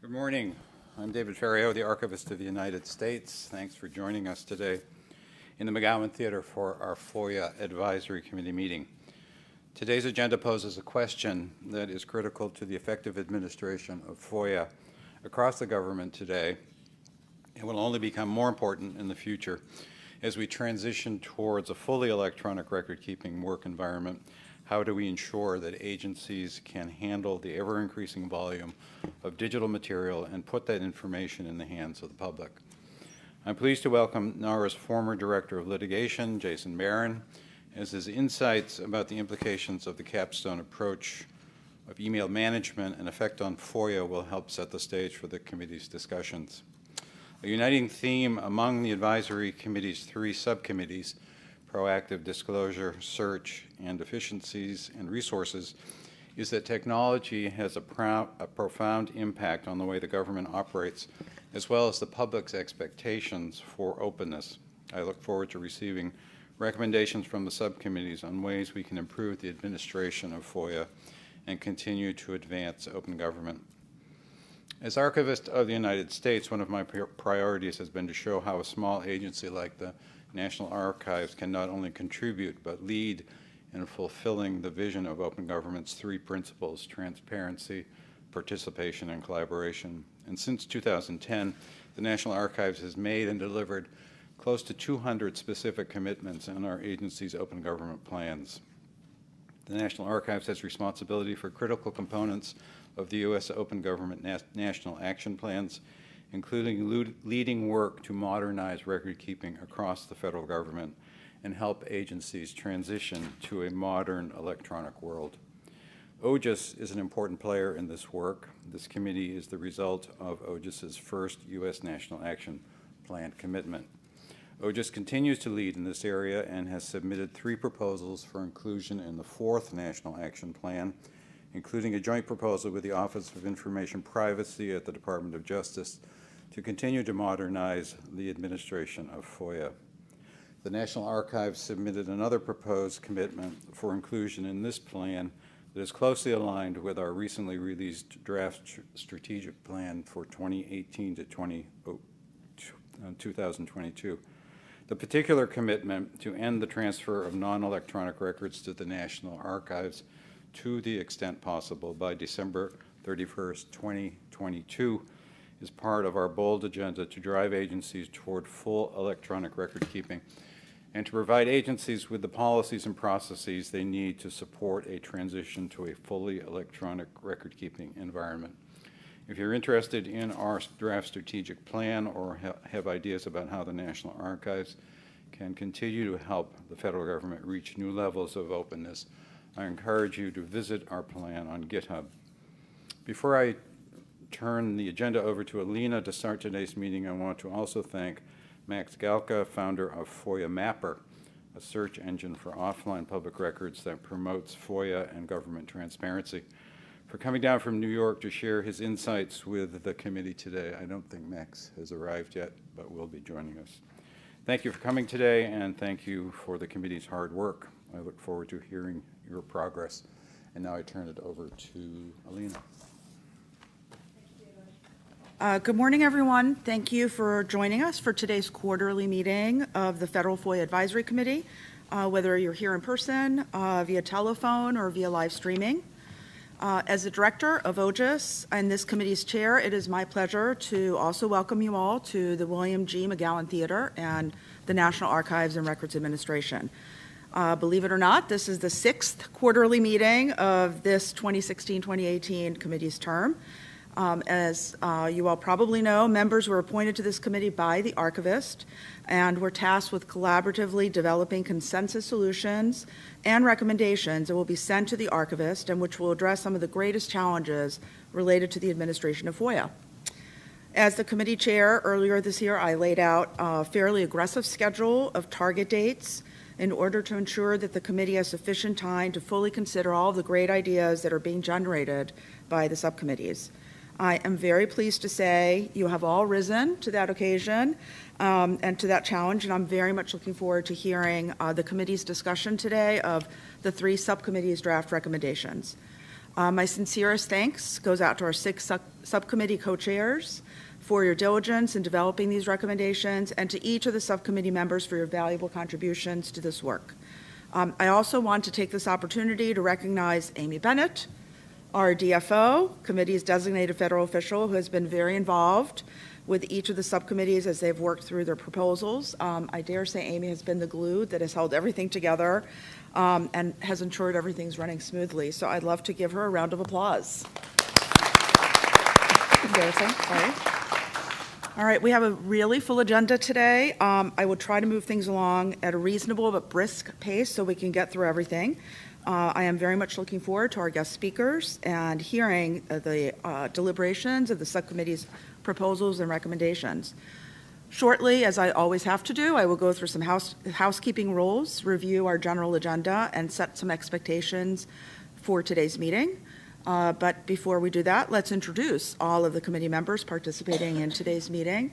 Good morning. I'm David Ferriero, the Archivist of the United States. Thanks for joining us today in the McGowan Theater for our FOIA Advisory Committee meeting. Today's agenda poses a question that is critical to the effective administration of FOIA across the government today and will only become more important in the future as we transition towards a fully electronic record-keeping work environment. How do we ensure that agencies can handle the ever-increasing volume of digital material and put that information in the hands of the public? I'm pleased to welcome NARA's former Director of Litigation, Jason Barron, as his insights about the implications of the capstone approach of email management and effect on FOIA will help set the stage for the committee's discussions. A uniting theme among the advisory committee's three subcommittees, proactive disclosure, search, and efficiencies and resources, is that technology has a profound impact on the way the government operates, as well as the public's expectations for openness. I look forward to receiving recommendations from the subcommittees on ways we can improve the administration of FOIA and continue to advance open government. As Archivist of the United States, one of my priorities has been to show how a small agency like the National Archives can not only contribute but lead in fulfilling the vision of open government's three principles: transparency, participation, and collaboration. And since 2010, the National Archives has made and delivered close to 200 specific commitments in our agency's open government plans. The National Archives has responsibility for critical components of the U.S. Open Government National Action Plans, including leading work to modernize record-keeping across the federal government and help agencies transition to a modern electronic world. OGIS is an important player in this work. This committee is the result of OGIS's first U.S. National Action Plan commitment. OGIS continues to lead in this area and has submitted 3 proposals for inclusion in the 4th National Action Plan, including a joint proposal with the Office of Information Privacy at the Department of Justice to continue to modernize the administration of FOIA. The National Archives submitted another proposed commitment for inclusion in this plan that is closely aligned with our recently released draft strategic plan for 2018 to 2022. The particular commitment to end the transfer of non-electronic records to the National Archives to the extent possible by December 31st, 2022 is part of our bold agenda to drive agencies toward full electronic record keeping and to provide agencies with the policies and processes they need to support a transition to a fully electronic record keeping environment. If you're interested in our draft strategic plan or have ideas about how the National Archives can continue to help the federal government reach new levels of openness, I encourage you to visit our plan on GitHub. Before I turn the agenda over to Alina to start today's meeting, I want to also thank Max Galka, founder of FOIA Mapper, a search engine for offline public records that promotes FOIA and government transparency, for coming down from New York to share his insights with the committee today. I don't think Max has arrived yet, but will be joining us. Thank you for coming today, and thank you for the committee's hard work. I look forward to hearing your progress. And now I turn it over to Alina. Good morning, everyone. Thank you for joining us for today's quarterly meeting of the Federal FOIA Advisory Committee, whether you're here in person, via telephone, or via live streaming. As the director of OGIS and this committee's chair, it is my pleasure to also welcome you all to the William G. McGowan Theater and the National Archives and Records Administration. Believe it or not, this is the 6th quarterly meeting of this 2016-2018 committee's term. As you all probably know, members were appointed to this committee by the archivist and were tasked with collaboratively developing consensus solutions and recommendations that will be sent to the archivist and which will address some of the greatest challenges related to the administration of FOIA. As the committee chair earlier this year, I laid out a fairly aggressive schedule of target dates in order to ensure that the committee has sufficient time to fully consider all of the great ideas that are being generated by the subcommittees. I am very pleased to say you have all risen to that occasion and to that challenge, and I'm very much looking forward to hearing the committee's discussion today of the 3 subcommittees' draft recommendations. My sincerest thanks goes out to our 6 subcommittee co-chairs for your diligence in developing these recommendations, and to each of the subcommittee members for your valuable contributions to this work. I also want to take this opportunity to recognize Amy Bennett, our DFO, committee's designated federal official, who has been very involved with each of the subcommittees as they've worked through their proposals. I dare say Amy has been the glue that has held everything together and has ensured everything's running smoothly. So I'd love to give her a round of applause. Embarrassing, sorry. All right, we have a really full agenda today. I will try to move things along at a reasonable but brisk pace so we can get through everything. I am very much looking forward to our guest speakers and hearing the deliberations of the subcommittee's proposals and recommendations. Shortly, as I always have to do, I will go through some housekeeping rules, review our general agenda, and set some expectations for today's meeting. But before we do that, let's introduce all of the committee members participating in today's meeting,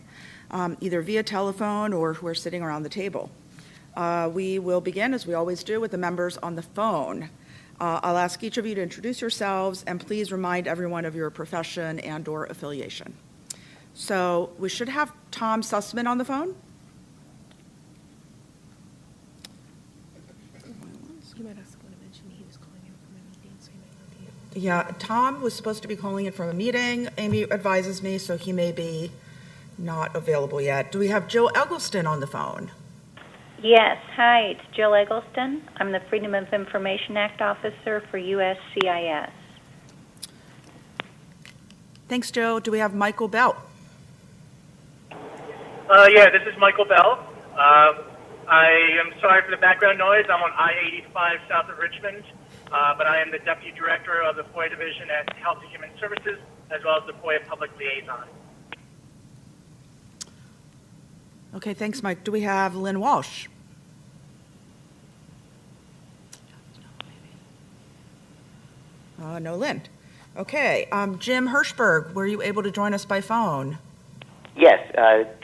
either via telephone or who are sitting around the table. We will begin, as we always do, with the members on the phone. I'll ask each of you to introduce yourselves, and please remind everyone of your profession and/or affiliation. So we should have Tom Sussman on the phone. You might also want to mention he was calling in from a meeting, so he might not be. Yeah, Tom was supposed to be calling in from a meeting. Amy advises me, so he may be not available yet. Do we have Jill Eggleston on the phone? Yes. Hi, it's Jill Eggleston. I'm the Freedom of Information Act Officer for USCIS. Thanks, Jill. Do we have Michael Bell? Yeah, this is Michael Bell. I am sorry for the background noise. I'm on I-85 south of Richmond, but I am the Deputy Director of the FOIA Division at Health and Human Services, as well as the FOIA Public Liaison. Okay, thanks, Mike. Do we have Lynn Walsh? No Lynn. Okay, Jim Hirschberg, were you able to join us by phone? Yes,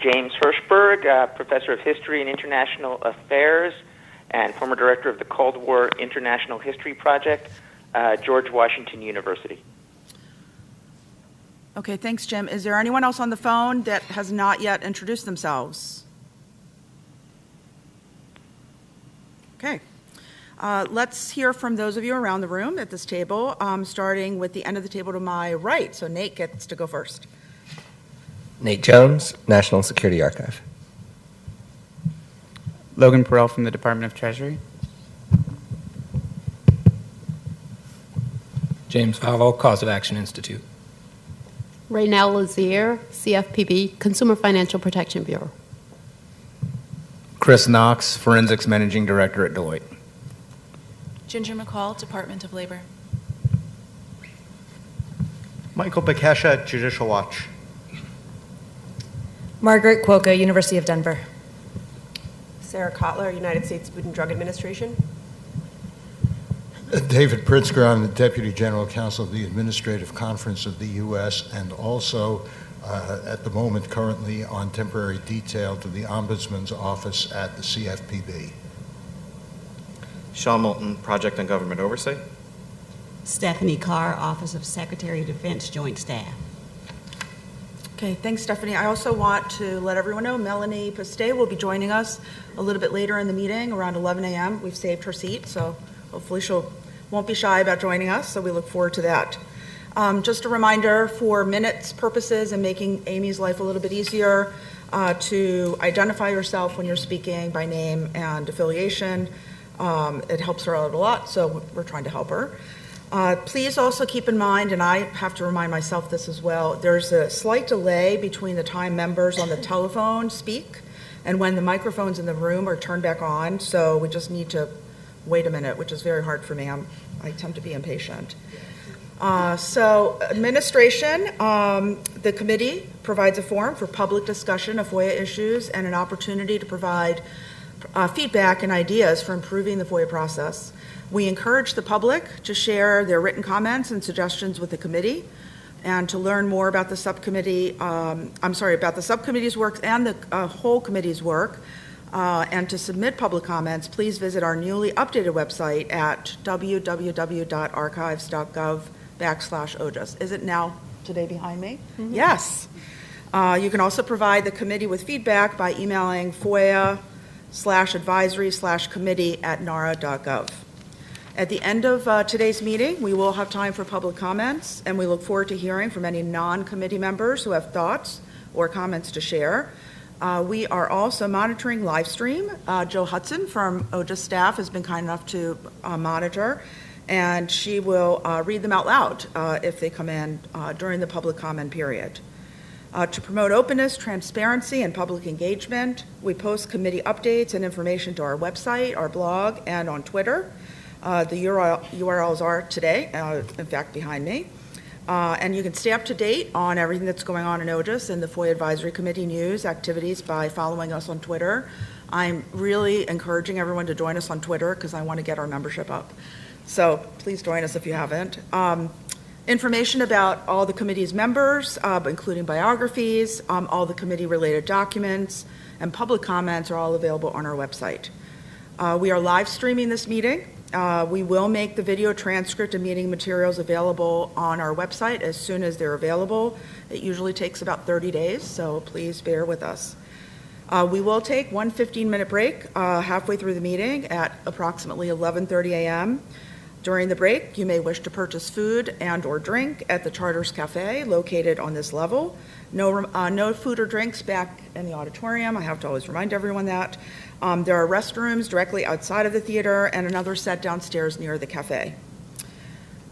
James Hirschberg, Professor of History and International Affairs and former Director of the Cold War International History Project, George Washington University. Okay, thanks, Jim. Is there anyone else on the phone that has not yet introduced themselves? Okay. Let's hear from those of you around the room at this table, starting with the end of the table to my right. So Nate gets to go first. Nate Jones, National Security Archive. Logan Perel from the Department of Treasury. James Vavo, Cause of Action Institute. Raynell Lazier, CFPB, Consumer Financial Protection Bureau. Chris Knox, Forensics Managing Director at Deloitte. Ginger McCall, Department of Labor. Michael Bekesha, Judicial Watch. Margaret Kwoka, University of Denver. Sarah Kotler, United States Food and Drug Administration. David Pritzker, I'm the Deputy General Counsel of the Administrative Conference of the U.S. and also at the moment currently on temporary detail to the Ombudsman's Office at the CFPB. Sean Moulton, Project on Government Oversight. Stephanie Carr, Office of Secretary of Defense, Joint Staff. Okay, thanks, Stephanie. I also want to let everyone know Melanie Piste will be joining us a little bit later in the meeting, around 11 a.m. We've saved her seat, so hopefully she won't be shy about joining us, so we look forward to that. Just a reminder for minutes purposes and making Amy's life a little bit easier to identify yourself when you're speaking by name and affiliation. It helps her out a lot, so we're trying to help her. Please also keep in mind, and I have to remind myself this as well, there's a slight delay between the time members on the telephone speak and when the microphones in the room are turned back on, so we just need to wait a minute, which is very hard for me. I tend to be impatient. So administration, the committee provides a forum for public discussion of FOIA issues and an opportunity to provide feedback and ideas for improving the FOIA process. We encourage the public to share their written comments and suggestions with the committee, and to learn more about the subcommittee, about the subcommittee's work and the whole committee's work, and to submit public comments, please visit our newly updated website at www.archives.gov /OJUS. Is it now today behind me? Yes. You can also provide the committee with feedback by emailing FOIA/advisory/committee@nara.gov. At the end of today's meeting, we will have time for public comments, and we look forward to hearing from any non-committee members who have thoughts or comments to share. We are also monitoring live stream. Jill Hudson from OJUS staff has been kind enough to monitor, and she will read them out loud if they come in during the public comment period. To promote openness, transparency, and public engagement, we post committee updates and information to our website, our blog, and on Twitter. The URLs are today, in fact, behind me. And you can stay up to date on everything that's going on in OJUS and the FOIA Advisory Committee news activities by following us on Twitter. I'm really encouraging everyone to join us on Twitter because I want to get our membership up. So please join us if you haven't. Information about all the committee's members, including biographies, all the committee-related documents, and public comments are all available on our website. We are live streaming this meeting. We will make the video transcript and meeting materials available on our website as soon as they're available. It usually takes about 30 days, so please bear with us. We will take one 15-minute break halfway through the meeting at approximately 11:30 a.m. During the break, you may wish to purchase food and or drink at the Charters Cafe located on this level. No food or drinks back in the auditorium. I have to always remind everyone that. There are restrooms directly outside of the theater and another set downstairs near the cafe.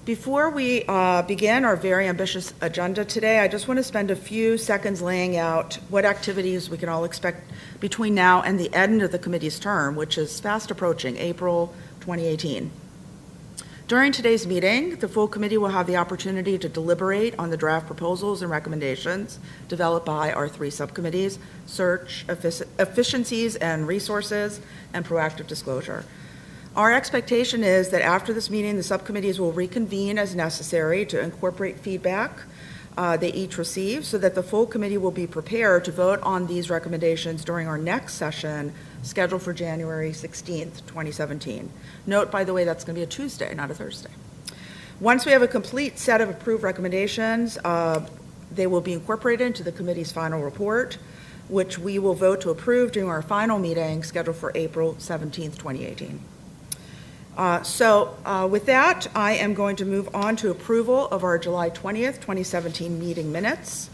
Before we begin our very ambitious agenda today, I just want to spend a few seconds laying out what activities we can all expect between now and the end of the committee's term, which is fast approaching, April 2018. During today's meeting, the full committee will have the opportunity to deliberate on the draft proposals and recommendations developed by our three subcommittees: search, efficiencies and resources, and proactive disclosure. Our expectation is that after this meeting, the subcommittees will reconvene as necessary to incorporate feedback they each receive so that the full committee will be prepared to vote on these recommendations during our next session scheduled for January 16th, 2017. Note, by the way, that's going to be a Tuesday, not a Thursday. Once we have a complete set of approved recommendations, they will be incorporated into the committee's final report, which we will vote to approve during our final meeting scheduled for April 17th, 2018. With that, I am going to move on to approval of our July 20th, 2017 meeting minutes.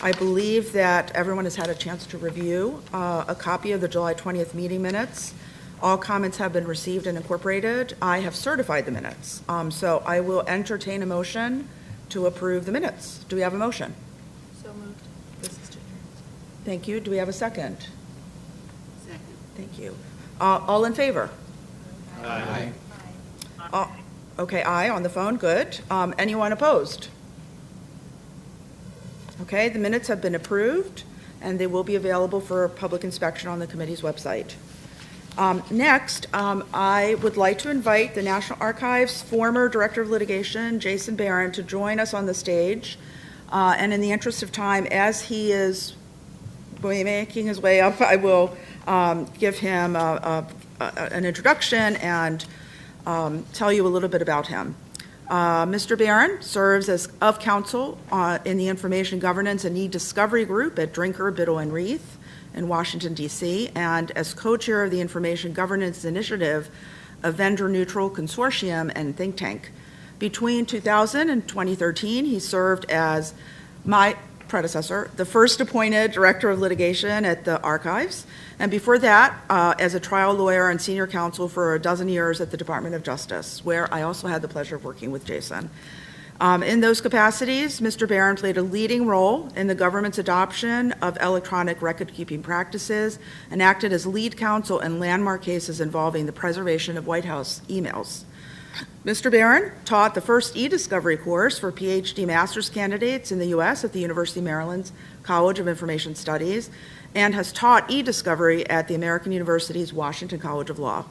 I believe that everyone has had a chance to review a copy of the July 20th meeting minutes. All comments have been received and incorporated. I have certified the minutes. So I will entertain a motion to approve the minutes. Do we have a motion? So moved. This is Ginger. Thank you. Do we have a second? Second. Thank you. All in favor? Aye. Okay, aye on the phone, good. Anyone opposed? Okay, the minutes have been approved, and they will be available for public inspection on the committee's website. Next, I would like to invite the National Archives' former Director of Litigation, Jason Barron, to join us on the stage. And in the interest of time, as he is making his way up, I will give him an introduction and tell you a little bit about him. Mr. Barron serves as of counsel in the Information Governance and E-Discovery Group at Drinker, Biddle, and Reith in Washington, D.C., and as co-chair of the Information Governance Initiative, a vendor-neutral consortium and think tank. Between 2000 and 2013, he served as my predecessor, the first appointed Director of Litigation at the Archives, and before that, as a trial lawyer and senior counsel for a dozen years at the Department of Justice, where I also had the pleasure of working with Jason. In those capacities, Mr. Barron played a leading role in the government's adoption of electronic record-keeping practices and acted as lead counsel in landmark cases involving the preservation of White House emails. Mr. Barron taught the first e-discovery course for PhD master's candidates in the U.S. at the University of Maryland's College of Information Studies and has taught e-discovery at the American University's Washington College of Law.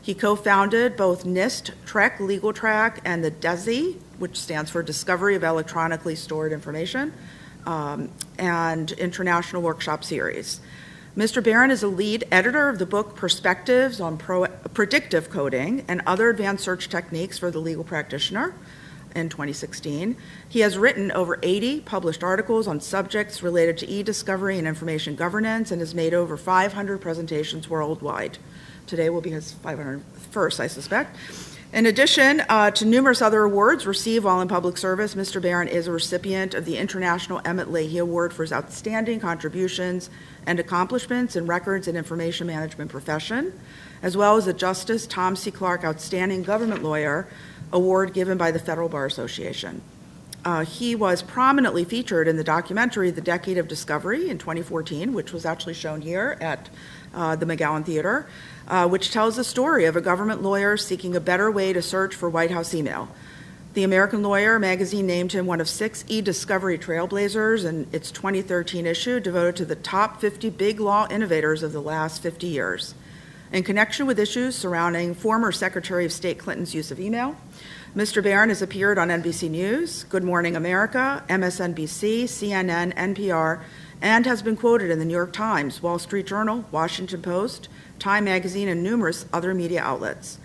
He co-founded both NIST Trek Legal Track and the DESI, which stands for Discovery of Electronically Stored Information, and International Workshop Series. Mr. Barron is a lead editor of the book Perspectives on Predictive Coding and Other Advanced Search Techniques for the Legal Practitioner. in 2016. He has written over 80 published articles on subjects related to e-discovery and information governance and has made over 500 presentations worldwide. Today will be his 501st, I suspect. In addition to numerous other awards received while in public service, Mr. Barron is a recipient of the International Emmett Leahy Award for his outstanding contributions and accomplishments in records and information management profession, as well as the Justice Tom C. Clark Outstanding Government Lawyer Award given by the Federal Bar Association. He was prominently featured in the documentary The Decade of Discovery in 2014, which was actually shown here at the McGowan Theater, which tells the story of a government lawyer seeking a better way to search for White House email. The American Lawyer magazine named him one of 6 e-discovery trailblazers in its 2013 issue devoted to the top 50 big law innovators of the last 50 years. In connection with issues surrounding former Secretary of State Clinton's use of email, Mr. Barron has appeared on NBC News, Good Morning America, MSNBC, CNN, NPR, and has been quoted in the New York Times, Wall Street Journal, Washington Post, Time Magazine, and numerous other media outlets.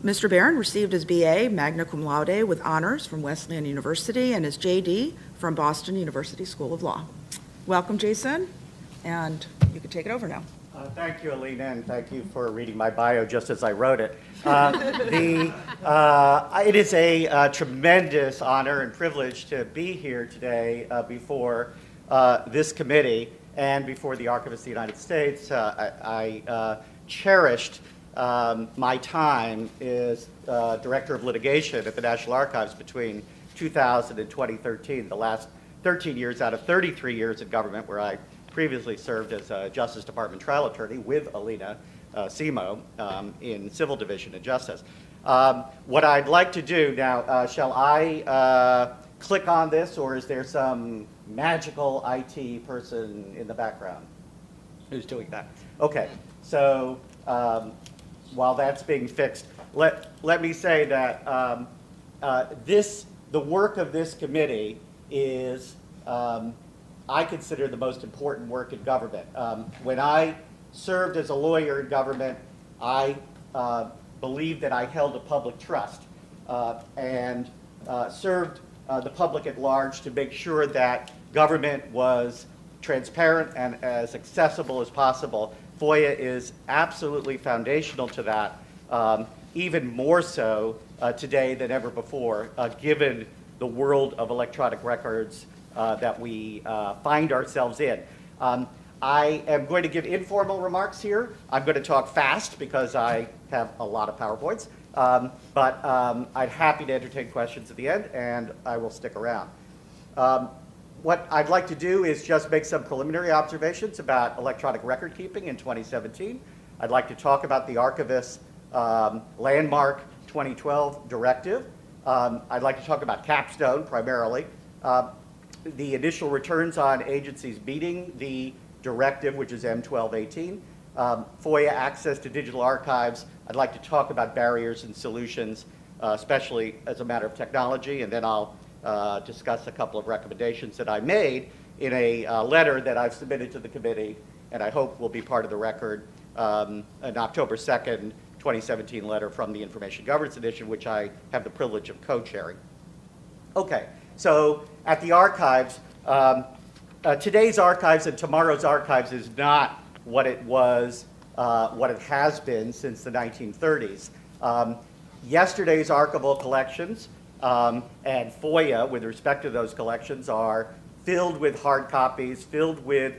Mr. Barron received his BA, magna cum laude, with honors from Wesleyan University and his JD from Boston University School of Law. Welcome, Jason, and you can take it over now. Thank you, Alina, and thank you for reading my bio just as I wrote it. It is a tremendous honor and privilege to be here today before this committee and before the Archivist of the United States. I cherished my time as Director of Litigation at the National Archives between 2000 and 2013, the last 13 years out of 33 years in government, where I previously served as a Justice Department trial attorney with Alina Simo in Civil Division of Justice. What I'd like to do now, shall I click on this, or is there some magical IT person in the background who's doing that? Okay, so while that's being fixed, let me say that the work of this committee is I consider the most important work in government. When I served as a lawyer in government, I believed that I held a public trust and served the public at large to make sure that government was transparent and as accessible as possible. FOIA is absolutely foundational to that, even more so today than ever before, given the world of electronic records that we find ourselves in. I am going to give informal remarks here. I'm going to talk fast because I have a lot of PowerPoints, but I'm happy to entertain questions at the end, and I will stick around. What I'd like to do is just make some preliminary observations about electronic record keeping in 2017. I'd like to talk about the Archivist's landmark 2012 directive. I'd like to talk about Capstone primarily. The initial returns on agencies meeting the directive, which is M1218. FOIA access to digital archives. I'd like to talk about barriers and solutions, especially as a matter of technology, and then I'll discuss a couple of recommendations that I made in a letter that I've submitted to the committee, and I hope will be part of the record, an October 2nd, 2017 letter from the Information Governance Initiative, which I have the privilege of co-chairing. Okay, so at the archives, today's archives and tomorrow's archives is not what it was, what it has been since the 1930s. Yesterday's archival collections and FOIA, with respect to those collections, are filled with hard copies, filled with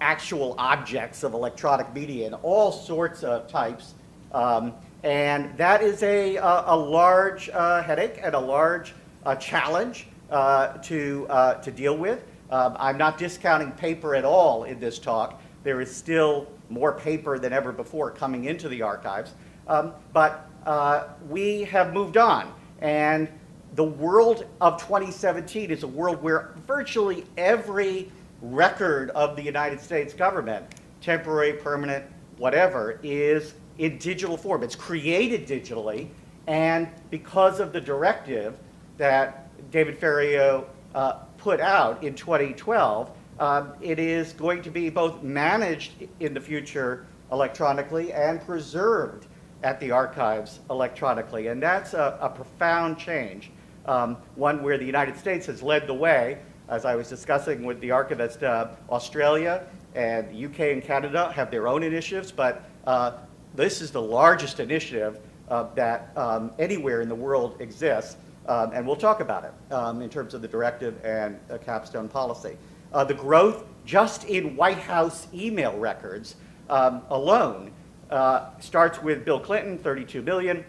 actual objects of electronic media in all sorts of types. And that is a large headache and a large challenge to deal with. I'm not discounting paper at all in this talk. There is still more paper than ever before coming into the archives. But we have moved on. And the world of 2017 is a world where virtually every record of the United States government, temporary, permanent, whatever, is in digital form. It's created digitally. And because of the directive that David Ferriero put out in 2012, it is going to be both managed in the future electronically and preserved at the archives electronically. And that's a profound change. one where the United States has led the way. As I was discussing with the archivist, Australia and the UK and Canada have their own initiatives, but this is the largest initiative that anywhere in the world exists, and we'll talk about it in terms of the directive and capstone policy. The growth just in White House email records alone starts with Bill Clinton, 32 billion,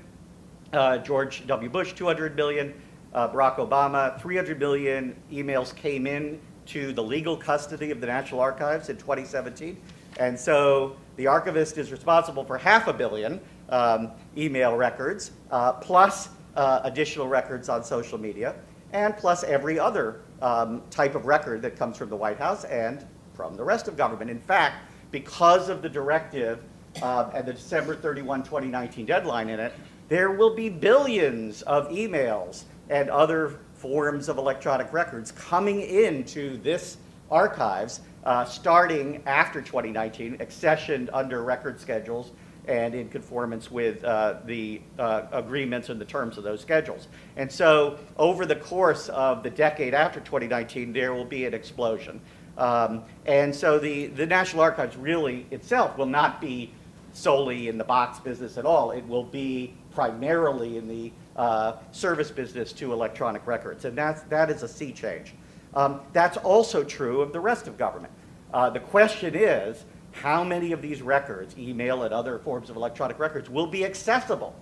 George W. Bush, 200 billion, Barack Obama, 300 million emails came in to the legal custody of the National Archives in 2017. And so the archivist is responsible for 500 million email records, plus additional records on social media, and plus every other type of record that comes from the White House and from the rest of government. In fact, because of the directive and the December 31, 2019 deadline in it, there will be billions of emails and other forms of electronic records coming into this archives starting after 2019, accessioned under record schedules and in conformance with the agreements and the terms of those schedules. And so over the course of the decade after 2019, there will be an explosion. And so the National Archives really itself will not be solely in the box business at all. It will be primarily in the service business to electronic records, and that is a sea change. That's also true of the rest of government. The question is, how many of these records, email and other forms of electronic records, will be accessible?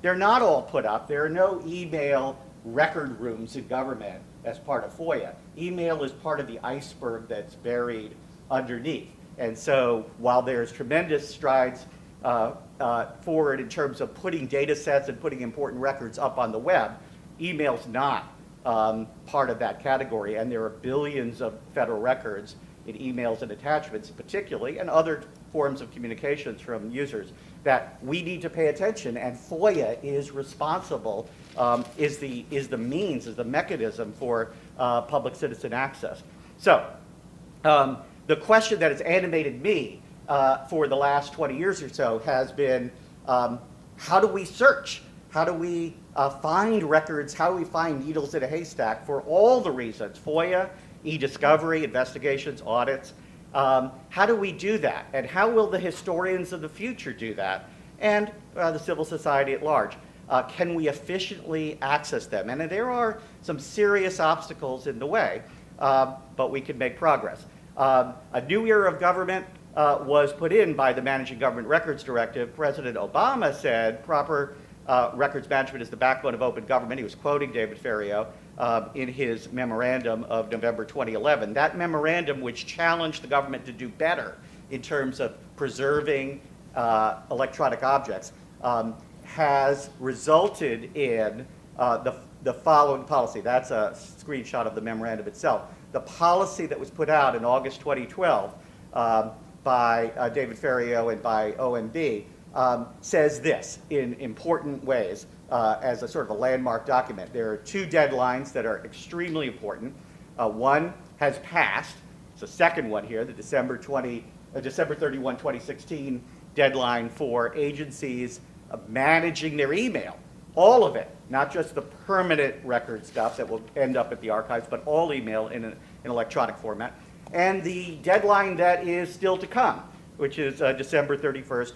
They're not all put up. There are no email record rooms in government as part of FOIA. Email is part of the iceberg that's buried underneath. And so while there's tremendous strides forward in terms of putting data sets and putting important records up on the web, email's not part of that category. And there are billions of federal records in emails and attachments particularly, and other forms of communications from users that we need to pay attention, and FOIA is responsible, is the means, is the mechanism for public citizen access. So the question that has animated me for the last 20 years or so has been, how do we search? How do we find records? How do we find needles in a haystack for all the reasons, FOIA, e-discovery, investigations, audits? How do we do that? And how will the historians of the future do that? And the civil society at large? Can we efficiently access them? And there are some serious obstacles in the way, but we can make progress. A new era of government was put in by the Managing Government Records Directive. President Obama said proper records management is the backbone of open government. He was quoting David Ferriero in his memorandum of November 2011. That memorandum, which challenged the government to do better in terms of preserving electronic objects, has resulted in the following policy. That's a screenshot of the memorandum itself. The policy that was put out in August 2012 by David Ferriero and by OMB says this in important ways as a sort of a landmark document. There are two deadlines that are extremely important. One has passed. It's the second one here, the December 31, 2016 deadline for agencies managing their email. All of it, not just the permanent record stuff that will end up at the archives, but all email in an electronic format. And the deadline that is still to come, which is December 31st,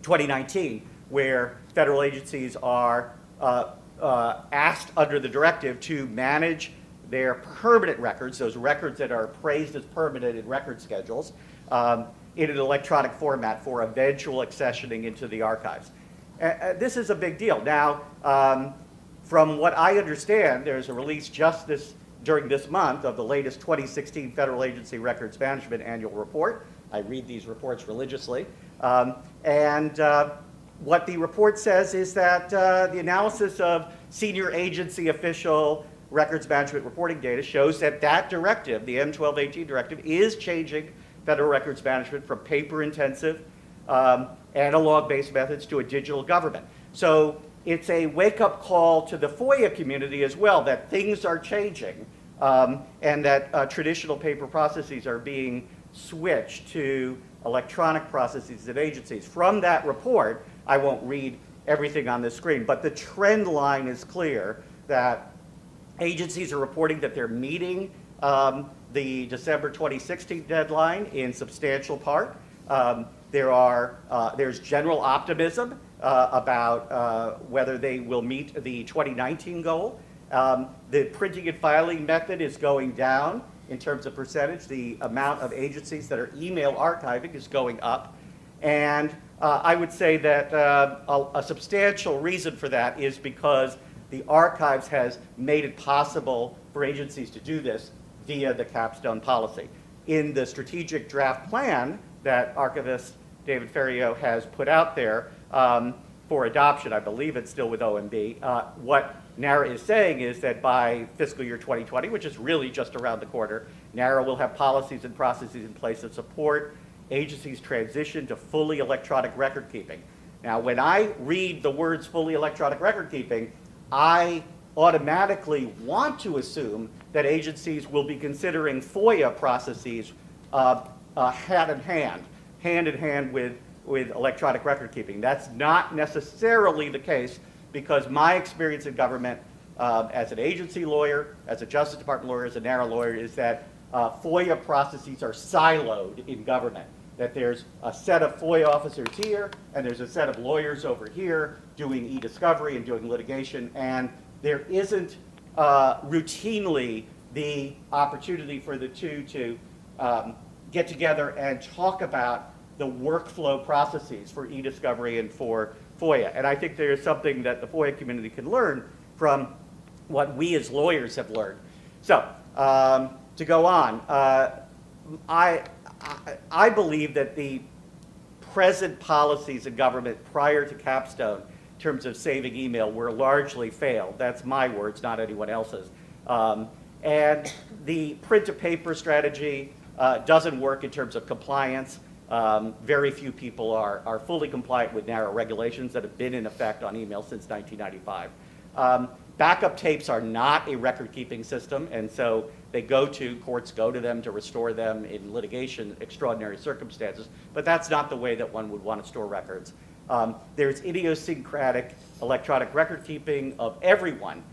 2019, where federal agencies are asked under the directive to manage their permanent records, those records that are appraised as permanent in record schedules, in an electronic format for eventual accessioning into the archives. This is a big deal. Now, from what I understand, there's a release just during this month of the latest 2016 Federal Agency Records Management Annual Report. I read these reports religiously. What the report says is that the analysis of senior agency official records management reporting data shows that that directive, the M1218 directive, is changing federal records management from paper-intensive, analog-based methods to a digital government. So it's a wake-up call to the FOIA community as well, that things are changing and that traditional paper processes are being switched to electronic processes at agencies. From that report, I won't read everything on this screen, but the trend line is clear. that agencies are reporting that they're meeting the December 2016 deadline in substantial part. There's general optimism about whether they will meet the 2019 goal. The printing and filing method is going down in terms of percentage. The amount of agencies that are email archiving is going up. And I would say that a substantial reason for that is because the archives has made it possible for agencies to do this via the capstone policy. In the strategic draft plan that archivist David Ferriero has put out there for adoption, I believe it's still with OMB, what NARA is saying is that by fiscal year 2020, which is really just around the corner, NARA will have policies and processes in place that support agencies' transition to fully electronic record keeping. Now, when I read the words fully electronic record keeping, I automatically want to assume that agencies will be considering FOIA processes hand in hand with electronic record keeping. That's not necessarily the case, because my experience in government as an agency lawyer, as a Justice Department lawyer, as a NARA lawyer, is that FOIA processes are siloed in government. That there's a set of FOIA officers here, and there's a set of lawyers over here doing e-discovery and doing litigation, and there isn't routinely the opportunity for the two to get together and talk about the workflow processes for e-discovery and for FOIA. And I think there's something that the FOIA community can learn from what we as lawyers have learned. So, to go on, I believe that the present policies in government prior to Capstone in terms of saving email were largely failed. That's my words, not anyone else's. And the print-to-paper strategy doesn't work in terms of compliance. Very few people are fully compliant with NARA regulations that have been in effect on email since 1995. Backup tapes are not a record-keeping system, and so courts go to them to restore them in litigation, extraordinary circumstances, but that's not the way that one would want to store records. There's idiosyncratic electronic record-keeping of everyone.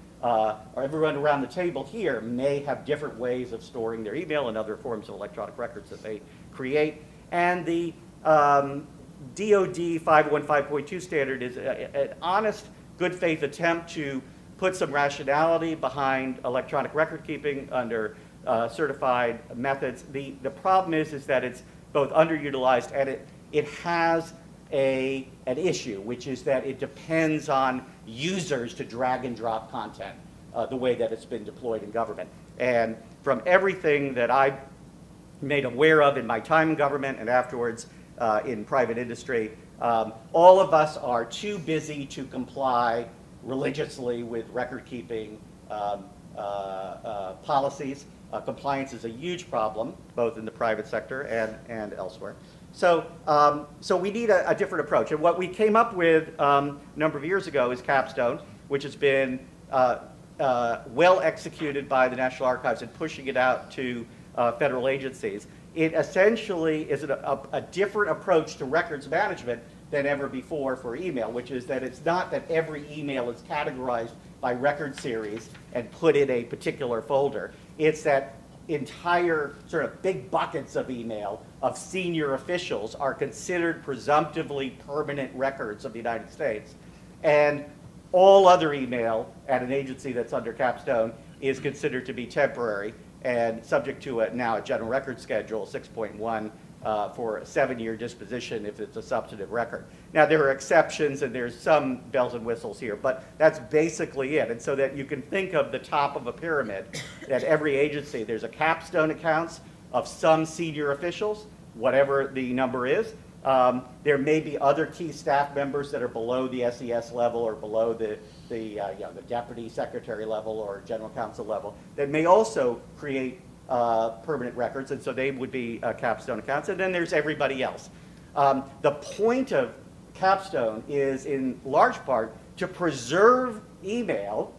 Everyone around the table here may have different ways of storing their email and other forms of electronic records that they create. And the DoD 515.2 standard is an honest, good faith attempt to put some rationality behind electronic record keeping under certified methods. The problem is that it's both underutilized and it has an issue, which is that it depends on users to drag and drop content the way that it's been deployed in government. And from everything that I've made aware of in my time in government and afterwards in private industry, all of us are too busy to comply religiously with record-keeping policies. Compliance is a huge problem, both in the private sector and elsewhere. So we need a different approach. And what we came up with a number of years ago is Capstone, which has been well executed by the National Archives in pushing it out to federal agencies. It essentially is a different approach to records management than ever before for email, which is that it's not that every email is categorized by record series and put in a particular folder. It's that entire sort of big buckets of email of senior officials are considered presumptively permanent records of the United States. And all other email at an agency that's under Capstone is considered to be temporary and subject to now a general record schedule 6.1 for a 7-year disposition if it's a substantive record. Now, there are exceptions and there's some bells and whistles here, but that's basically it. And so that you can think of the top of a pyramid, that every agency, there's a Capstone accounts of some senior officials, whatever the number is. There may be other key staff members that are below the SES level or below the deputy secretary level or general counsel level that may also create permanent records, and so they would be Capstone accounts. And then there's everybody else. The point of Capstone is in large part to preserve email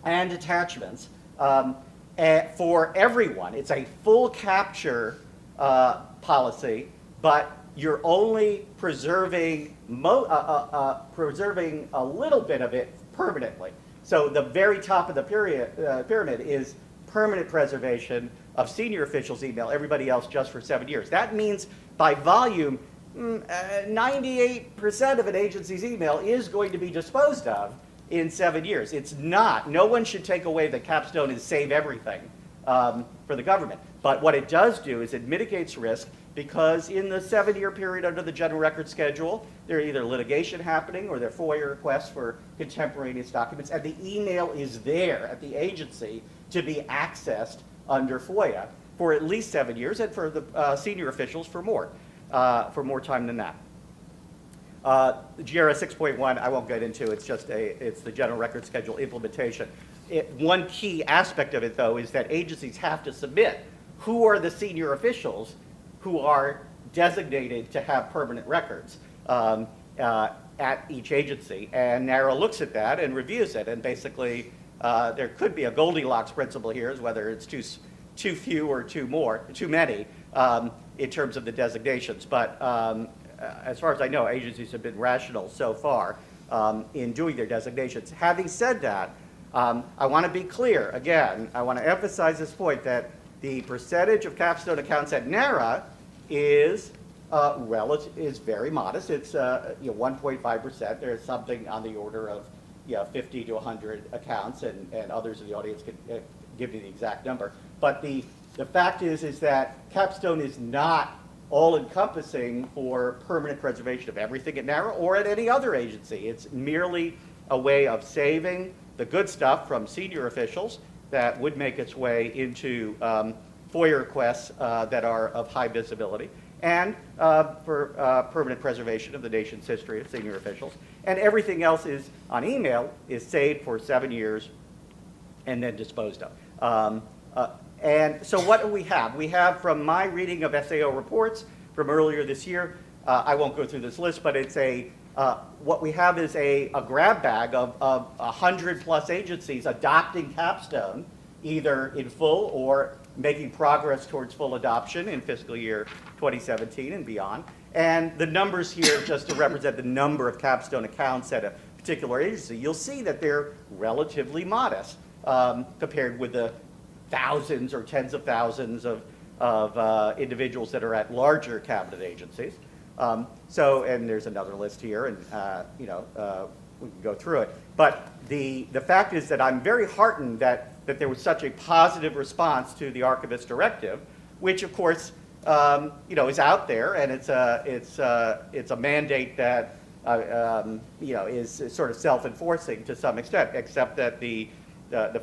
and attachments for everyone. It's a full capture policy, but you're only preserving a little bit of it permanently. So the very top of the pyramid is permanent preservation of senior officials' email, everybody else just for 7 years. That means by volume, 98% of an agency's email is going to be disposed of in 7 years. It's not. No one should take away that Capstone is save everything for the government. But what it does do is it mitigates risk, because in the 7-year period under the General Record Schedule, there are either litigation happening or there are FOIA requests for contemporaneous documents, and the email is there at the agency to be accessed under FOIA for at least 7 years, and for the senior officials for more time than that. GRS 6.1, I won't get into. It's the General Record Schedule implementation. One key aspect of it, though, is that agencies have to submit who are the senior officials who are designated to have permanent records at each agency. And NARA looks at that and reviews it. And basically, there could be a Goldilocks principle here, is whether it's too few or too many in terms of the designations. But as far as I know, agencies have been rational so far in doing their designations. Having said that, I want to be clear, again, I want to emphasize this point that the percentage of Capstone accounts at NARA is very modest. It's 1.5%. There's something on the order of 50 to 100 accounts, and others in the audience can give you the exact number. But the fact is that Capstone is not all-encompassing for permanent preservation of everything at NARA or at any other agency. It's merely a way of saving the good stuff from senior officials that would make its way into FOIA requests that are of high visibility, and for permanent preservation of the nation's history of senior officials. And everything else is on email, is saved for 7 years and then disposed of. And so what do we have? We have, from my reading of SAO reports from earlier this year, I won't go through this list, but it's what we have is a grab bag of 100+ agencies adopting Capstone, either in full or making progress towards full adoption in fiscal year 2017 and beyond. And the numbers here, just to represent the number of Capstone accounts at a particular agency, you'll see that they're relatively modest compared with the thousands or tens of thousands of individuals that are at larger cabinet agencies. And there's another list here, and we can go through it. But the fact is that I'm very heartened that there was such a positive response to the Archivist Directive, which of course is out there, and it's a mandate that is sort of self-enforcing to some extent, except that the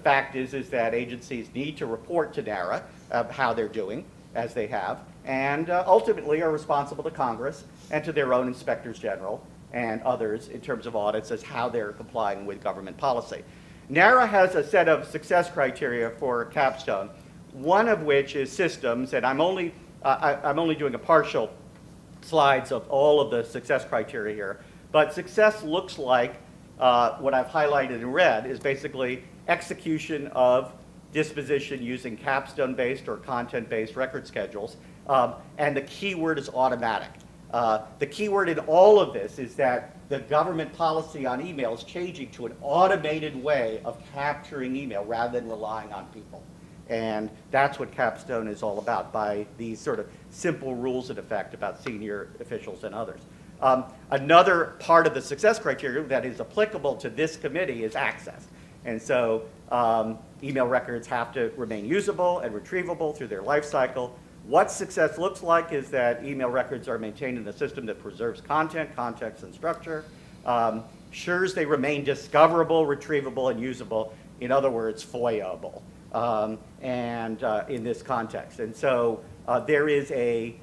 fact is that agencies need to report to NARA how they're doing, as they have, and ultimately are responsible to Congress and to their own inspectors general and others in terms of audits as how they're complying with government policy. NARA has a set of success criteria for Capstone, one of which is systems, and I'm only doing a partial slides of all of the success criteria here, but success looks like what I've highlighted in red is basically execution of disposition using Capstone-based or content-based record schedules, and the key word is automatic. The key word in all of this is that the government policy on email is changing to an automated way of capturing email rather than relying on people. And that's what Capstone is all about, by these sort of simple rules in effect about senior officials and others. Another part of the success criteria that is applicable to this committee is access. And so email records have to remain usable and retrievable through their life cycle. What success looks like is that email records are maintained in a system that preserves content, context, and structure, ensures they remain discoverable, retrievable, and usable. In other words, FOIA-able, in this context. And so there is a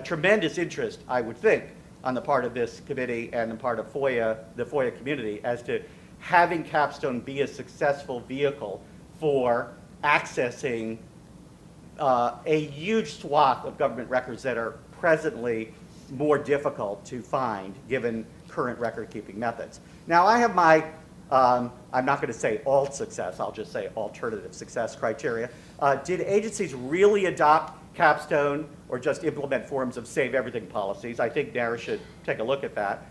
tremendous interest, I would think, on the part of this committee and the part of the FOIA community as to having Capstone be a successful vehicle for accessing a huge swath of government records that are presently more difficult to find given current record-keeping methods. Now, I have my, I'm not going to say alt success, I'll just say alternative success criteria. Did agencies really adopt Capstone or just implement forms of save everything policies? I think NARA should take a look at that.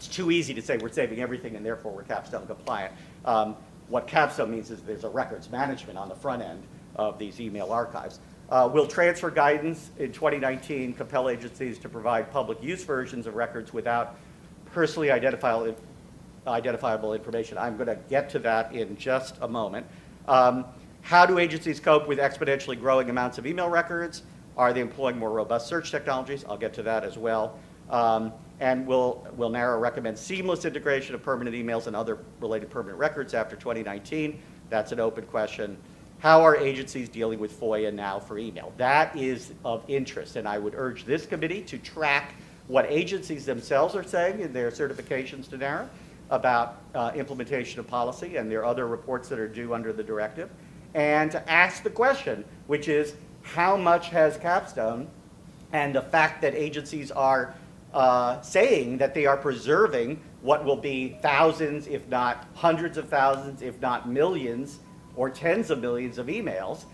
it's too easy to say we're saving everything and therefore we're Capstone compliant. What Capstone means is there's a records management on the front end of these email archives. We'll transfer guidance in 2019, compel agencies to provide public use versions of records without personally identifiable information. I'm going to get to that in just a moment. How do agencies cope with exponentially growing amounts of email records? Are they employing more robust search technologies? I'll get to that as well. And will NARA recommend seamless integration of permanent emails and other related permanent records after 2019? That's an open question. How are agencies dealing with FOIA now for email? That is of interest, and I would urge this committee to track what agencies themselves are saying in their certifications to NARA about implementation of policy, and there are other reports that are due under the directive, and to ask the question, which is, how much has Capstone and the fact that agencies are saying that they are preserving what will be thousands, if not hundreds of thousands, if not millions, or tens of millions of emails,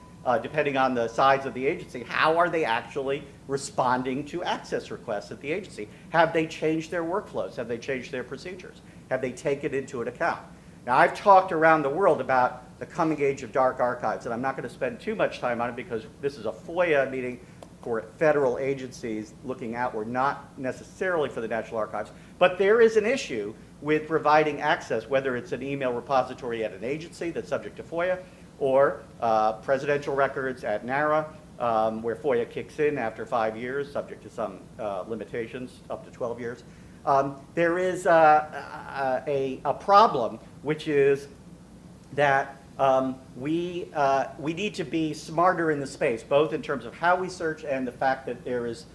depending on the size of the agency, how are they actually responding to access requests at the agency? Have they changed their workflows? Have they changed their procedures? Have they taken into an account? Now, I've talked around the world about the coming age of dark archives, and I'm not going to spend too much time on it because this is a FOIA meeting for federal agencies looking outward, not necessarily for the National Archives. But there is an issue with providing access, whether it's an email repository at an agency that's subject to FOIA, or presidential records at NARA, where FOIA kicks in after 5 years, subject to some limitations, up to 12 years. There is a problem, which is that we need to be smarter in the space, both in terms of how we search and the fact that there is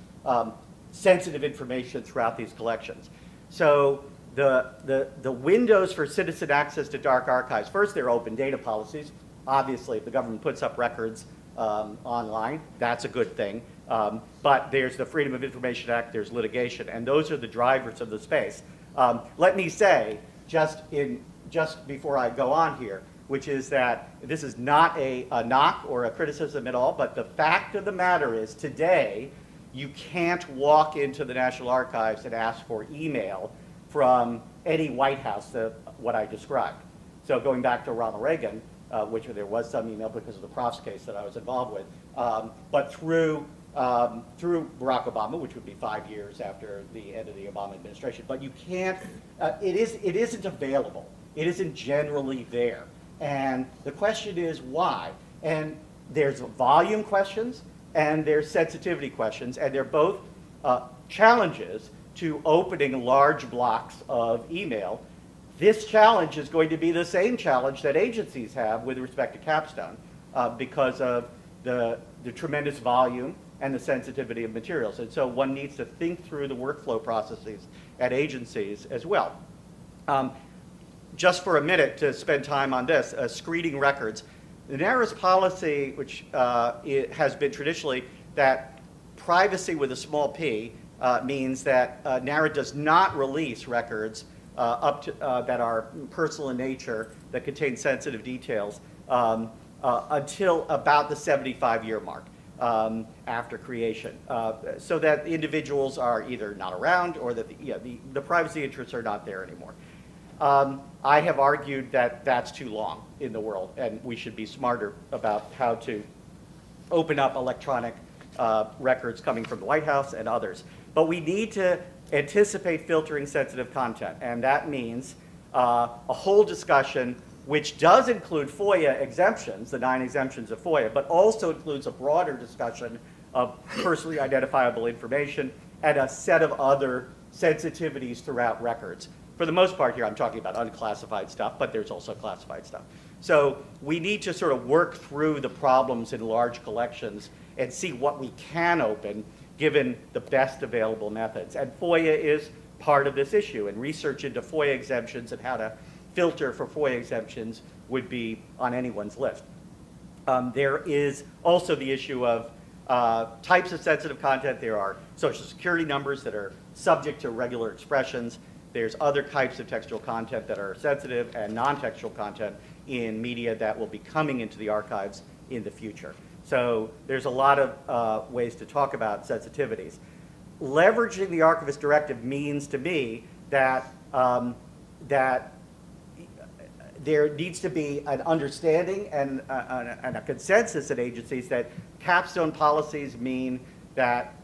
sensitive information throughout these collections. So the windows for citizen access to dark archives, first, there are open data policies. Obviously, if the government puts up records online, that's a good thing. But there's the Freedom of Information Act, there's litigation, and those are the drivers of the space. Let me say, just before I go on here, which is that this is not a knock or a criticism at all, but the fact of the matter is today, you can't walk into the National Archives and ask for email from any White House, what I described. So going back to Ronald Reagan, which there was some email because of the Profs case that I was involved with, but through Barack Obama, which would be 5 years after the end of the Obama administration. But you can't, it isn't available. It isn't generally there. And the question is why? And there's volume questions and there's sensitivity questions, and they're both challenges to opening large blocks of email. This challenge is going to be the same challenge that agencies have with respect to Capstone because of the tremendous volume and the sensitivity of materials. And so one needs to think through the workflow processes at agencies as well. Just for a minute to spend time on this, screening records. The NARA's policy, which it has been traditionally that privacy with a small p means that NARA does not release records that are personal in nature, that contain sensitive details, until about the 75-year mark after creation, so that individuals are either not around or that the privacy interests are not there anymore. I have argued that that's too long in the world, and we should be smarter about how to open up electronic records coming from the White House and others. But we need to anticipate filtering sensitive content, and that means a whole discussion which does include FOIA exemptions, the 9 exemptions of FOIA, but also includes a broader discussion of personally identifiable information and a set of other sensitivities throughout records. For the most part here, I'm talking about unclassified stuff, but there's also classified stuff. So we need to sort of work through the problems in large collections and see what we can open given the best available methods. And FOIA is part of this issue, and research into FOIA exemptions and how to filter for FOIA exemptions would be on anyone's list. There is also the issue of types of sensitive content. There are social security numbers that are subject to regular expressions. There's other types of textual content that are sensitive and non-textual content in media that will be coming into the archives in the future. So there's a lot of ways to talk about sensitivities. Leveraging the Archivist Directive means to me that that there needs to be an understanding and a consensus at agencies that capstone policies mean that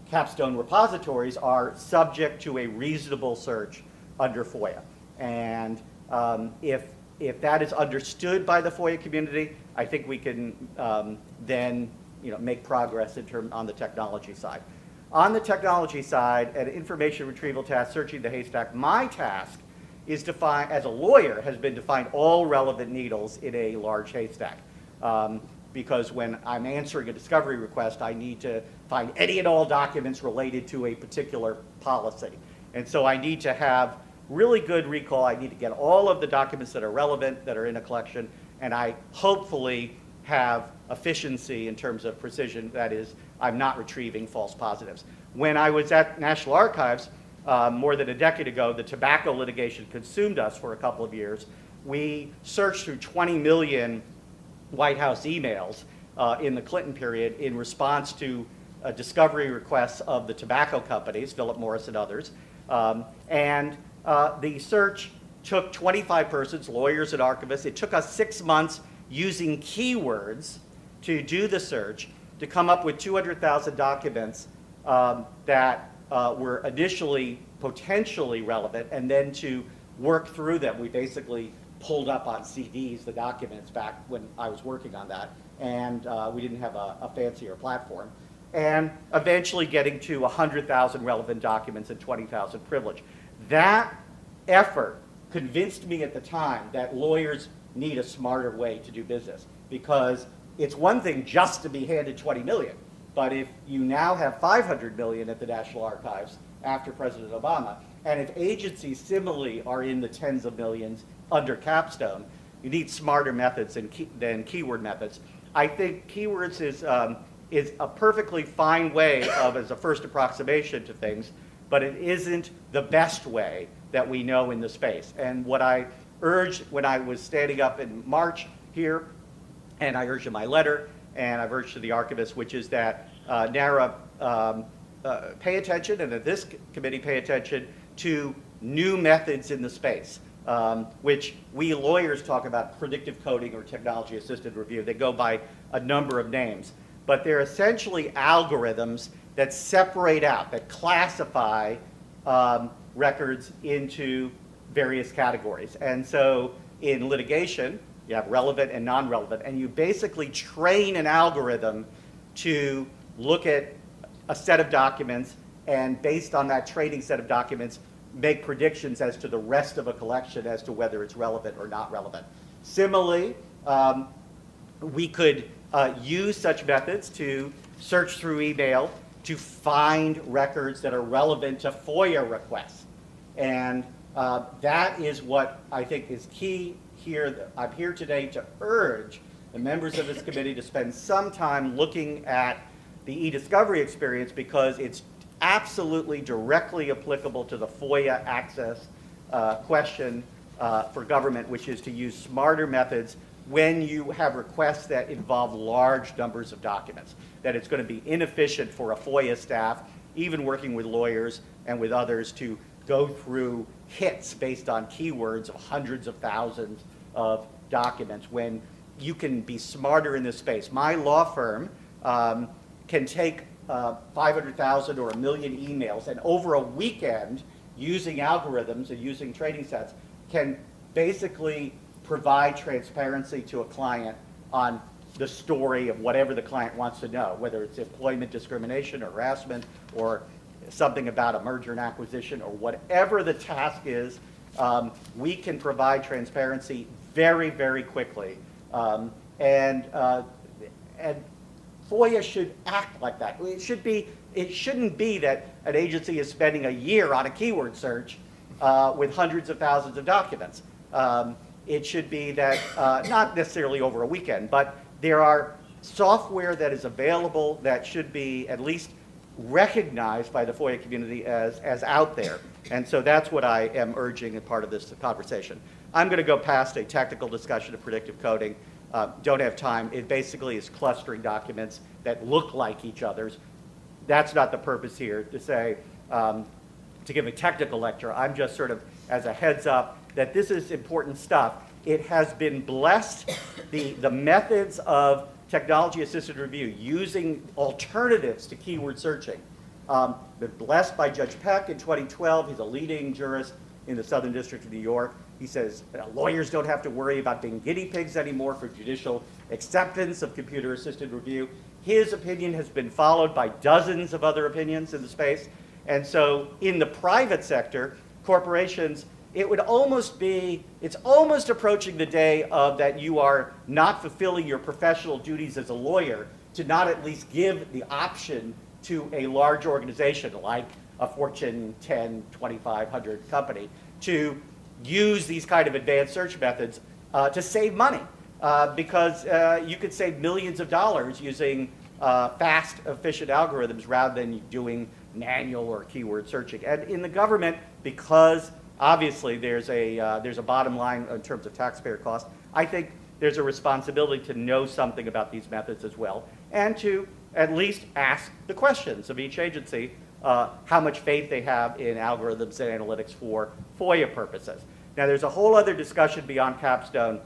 capstone repositories are subject to a reasonable search under FOIA. And if that is understood by the FOIA community, I think we can then make progress on the technology side. On the technology side, an information retrieval task, searching the haystack, my task is to find, as a lawyer, has been to find all relevant needles in a large haystack. Because when I'm answering a discovery request, I need to find any and all documents related to a particular policy. And so I need to have really good recall. I need to get all of the documents that are relevant, that are in a collection, and I hopefully have efficiency in terms of precision. That is, I'm not retrieving false positives. When I was at National Archives, more than a decade ago, the tobacco litigation consumed us for a couple of years. We searched through 20 million White House emails in the Clinton period in response to discovery requests of the tobacco companies, Philip Morris and others. The search took 25 persons, lawyers and archivists. It took us 6 months using keywords to do the search to come up with 200,000 documents that were initially potentially relevant, and then to work through them. We basically pulled up on CDs the documents back when I was working on that, and we didn't have a fancier platform. And eventually getting to 100,000 relevant documents and 20,000 privilege. That effort convinced me at the time that lawyers need a smarter way to do business, because it's one thing just to be handed 20 million, but if you now have 500 million at the National Archives after President Obama, and if agencies similarly are in the tens of millions under capstone, you need smarter methods than keyword methods. I think keywords is a perfectly fine way as a first approximation to things, but it isn't the best way that we know in the space. And what I urged when I was standing up in March here, and I urged in my letter, and I've urged to the archivists, which is that NARA pay attention, and that this committee pay attention to new methods in the space, which we lawyers talk about predictive coding or technology-assisted review. They go by a number of names, but they're essentially algorithms that separate out, that classify records into various categories. And so in litigation, you have relevant and non-relevant, and you basically train an algorithm to look at a set of documents, and based on that training set of documents, make predictions as to the rest of a collection as to whether it's relevant or not relevant. Similarly, we could use such methods to search through email to find records that are relevant to FOIA requests. And that is what I think is key here. I'm here today to urge the members of this committee to spend some time looking at the e-discovery experience, because it's absolutely directly applicable to the FOIA access question for government, which is to use smarter methods when you have requests that involve large numbers of documents. That it's going to be inefficient for a FOIA staff, even working with lawyers and with others, to go through hits based on keywords of hundreds of thousands of documents, when you can be smarter in this space. My law firm can take 500,000 or 1 million emails, and over a weekend, using algorithms and using training sets, can basically provide transparency to a client on the story of whatever the client wants to know, whether it's employment discrimination or harassment or something about a merger and acquisition or whatever the task is. We can provide transparency very, very quickly. And FOIA should act like that. It shouldn't be that an agency is spending a year on a keyword search with hundreds of thousands of documents. It should be that, not necessarily over a weekend, but there are software that is available that should be at least recognized by the FOIA community as out there. And so that's what I am urging as part of this conversation. I'm going to go past a technical discussion of predictive coding. Don't have time. It basically is clustering documents that look like each other's. That's not the purpose here, to say to give a technical lecture. I'm just sort of as a heads up that this is important stuff. It has been blessed, the methods of technology-assisted review using alternatives to keyword searching. Been blessed by Judge Peck in 2012. He's a leading jurist in the Southern District of New York. He says lawyers don't have to worry about being guinea pigs anymore for judicial acceptance of computer-assisted review. His opinion has been followed by dozens of other opinions in the space. And so in the private sector, corporations, it would almost be, it's almost approaching the day of that you are not fulfilling your professional duties as a lawyer to not at least give the option to a large organization like a Fortune 10, 2,500 company to use these kind of advanced search methods to save money. Because you could save millions of dollars using fast, efficient algorithms rather than doing manual or keyword searching. And in the government, because obviously there's a bottom line in terms of taxpayer cost, I think there's a responsibility to know something about these methods as well, and to at least ask the questions of each agency how much faith they have in algorithms and analytics for FOIA purposes. Now, there's a whole other discussion beyond Capstone.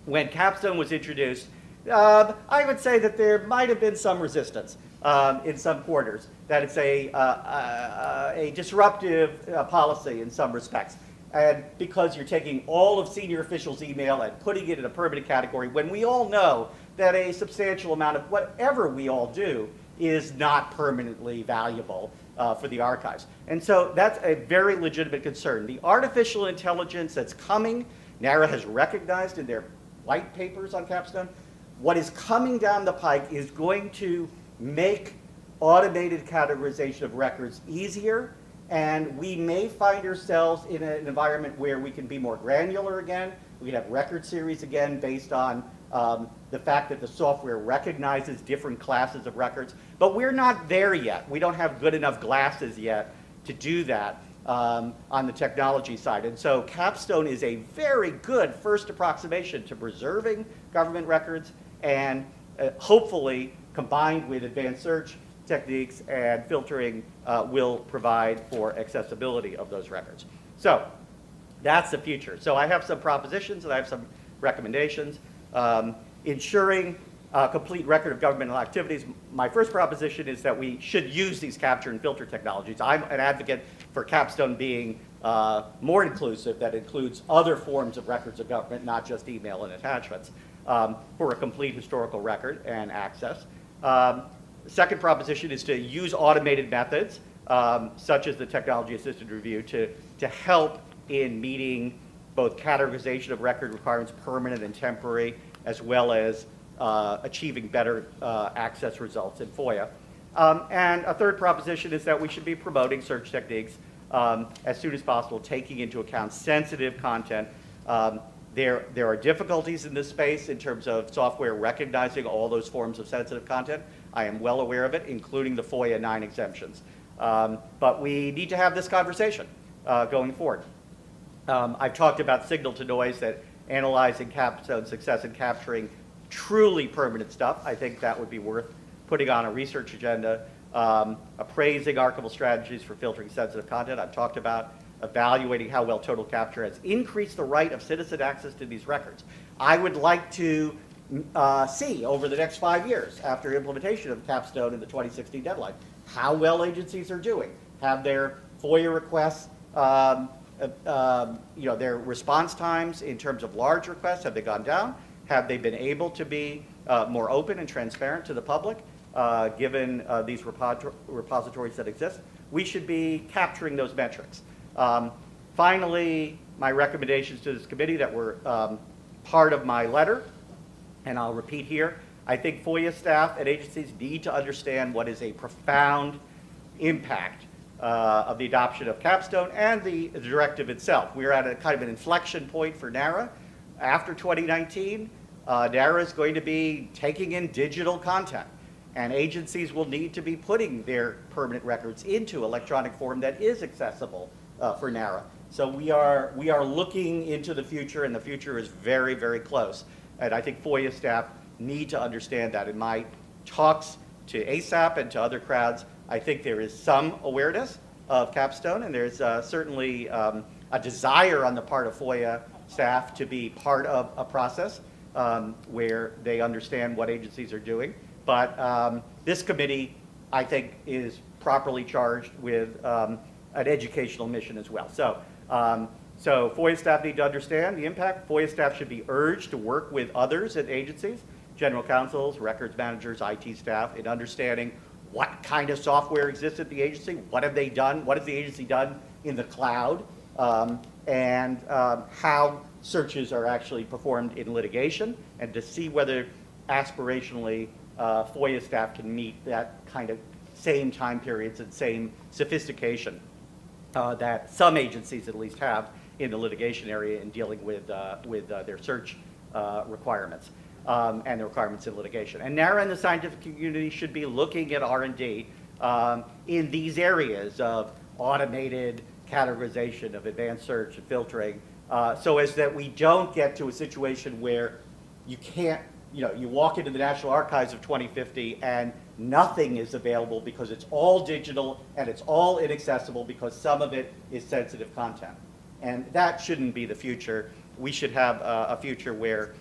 When Capstone was introduced, I would say that there might have been some resistance in some quarters, that it's a disruptive policy in some respects. And because you're taking all of senior officials' email and putting it in a permanent category, when we all know that a substantial amount of whatever we all do is not permanently valuable for the archives. And so that's a very legitimate concern. The artificial intelligence that's coming, NARA has recognized in their white papers on Capstone, what is coming down the pike is going to make automated categorization of records easier, and we may find ourselves in an environment where we can be more granular again. We can have record series again based on the fact that the software recognizes different classes of records. But we're not there yet. We don't have good enough glasses yet to do that on the technology side. And so Capstone is a very good first approximation to preserving government records, and hopefully combined with advanced search techniques and filtering will provide for accessibility of those records. So that's the future. So I have some propositions and I have some recommendations. Ensuring a complete record of governmental activities. My first proposition is that we should use these capture and filter technologies. I'm an advocate for Capstone being more inclusive, that includes other forms of records of government, not just email and attachments, for a complete historical record and access. The second proposition is to use automated methods, such as the technology-assisted review, to help in meeting both categorization of record requirements, permanent and temporary, as well as achieving better access results in FOIA. And a third proposition is that we should be promoting search techniques as soon as possible, taking into account sensitive content. There are difficulties in this space in terms of software recognizing all those forms of sensitive content. I am well aware of it, including the FOIA 9 exemptions. But we need to have this conversation going forward. I've talked about signal to noise, that analyzing Capstone's success in capturing truly permanent stuff. I think that would be worth putting on a research agenda. Appraising archival strategies for filtering sensitive content. I've talked about evaluating how well total capture has increased the right of citizen access to these records. I would like to see over the next 5 years after implementation of Capstone in the 2016 deadline, how well agencies are doing. Have their FOIA requests, their response times in terms of large requests, have they gone down? Have they been able to be more open and transparent to the public, given these repositories that exist? We should be capturing those metrics. Finally, my recommendations to this committee that were part of my letter, and I'll repeat here, I think FOIA staff and agencies need to understand what is a profound impact of the adoption of Capstone and the directive itself. We're at a kind of an inflection point for NARA. After 2019, NARA is going to be taking in digital content, and agencies will need to be putting their permanent records into electronic form that is accessible for NARA. So we are looking into the future, and the future is very, very close. And I think FOIA staff need to understand that. In my talks to ASAP and to other crowds, I think there is some awareness, of Capstone, and there's certainly a desire on the part of FOIA staff to be part of a process where they understand what agencies are doing. But this committee, I think, is properly charged with an educational mission as well. So FOIA staff need to understand the impact. FOIA staff should be urged to work with others at agencies, general counsels, records managers, IT staff, in understanding what kind of software exists at the agency, what have they done, what has the agency done in the cloud, and how searches are actually performed in litigation, and to see whether aspirationally FOIA staff can meet that kind of same time periods and same sophistication that some agencies at least have in the litigation area in dealing with their search requirements and the requirements in litigation. And NARA and the scientific community should be looking at R&D in these areas of automated categorization of advanced search and filtering, so as that we don't get to a situation where you can't, you walk into the National Archives of 2050 and nothing is available because it's all digital and it's all inaccessible because some of it is sensitive content. And that shouldn't be the future. We should have a future where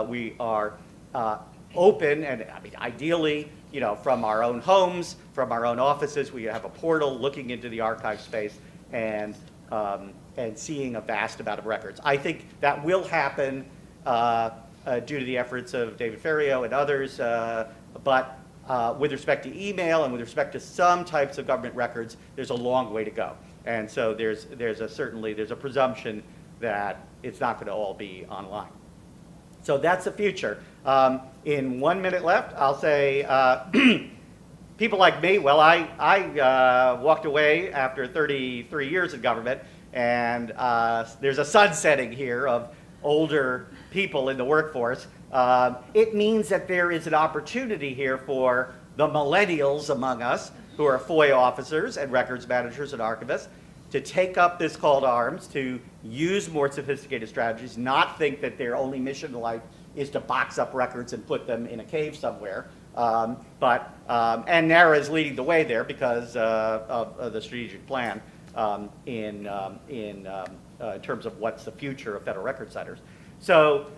we are open, and I mean, ideally, from our own homes, from our own offices, we have a portal looking into the archive space and seeing a vast amount of records. I think that will happen due to the efforts of David Ferriero and others, but with respect to email and with respect to some types of government records, there's a long way to go. And so there's a presumption that it's not going to all be online. So that's the future. In 1 minute left, I'll say people like me, well, I walked away after 33 years in government, and there's a sunsetting here of older people in the workforce. It means that there is an opportunity here for the millennials among us, who are FOIA officers and records managers and archivists, to take up this call to arms, to use more sophisticated strategies, not think that their only mission in life is to box up records and put them in a cave somewhere. And NARA is leading the way there because of the strategic plan in terms of what's the future of federal record centers. So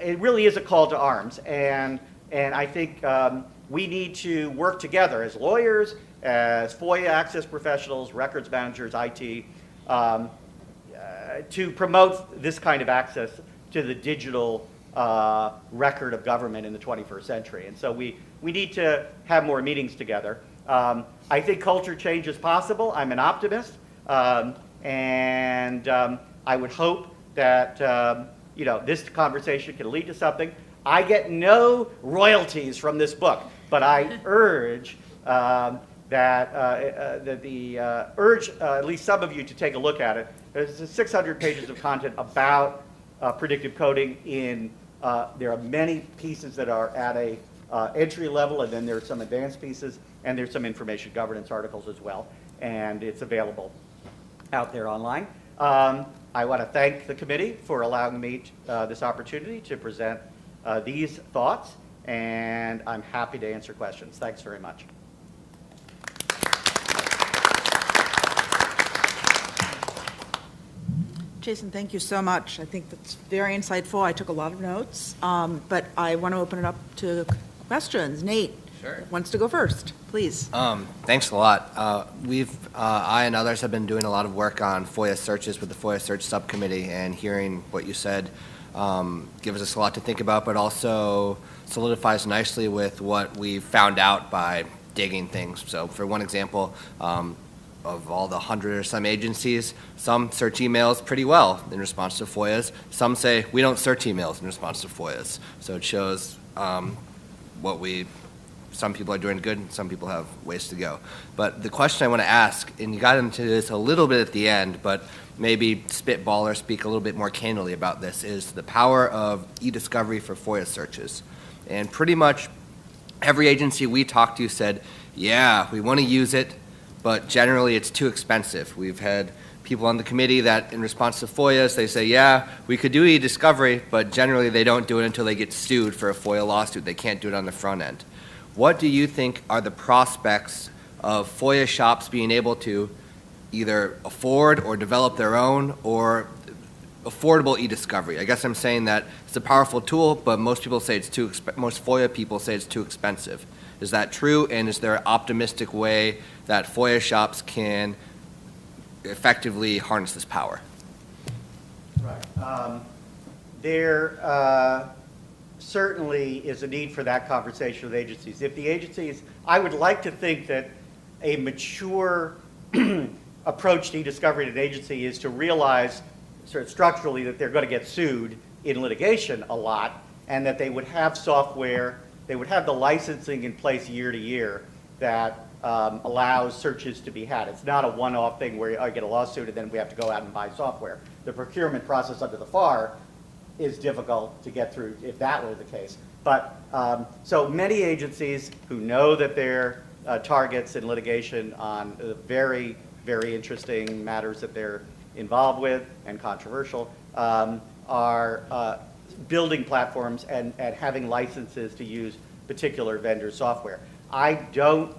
it really is a call to arms, and I think we need to work together as lawyers, as FOIA access professionals, records managers, IT, to promote this kind of access to the digital record of government in the 21st century. And so we need to have more meetings together. I think culture change is possible. I'm an optimist, and I would hope that this conversation can lead to something. I get no royalties from this book, but I urge urge at least some of you to take a look at it. There's 600 pages of content about predictive coding. There are many pieces that are at a entry level, and then there are some advanced pieces, and there's some information governance articles as well, and it's available out there online. I want to thank the committee for allowing me this opportunity to present these thoughts, and I'm happy to answer questions. Thanks very much. Jason, thank you so much. I think that's very insightful. I took a lot of notes, but I want to open it up to questions. Nate wants to go first, please. Thanks a lot. I and others have been doing a lot of work on FOIA searches with the FOIA Search Subcommittee, and hearing what you said gives us a lot to think about, but also solidifies nicely with what we've found out by digging things. So for one example, of all the 100 or some agencies, some search emails pretty well in response to FOIAs. Some say we don't search emails in response to FOIAs. So it shows some people are doing good and some people have ways to go. But the question I want to ask, and you got into this a little bit at the end, but maybe spitball or speak a little bit more candidly about this, is the power of e-discovery for FOIA searches. And pretty much every agency we talked to said, yeah, we want to use it, but generally it's too expensive. We've had people on the committee that in response to FOIAs, they say, yeah, we could do e-discovery, but generally they don't do it until they get sued for a FOIA lawsuit. They can't do it on the front end. What do you think are the prospects of FOIA shops being able to either afford or develop their own or affordable e-discovery. I guess I'm saying that it's a powerful tool, but most people say most FOIA people say it's too expensive. Is that true? And is there an optimistic way that FOIA shops can effectively harness this power? Right. There certainly is a need for that conversation with agencies. If the agencies, I would like to think that a mature approach to e-discovery at an agency is to realize sort of structurally that they're going to get sued in litigation a lot, and that they would have software, they would have the licensing in place year to year that allows searches to be had. It's not a one-off thing where I get a lawsuit and then we have to go out and buy software. The procurement process under the FAR is difficult to get through if that were the case. But so many agencies who know that they're targets in litigation on very, very interesting matters that they're involved with and controversial are building platforms and having licenses to use particular vendor software. I don't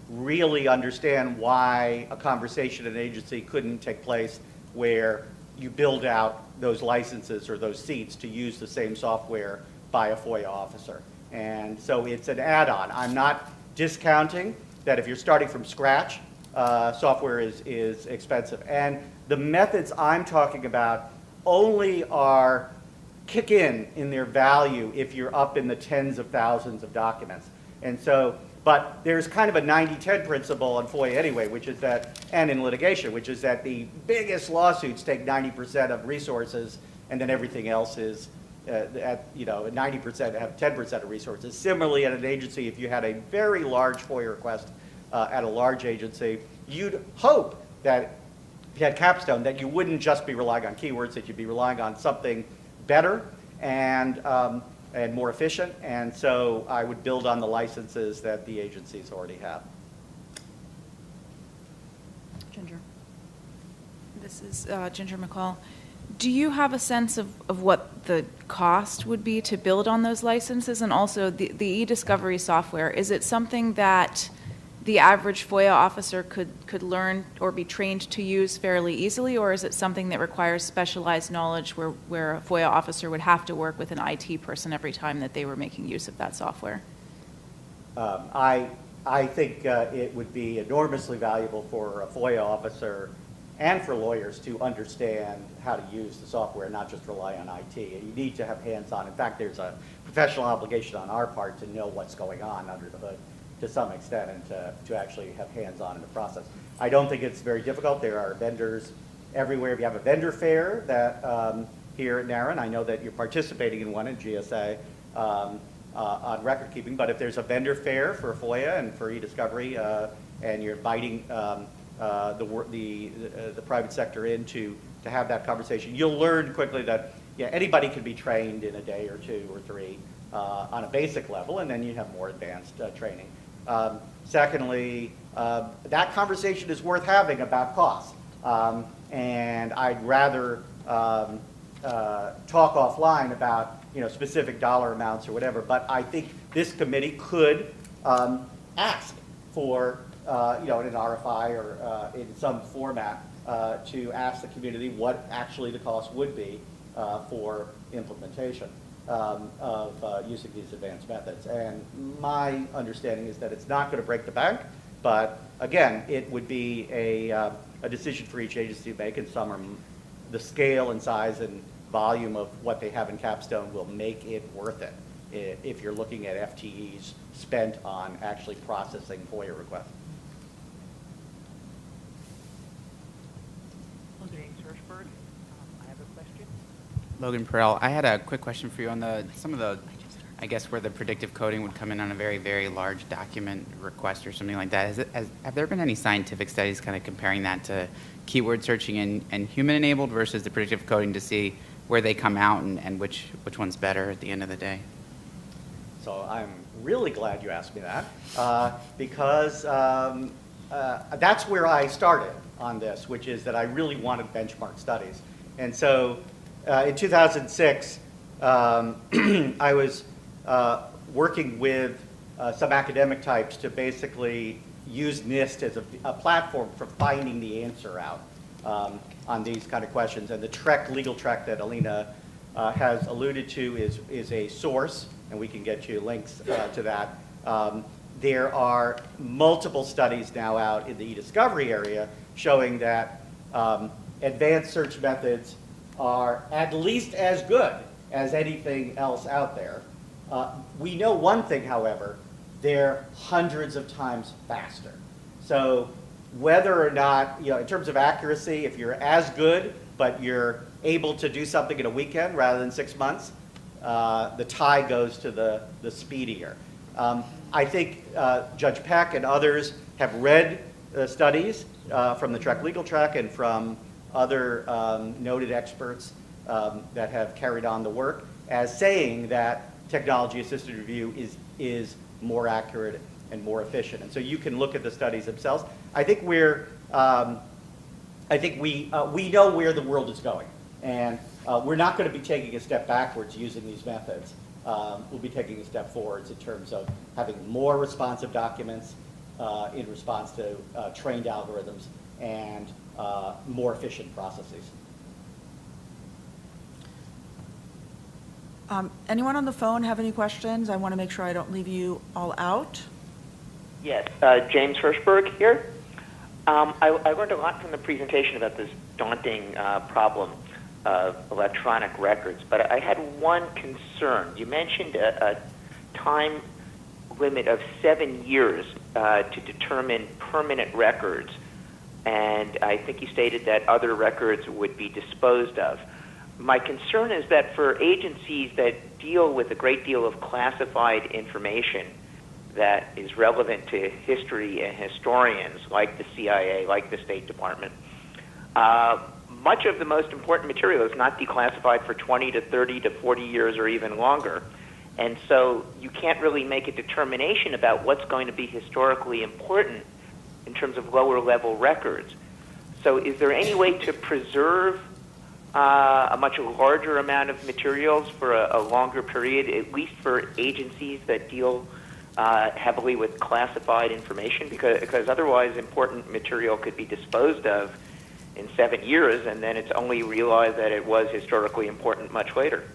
really understand why a conversation in an agency couldn't take place where you build out those licenses or those seats to use the same software by a FOIA officer. And so it's an add-on. I'm not discounting that if you're starting from scratch, software is expensive. And the methods I'm talking about only kick in their value if you're up in the tens of thousands of documents. And so, but there's kind of a 90-10 principle in FOIA anyway, which is that, and in litigation, which is that the biggest lawsuits take 90% of resources, and then everything else is, 90% have 10% of resources. Similarly, at an agency, if you had a very large FOIA request at a large agency, you'd hope that if you had Capstone, that you wouldn't just be relying on keywords, that you'd be relying on something better and more efficient. And so I would build on the licenses that the agencies already have. Ginger. This is Ginger McCall. Do you have a sense of what the cost would be to build on those licenses? And also the e-discovery software, is it something that the average FOIA officer could learn or be trained to use fairly easily, or is it something that requires specialized knowledge where a FOIA officer would have to work with an IT person every time that they were making use of that software? I think it would be enormously valuable for a FOIA officer and for lawyers to understand how to use the software, not just rely on IT. You need to have hands-on. In fact, there's a professional obligation on our part to know what's going on under the hood to some extent, and to actually have hands-on in the process. I don't think it's very difficult. There are vendors everywhere. If you have a vendor fair that here at NARAN, I know that you're participating in one in GSA on record keeping, but if there's a vendor fair for FOIA and for e-discovery and you're inviting the private sector in to have that conversation, you'll learn quickly that anybody can be trained in a day or two or three on a basic level, and then you have more advanced training. Secondly, that conversation is worth having about costs, and I'd rather talk offline about specific dollar amounts or whatever. But I think this committee could ask for in an RFI or in some format to ask the community what actually the cost would be for implementation of using these advanced methods. And my understanding is that it's not going to break the bank, but again, it would be a decision for each agency to make, and some are the scale and size and volume of what they have in Capstone will make it worth it if you're looking at FTEs spent on actually processing FOIA requests. Logan Perel, I had a quick question for you on some of the, I guess, where the predictive coding would come in on a very, very large document request or something like that. Have there been any scientific studies kind of comparing that to keyword searching and human-enabled versus the predictive coding to see where they come out and which one's better at the end of the day? So I'm really glad you asked me that because that's where I started on this, which is that I really wanted benchmark studies. And so in 2006, I was working with some academic types to basically use NIST as a platform for finding the answer out on these kind of questions. And the TREC, legal TREC that Alina has alluded to is a source, and we can get you links to that. There are multiple studies now out in the e-discovery area showing that advanced search methods are at least as good as anything else out there. We know one thing, however, they're hundreds of times faster. So whether or not, in terms of accuracy, if you're as good, but you're able to do something in a weekend rather than 6 months, the tie goes to the speedier. I think Judge Peck and others have read studies from the TREC legal track and from other noted experts that have carried on the work as saying that technology-assisted review is more accurate and more efficient. And so you can look at the studies themselves. I think we know where the world is going, and we're not going to be taking a step backwards using these methods. We'll be taking a step forwards in terms of having more responsive documents in response to trained algorithms and more efficient processes. Anyone on the phone have any questions? I want to make sure I don't leave you all out. Yes, James Hirschberg here. I learned a lot from the presentation about this daunting problem of electronic records, but I had one concern. You mentioned a time limit of 7 years to determine permanent records, and I think you stated that other records would be disposed of. My concern is that for agencies that deal with a great deal of classified information that is relevant to history and historians, like the CIA, like the State Department, much of the most important material is not declassified for 20 to 30 to 40 years or even longer. And so you can't really make a determination about what's going to be historically important in terms of lower level records. So is there any way to preserve a much larger amount of materials for a longer period, at least for agencies that deal heavily with classified information? Because otherwise important material could be disposed of in 7 years, and then it's only realized that it was historically important much later.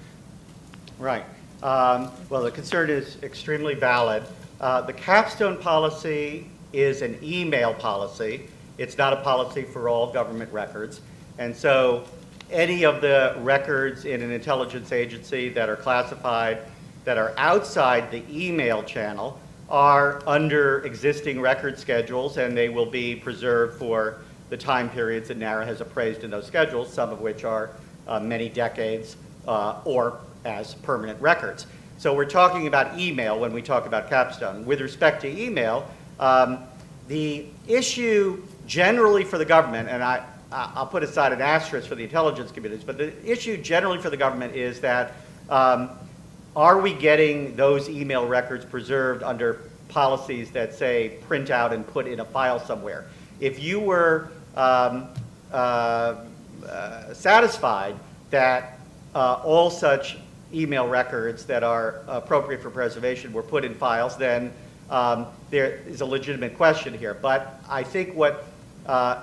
Right. Well, the concern is extremely valid. The capstone policy is an email policy. It's not a policy for all government records. And so any of the records in an intelligence agency that are classified that are outside the email channel are under existing record schedules, and they will be preserved for the time periods that NARA has appraised in those schedules, some of which are many decades or as permanent records. So we're talking about email when we talk about capstone. With respect to email, the issue generally for the government, and I'll put aside an asterisk for the intelligence communities, but the issue generally for the government is that are we getting those email records preserved under policies that say print out and put in a file somewhere? If you were satisfied that all such email records that are appropriate for preservation were put in files, then there is a legitimate question here. But I think what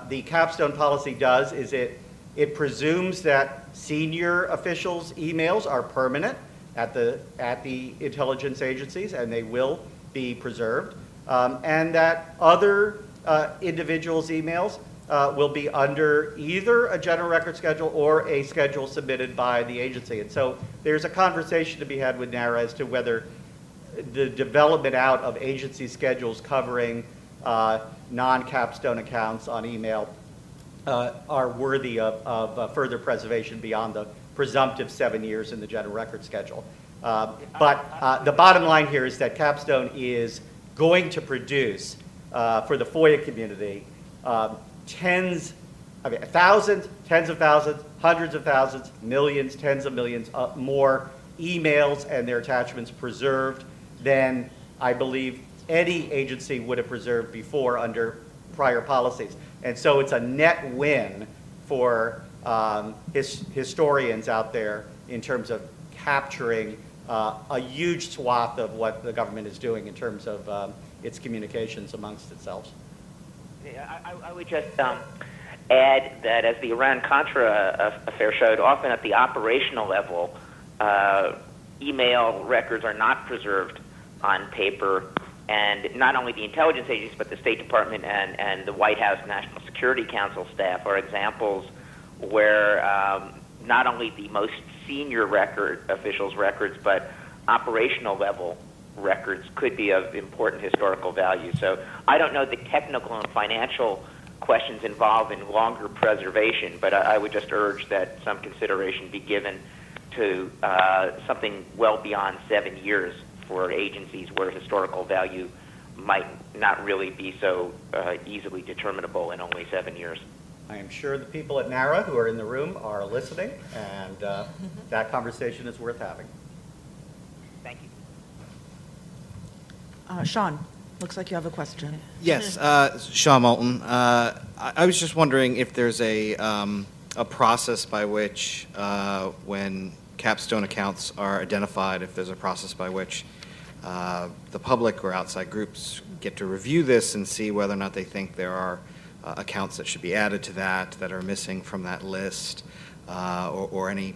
the capstone policy does is it presumes that senior officials' emails are permanent at the intelligence agencies, and they will be preserved, and that other individuals' emails will be under either a general record schedule or a schedule submitted by the agency. And so there's a conversation to be had with NARA as to whether the development out of agency schedules covering non-capstone accounts on email are worthy of further preservation beyond the presumptive 7 years in the general record schedule. But the bottom line here is that capstone is going to produce for the FOIA community thousands, tens of thousands, hundreds of thousands, millions, tens of millions more emails and their attachments preserved than I believe any agency would have preserved before under prior policies. And so it's a net win for historians out there in terms of capturing a huge swath of what the government is doing in terms of its communications amongst itself. Yeah, I would just add that as the Iran-Contra affair showed, often at the operational level, email records are not preserved on paper, and not only the intelligence agencies, but the State Department and the White House National Security Council staff are examples where not only the most senior officials' records, but operational level records could be of important historical value. So I don't know the technical and financial questions involved in longer preservation, but I would just urge that some consideration be given to something well beyond 7 years for agencies where historical value might not really be so easily determinable in only 7 years. I am sure the people at NARA who are in the room are listening, and that conversation is worth having. Thank you. Sean, looks like you have a question. Yes, Sean Moulton. I was just wondering if there's a process by which, when capstone accounts are identified, if there's a process by which the public or outside groups get to review this and see whether or not they think there are accounts that should be added to that are missing from that list, or any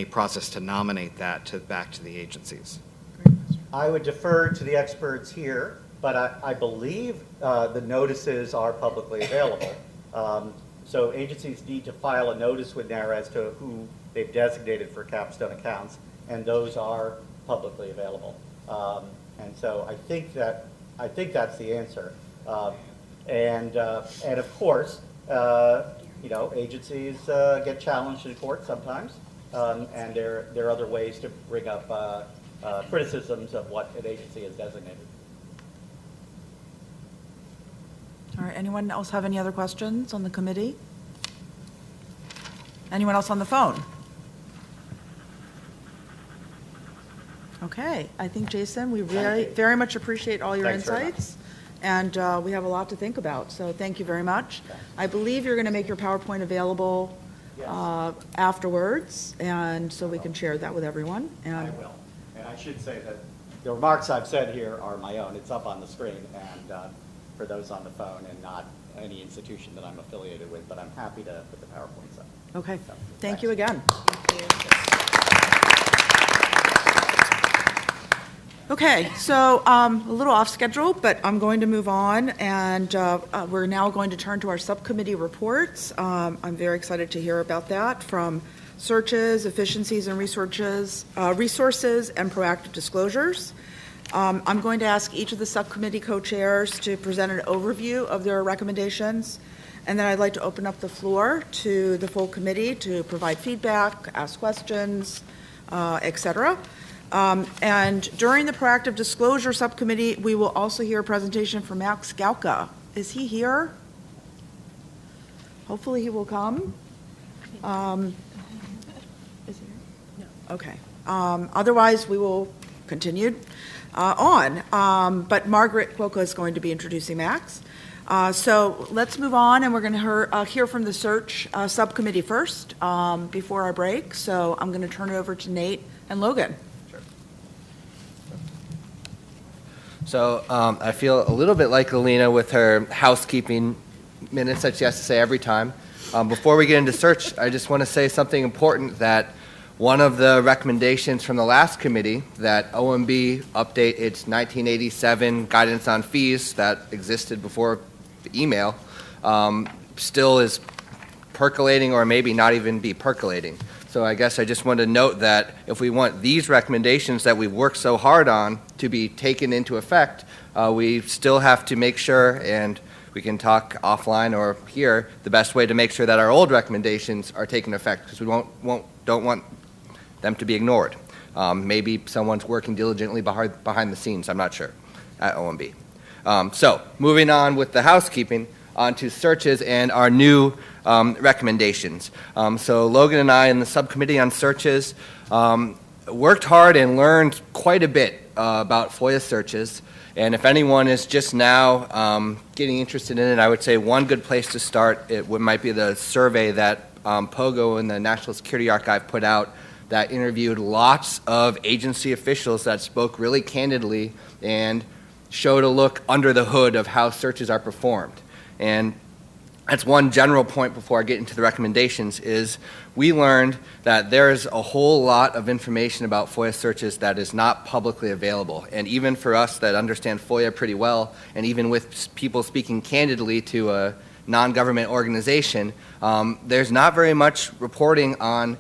process to nominate that back to the agencies. I would defer to the experts here, but I believe the notices are publicly available. So agencies need to file a notice with NARA as to who they've designated for capstone accounts, and those are publicly available. And so I think that's the answer. And of course, agencies get challenged in court sometimes, and there are other ways to bring up criticisms of what an agency has designated. All right, anyone else have any other questions on the committee? Anyone else on the phone? Okay, I think, Jason, we very much appreciate all your insights. And we have a lot to think about, so thank you very much. I believe you're going to make your PowerPoint available afterwards, and so we can share that with everyone. And I will. And I should say that the remarks I've said here are my own. It's up on the screen, and for those on the phone, and not any institution that I'm affiliated with, but I'm happy to put the PowerPoints up. Okay, So, thank you again. Okay, so a little off schedule, but I'm going to move on, and we're now going to turn to our subcommittee reports. I'm very excited to hear about that from searches, efficiencies and resources, and proactive disclosures. I'm going to ask each of the subcommittee co-chairs to present an overview of their recommendations, and then I'd like to open up the floor to the full committee to provide feedback, ask questions, et cetera. And during the proactive disclosure subcommittee, we will also hear a presentation from Max Gauka. Is he here? Hopefully he will come. Is he here? No. Okay. Otherwise, we will continue on. But Margaret Quokka is going to be introducing Max. So let's move on, and we're going to hear from the search subcommittee first before our break. So I'm going to turn it over to Nate and Logan. So I feel a little bit like Alina with her housekeeping minutes that she has to say every time. Before we get into search, I just want to say something important, that one of the recommendations from the last committee, that OMB update its 1987 guidance on fees that existed before the email, still is percolating, or maybe not even be percolating. So I guess I just want to note that if we want these recommendations that we've worked so hard on to be taken into effect, we still have to make sure, and we can talk offline or here, the best way to make sure that our old recommendations are taken effect, because we don't want them to be ignored. Maybe someone's working diligently behind the scenes, I'm not sure, at OMB. So moving on with the housekeeping, on to searches and our new recommendations. So Logan and I in the subcommittee on searches worked hard and learned quite a bit about FOIA searches. And if anyone is just now getting interested in it, I would say one good place to start might be the survey that POGO and the National Security Archive put out that interviewed lots of agency officials that spoke really candidly and showed a look under the hood of how searches are performed. And that's one general point before I get into the recommendations, is we learned that there's a whole lot of information about FOIA searches that is not publicly available. And even for us that understand FOIA pretty well, and even with people speaking candidly to a non-government organization, there's not very much reporting on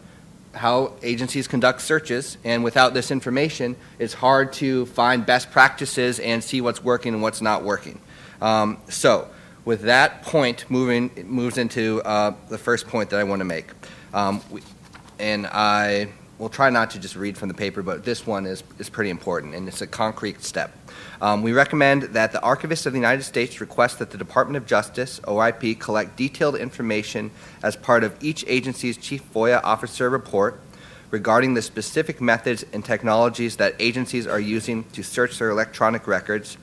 how agencies conduct searches, and without this information, it's hard to find best practices and see what's working and what's not working. So, with that point, moves into the first point that I want to make. And I will try not to just read from the paper, but this one is pretty important, and it's a concrete step. We recommend that the Archivist of the United States request that the Department of Justice, OIP, collect detailed information as part of each agency's Chief FOIA Officer report regarding the specific methods and technologies that agencies are using to search their electronic records,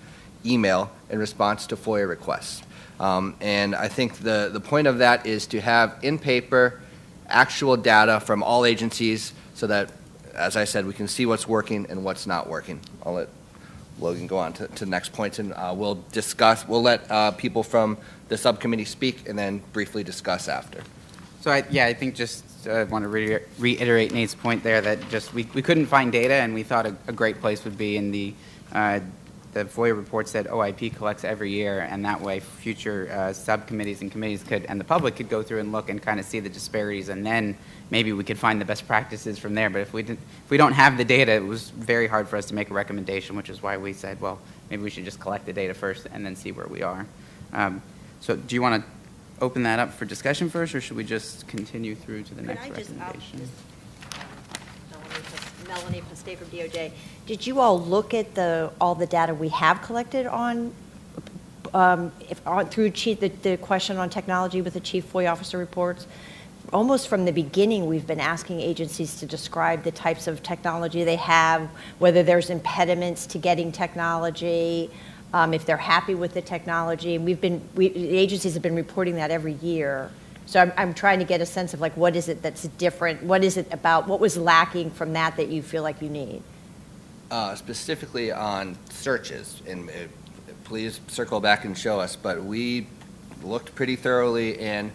email, in response to FOIA requests. And I think the point of that is to have in paper actual data from all agencies so that, as I said, we can see what's working and what's not working. I'll let Logan go on to the next point, and we'll let people from the subcommittee speak and then briefly discuss after. So I think just want to reiterate Nate's point there that just we couldn't find data, and we thought a great place would be in the FOIA reports that OIP collects every year, and that way future subcommittees and committees and the public could go through and look and kind of see the disparities, and then maybe we could find the best practices from there. But if we don't have the data, it was very hard for us to make a recommendation, which is why we said, well, maybe we should just collect the data first and then see where we are. So do you want to open that up for discussion first, or should we just continue through to the next recommendation? Melanie Pastay from DOJ. Did you all look at all the data we have collected on through the question on technology with the Chief FOIA Officer reports? Almost from the beginning, we've been asking agencies to describe the types of technology they have, whether there's impediments to getting technology, if they're happy with the technology. The agencies have been reporting that every year. So I'm trying to get a sense of like, what is it that's different? What is it about, what was lacking from that you feel like you need? Specifically on searches, and please circle back and show us, but we looked pretty thoroughly and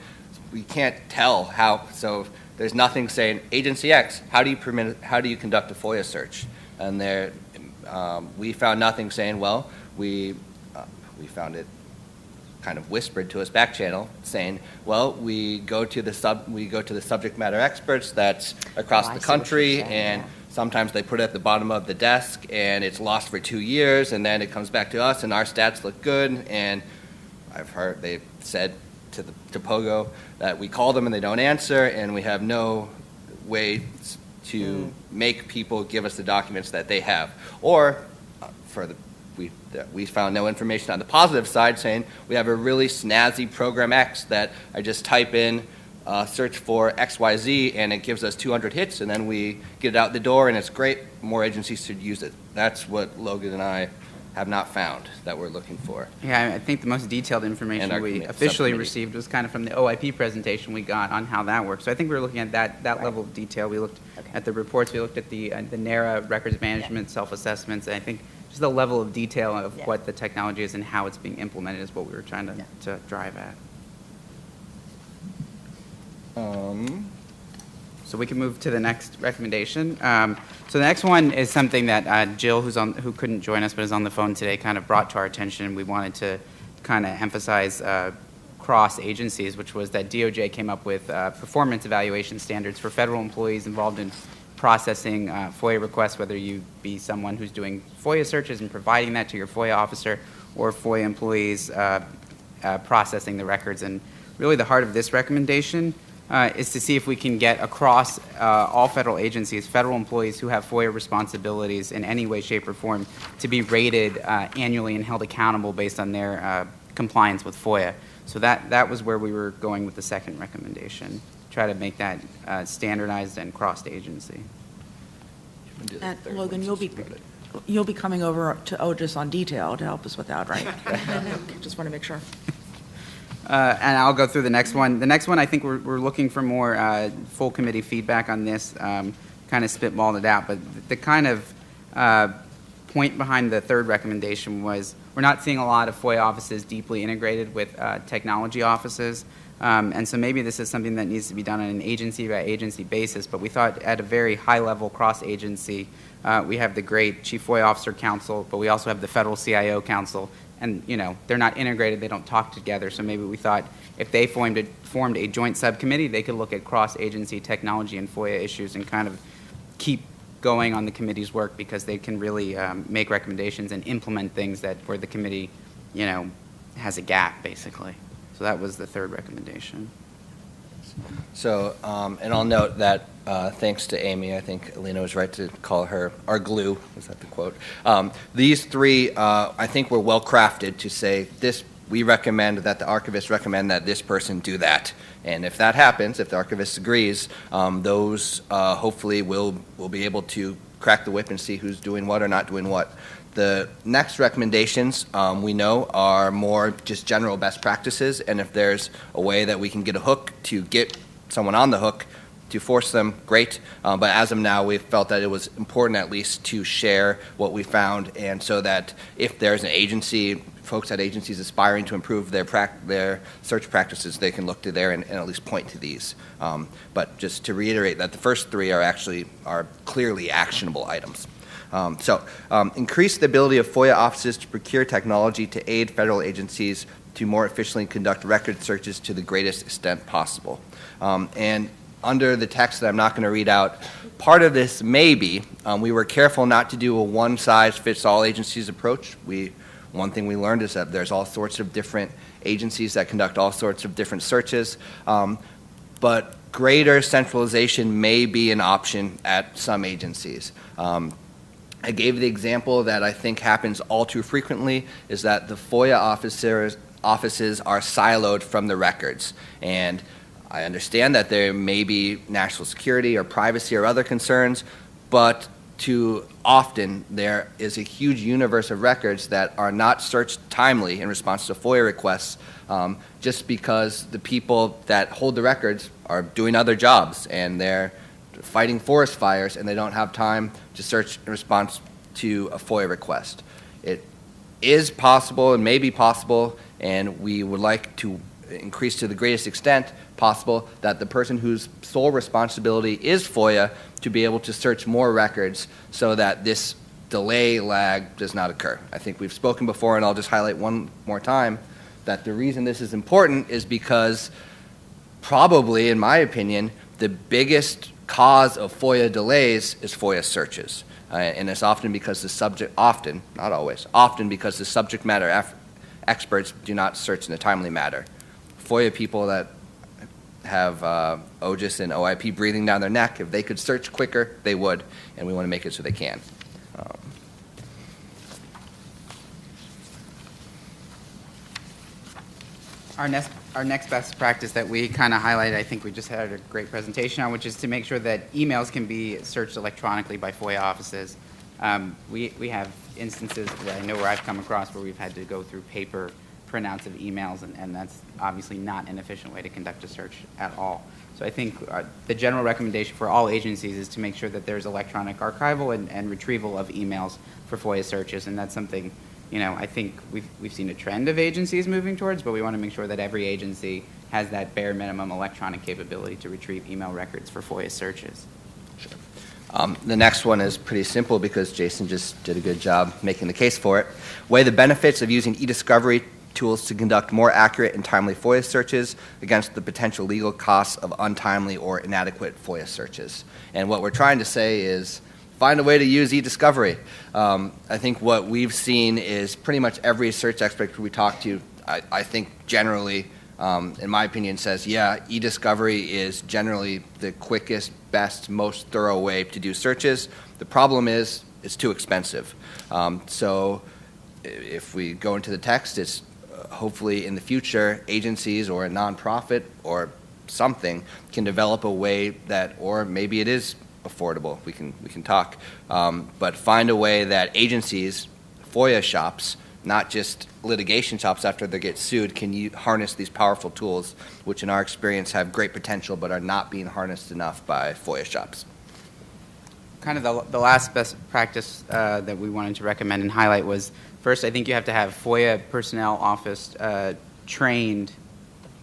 we can't tell how, so there's nothing saying, Agency X, how do you conduct a FOIA search? And there, we found nothing saying, well, we found it kind of whispered to us back channel saying, well, we go to the subject matter experts that's across the country, and sometimes they put it at the bottom of the desk and it's lost for 2 years, and then it comes back to us and our stats look good. And I've heard they've said to POGO that we call them and they don't answer, and we have no way to make people give us the documents that they have. Or we found no information on the positive side saying we have a really snazzy program X that I just type in search for XYZ and it gives us 200 hits, and then we get it out the door and it's great. More agencies should use it. That's what Logan and I have not found that we're looking for. Yeah, I think the most detailed information we officially received was kind of from the OIP presentation we got on how that works. So I think we were looking at that level of detail. We looked at the reports, we looked at the NARA records management self-assessments, and I think just the level of detail of what the technology is and how it's being implemented is what we were trying to drive at. So we can move to the next recommendation. So the next one is something that Jill, who couldn't join us but is on the phone today, kind of brought to our attention. We wanted to kind of emphasize cross agencies, which was that DOJ came up with performance evaluation standards for federal employees involved in processing FOIA requests, whether you be someone who's doing FOIA searches and providing that to your FOIA officer, or FOIA employees processing the records. And really the heart of this recommendation is to see if we can get across all federal agencies, federal employees who have FOIA responsibilities in any way, shape, or form to be rated annually and held accountable based on their compliance with FOIA. So that was where we were going with the second recommendation. Try to make that standardized and cross-agency. Logan, you'll be coming over to OGIS on detail to help us with that, right? Just want to make sure. And I'll go through the next one. The next one, I think we're looking for more full committee feedback on this, kind of spitballed it out. But the kind of point behind the third recommendation was we're not seeing a lot of FOIA offices deeply integrated with technology offices. And so maybe this is something that needs to be done on an agency-by-agency basis, but we thought at a very high-level cross-agency, we have the great Chief FOIA Officer Council, but we also have the Federal CIO Council, and they're not integrated, they don't talk together, so maybe we thought if they formed a joint subcommittee, they could look at cross-agency technology and FOIA issues and kind of keep going on the committee's work, because they can really make recommendations and implement things where the committee, has a gap, basically. So that was the third recommendation. So, and I'll note that thanks to Amy, I think Alina was right to call her our glue. Was that the quote? These three, I think, were well crafted to say this. We recommend that the archivists recommend that this person do that, and if that happens, if the archivist agrees, those hopefully will be able to crack the whip and see who's doing what or not doing what. The next recommendations, we know, are more just general best practices, and if there's a way that we can get a hook to get someone on the hook to force them, great. But as of now, we felt that it was important at least to share what we found, and so that if there's an agency, folks at agencies aspiring to improve their search practices, they can look to there and at least point to these. But just to reiterate that the first three are clearly actionable items. Increase the ability of FOIA offices to procure technology to aid federal agencies to more efficiently conduct record searches to the greatest extent possible. And under the text that I'm not going to read out, part of this may be we were careful not to do a one-size-fits-all agencies approach. One thing we learned is that there's all sorts of different agencies that conduct all sorts of different searches, but greater centralization may be an option at some agencies. I gave the example that I think happens all too frequently is that the FOIA offices are siloed from the records. And I understand that there may be national security or privacy or other concerns, but too often there is a huge universe of records that are not searched timely in response to FOIA requests, just because the people that hold the records are doing other jobs and they're fighting forest fires and they don't have time to search in response to a FOIA request. It is possible and may be possible, and we would like to increase to the greatest extent possible that the person whose sole responsibility is FOIA to be able to search more records so that this delay lag does not occur. I think we've spoken before, and I'll just highlight one more time, that the reason this is important is because probably, in my opinion, the biggest cause of FOIA delays is FOIA searches. And it's often because not always, often because the subject matter experts do not search in a timely manner. FOIA people that have OGIS and OIP breathing down their neck, if they could search quicker, they would, and we want to make it so they can. Our next best practice that we kind of highlighted, I think we just had a great presentation on, which is to make sure that emails can be searched electronically by FOIA offices. We have instances that I know where I've come across where we've had to go through paper printouts of emails, and that's obviously not an efficient way to conduct a search at all. So I think the general recommendation for all agencies is to make sure that there's electronic archival and retrieval of emails for FOIA searches, and that's something I think we've seen a trend of agencies moving towards, but we want to make sure that every agency has that bare minimum electronic capability to retrieve email records for FOIA searches. Sure. The next one is pretty simple because Jason just did a good job making the case for it. Weigh the benefits of using e-discovery tools to conduct more accurate and timely FOIA searches against the potential legal costs of untimely or inadequate FOIA searches. And what we're trying to say is find a way to use e-discovery. I think what we've seen is pretty much every search expert we talk to, I think generally, in my opinion, says, yeah, e-discovery is generally the quickest, best, most thorough way to do searches. The problem is it's too expensive. So if we go into the text, it's hopefully in the future, agencies or a nonprofit or something can develop a way that, or maybe it is affordable, we can talk, but find a way that agencies, FOIA shops, not just litigation shops after they get sued, can harness these powerful tools, which in our experience have great potential but are not being harnessed enough by FOIA shops. kind of the last best practice that we wanted to recommend and highlight was, first, I think you have to have FOIA personnel office trained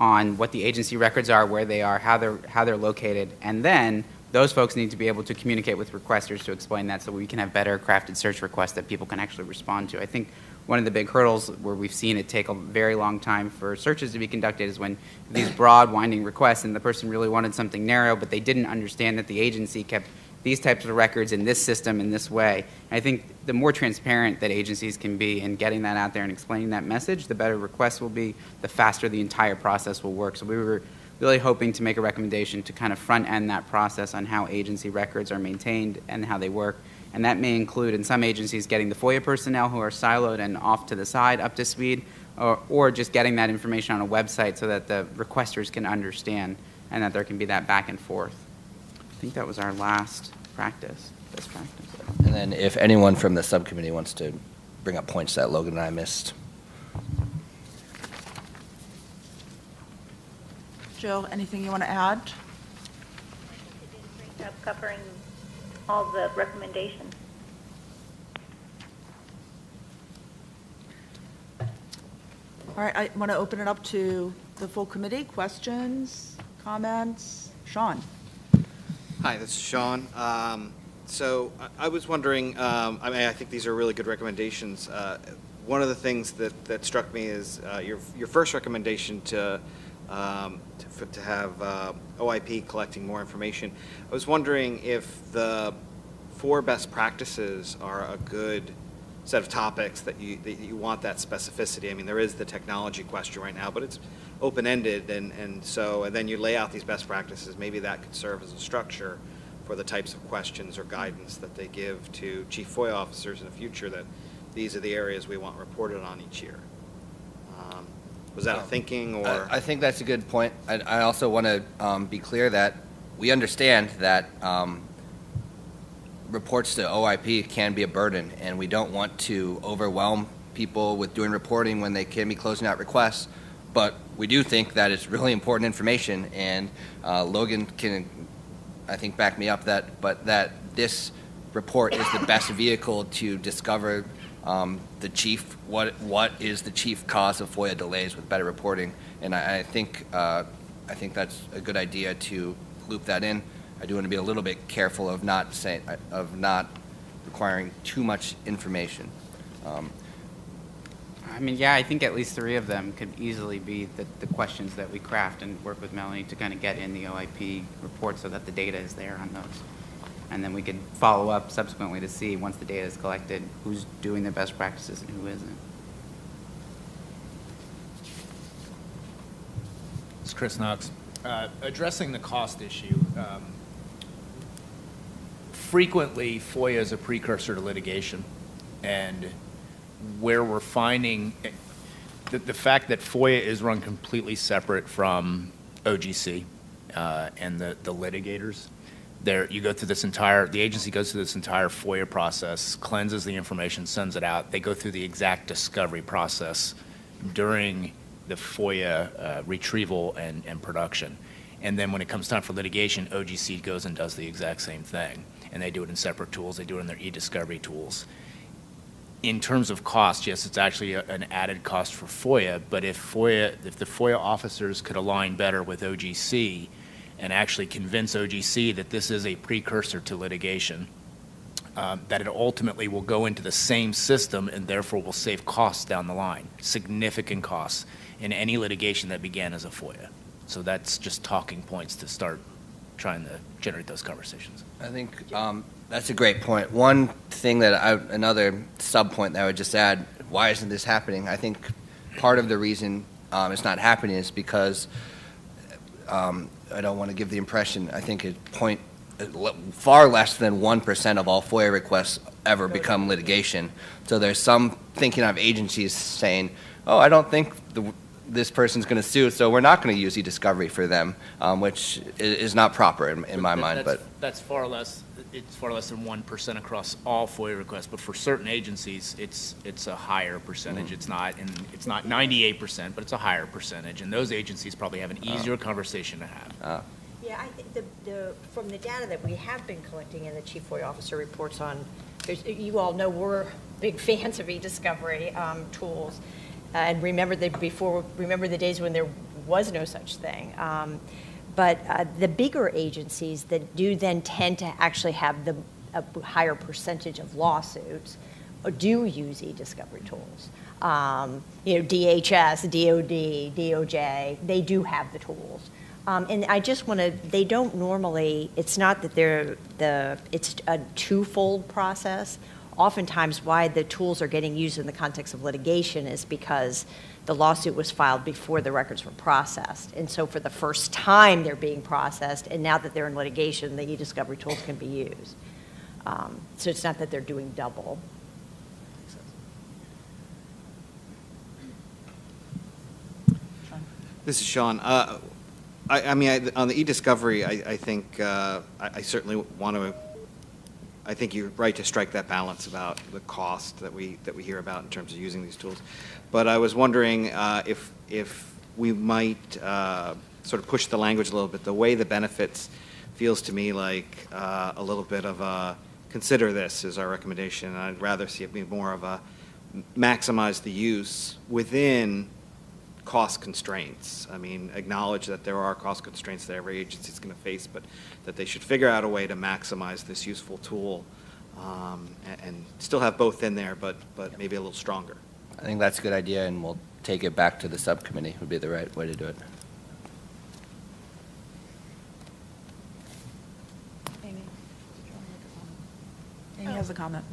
on what the agency records are, where they are, how they're located, and then those folks need to be able to communicate with requesters to explain that so we can have better crafted search requests that people can actually respond to. I think one of the big hurdles where we've seen it take a very long time for searches to be conducted is when these broad, winding requests and the person really wanted something narrow, but they didn't understand that the agency kept these types of records in this system in this way. And I think the more transparent that agencies can be in getting that out there and explaining that message, the better requests will be, the faster the entire process will work. So we were really hoping to make a recommendation to kind of front end that process on how agency records are maintained and how they work. And that may include, in some agencies, getting the FOIA personnel who are siloed and off to the side up to speed, or just getting that information on a website so that the requesters can understand and that there can be that back and forth. I think that was our last practice, best practice. And then if anyone from the subcommittee wants to bring up points that Logan and I missed. Jill, anything you want to add? Great job covering all the recommendations. All right, I want to open it up to the full committee. Questions, comments? Sean. Hi, this is Sean. So I was wondering, I think these are really good recommendations. One of the things that struck me is your first recommendation to have OIP collecting more information. I was wondering if the 4 best practices are a good set of topics that you want that specificity. I mean, there is the technology question right now, but it's open-ended, and then you lay out these best practices. Maybe that could serve as a structure for the types of questions or guidance that they give to chief FOIA officers in the future, that these are the areas we want reported on each year. Was that a thinking, or? I think that's a good point. I also want to be clear that we understand that reports to OIP can be a burden, and we don't want to overwhelm people with doing reporting when they can be closing out requests. But we do think that it's really important information, and Logan can, I think, back me up that this report is the best vehicle to discover what is the chief cause of FOIA delays with better reporting, and I think that's a good idea to loop that in. I do want to be a little bit careful of not requiring too much information. I mean, yeah, I think at least 3 of them could easily be the questions that we craft and work with Melanie to kind of get in the OIP report so that the data is there on those. And then we could follow up subsequently to see, once the data is collected, who's doing the best practices and who isn't. It's Chris Knox. Addressing the cost issue, frequently FOIA is a precursor to litigation, and where we're finding the fact that FOIA is run completely separate from OGC and the litigators. You go through the agency goes through this entire FOIA process, cleanses the information, sends it out. They go through the exact discovery process during the FOIA retrieval and production. And then when it comes time for litigation, OGC goes and does the exact same thing. And they do it in separate tools. They do it in their e-discovery tools. In terms of cost, yes, it's actually an added cost for FOIA, but if the FOIA officers could align better with OGC and actually convince OGC that this is a precursor to litigation, that it ultimately will go into the same system and therefore will save costs down the line, significant costs in any litigation that began as a FOIA. So that's just talking points to start trying to generate those conversations. I think that's a great point. One thing another sub-point that I would just add, why isn't this happening? I think part of the reason it's not happening is because I don't want to give the impression, I think far less than 1% of all FOIA requests ever become litigation. So there's some thinking of agencies saying, oh, I don't think this person's going to sue, so we're not going to use e-discovery for them, which is not proper in my mind. But that's far less. It's far less than 1% across all FOIA requests. But for certain agencies, it's a higher percentage. It's not 98%, but it's a higher percentage. And those agencies probably have an easier conversation to have. Yeah, I think from the data that we have been collecting in the Chief FOIA Officer reports on, you all know we're big fans of e-discovery tools. And remember the days when there was no such thing. But the bigger agencies that do then tend to actually have a higher percentage of lawsuits do use e-discovery tools. DHS, DOD, DOJ, they do have the tools. And I just want to, they don't normally, it's not that it's a twofold process. Oftentimes why the tools are getting used in the context of litigation is because the lawsuit was filed before the records were processed. And so for the first time they're being processed, and now that they're in litigation, the e-discovery tools can be used. So it's not that they're doing double. This is Sean. I mean, on the e-discovery, I think I certainly want to. I think you're right to strike that balance about the cost that we hear about in terms of using these tools. But I was wondering if we might sort of push the language a little bit. The way the benefits feels to me like a little bit of a consider this is our recommendation. I'd rather see it be more of a maximize the use within cost constraints. I mean, acknowledge that there are cost constraints that every agency is going to face, but that they should figure out a way to maximize this useful tool and still have both in there, but maybe a little stronger. I think that's a good idea, and we'll take it back to the subcommittee would be the right way to do it. Amy has a comment.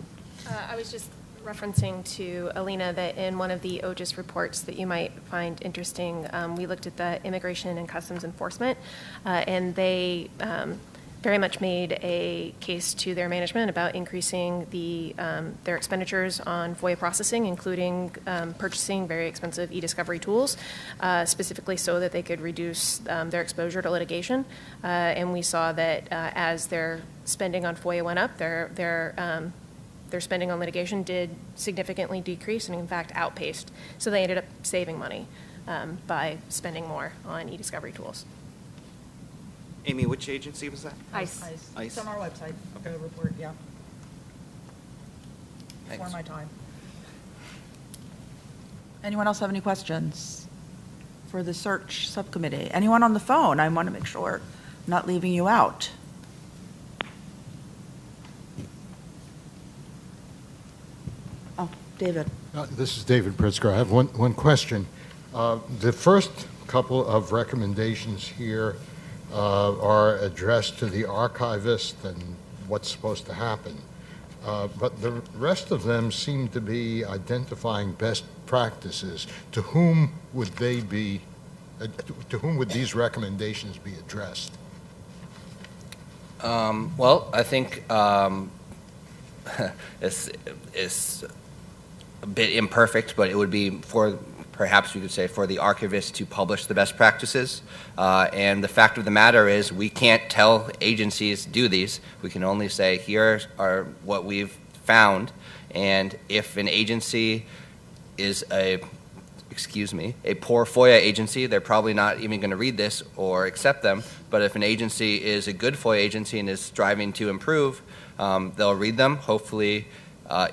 I was just referencing to Alina that in one of the OGIS reports that you might find interesting, we looked at the Immigration and Customs Enforcement, and they very much made a case to their management about increasing their expenditures on FOIA processing, including purchasing very expensive e-discovery tools, specifically so that they could reduce their exposure to litigation. And we saw that as their spending on FOIA went up, their spending on litigation did significantly decrease and in fact outpaced. So they ended up saving money by spending more on e-discovery tools. Amy, which agency was that? ICE. It's on our website, the report, yeah. Thanks. Before my time. Anyone else have any questions for the search subcommittee? Anyone on the phone? I want to make sure I'm not leaving you out. Oh, David. This is David Pritzker. I have one question. The first couple of recommendations here are addressed to the archivist and what's supposed to happen. But the rest of them seem to be identifying best practices. To whom would they be, to whom would these recommendations be addressed? Well, I think it's a bit imperfect, but it would be for, perhaps you could say, for the archivist to publish the best practices. And the fact of the matter is we can't tell agencies do these. We can only say here are what we've found. And if an agency is a poor FOIA agency, they're probably not even going to read this or accept them. But if an agency is a good FOIA agency and is striving to improve, they'll read them, hopefully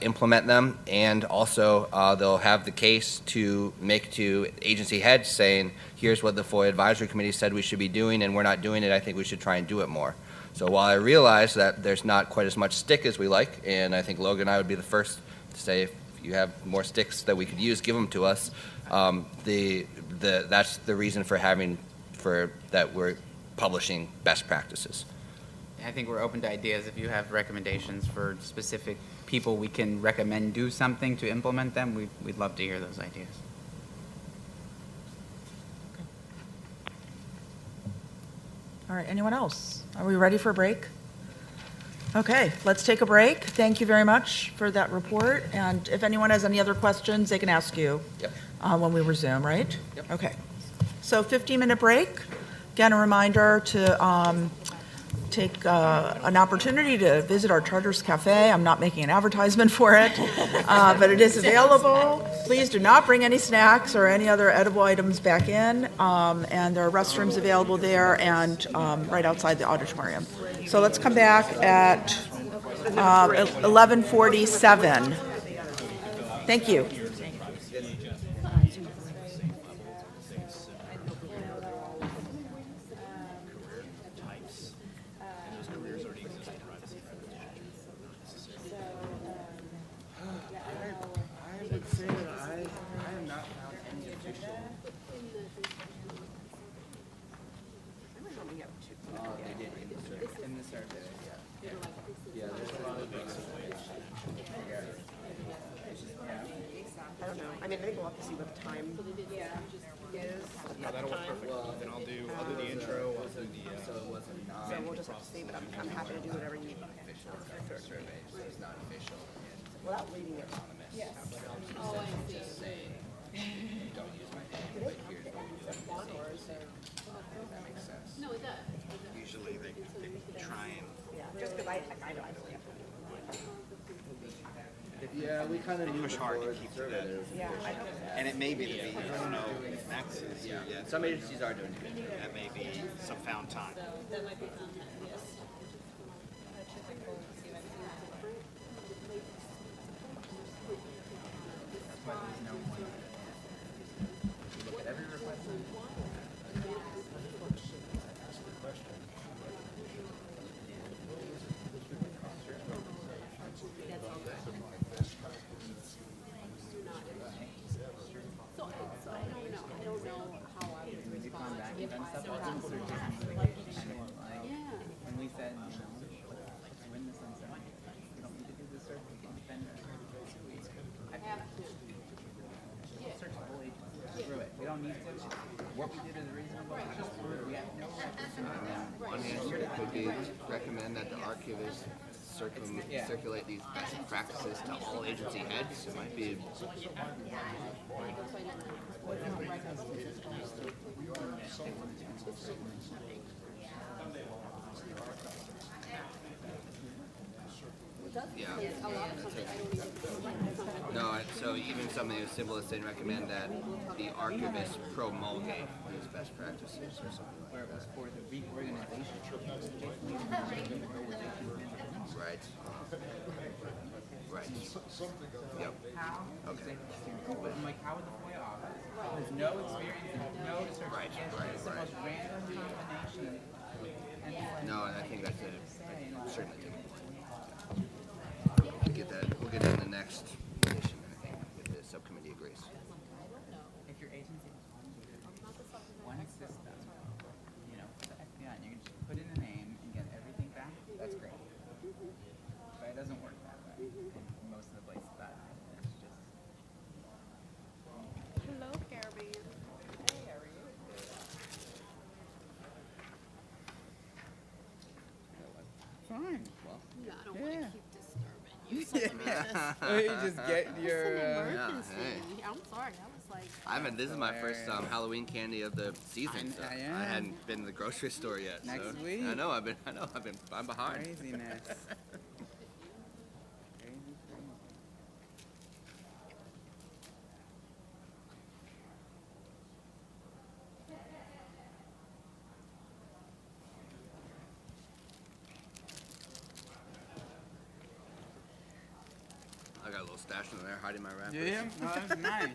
implement them, and also they'll have the case to make to agency heads saying, here's what the FOIA Advisory Committee said we should be doing, and we're not doing it. I think we should try and do it more. So while I realize that there's not quite as much stick as we like, and I think Logan and I would be the first to say if you have more sticks that we could use, give them to us. That's the reason that we're publishing best practices. I think we're open to ideas. If you have recommendations for specific people we can recommend do something to implement them, we'd love to hear those ideas. All right, anyone else? Are we ready for a break? Okay, let's take a break. Thank you very much for that report. And if anyone has any other questions, they can ask you when we resume, right? Yep. Okay. So 15-minute break. Again, a reminder to take an opportunity to visit our Charters Cafe. I'm not making an advertisement for it, but it is available. Please do not bring any snacks or any other edible items back in, and there are restrooms available there and right outside the auditorium. So let's come back at 11:47. Thank you. I don't know. I mean, I think we'll have to see what the time is. No, that'll work perfect. Then I'll do the intro, I'll do the, So we'll just have to see, but I'm happy to do whatever you need. Survey, so it's not official. Without reading it. Yes. Just say, don't use my name, but here's what we do. That makes sense. No, it does. usually they try and. Yeah, just because I know I don't have to. Yeah, we kind of push hard to keep to that. Yeah, I know. And it may be the V, I don't know if Max is. Yeah, some agencies are doing it. That may be some found time. That might be fun, yes. Look at every request. When we said, when the sunset, we don't need to do the search, we can defend our I have to. Search the whole agency through it. We don't need to. What we did is reasonable. We just proved we have no records to it now. One answer could be to recommend that the archivist circulate these best practices to all agency heads. It might be. Yeah. No, so even something as simple as saying recommend that the archivist promulgate these best practices or something like that. For the reorganization. Right. Right. Yep. How? Okay. I'm like, how would the FOIA office? There's no experience, no search. Right, It's the right. most random combination. And it's like, No, and I think that's certainly take a point. We'll get that in the next edition, I think, if the subcommittee agrees. if your agency has one system, you know, for the FBI, and you can just put in a name and get everything back, that's great. But it doesn't work that way in most of the places that it's just. Hello, Caribbean. Hey, how are you? Fine. Well, Yeah, I don't want to keep disturbing you. you just get your. Emergency. Hey. I'm sorry. I was like. This is my first Halloween candy of the season. So I I hadn't been to the grocery store yet. Next so week. I'm behind. Craziness. I got a little stash in there hiding my wrappers. Yeah, no, that's nice.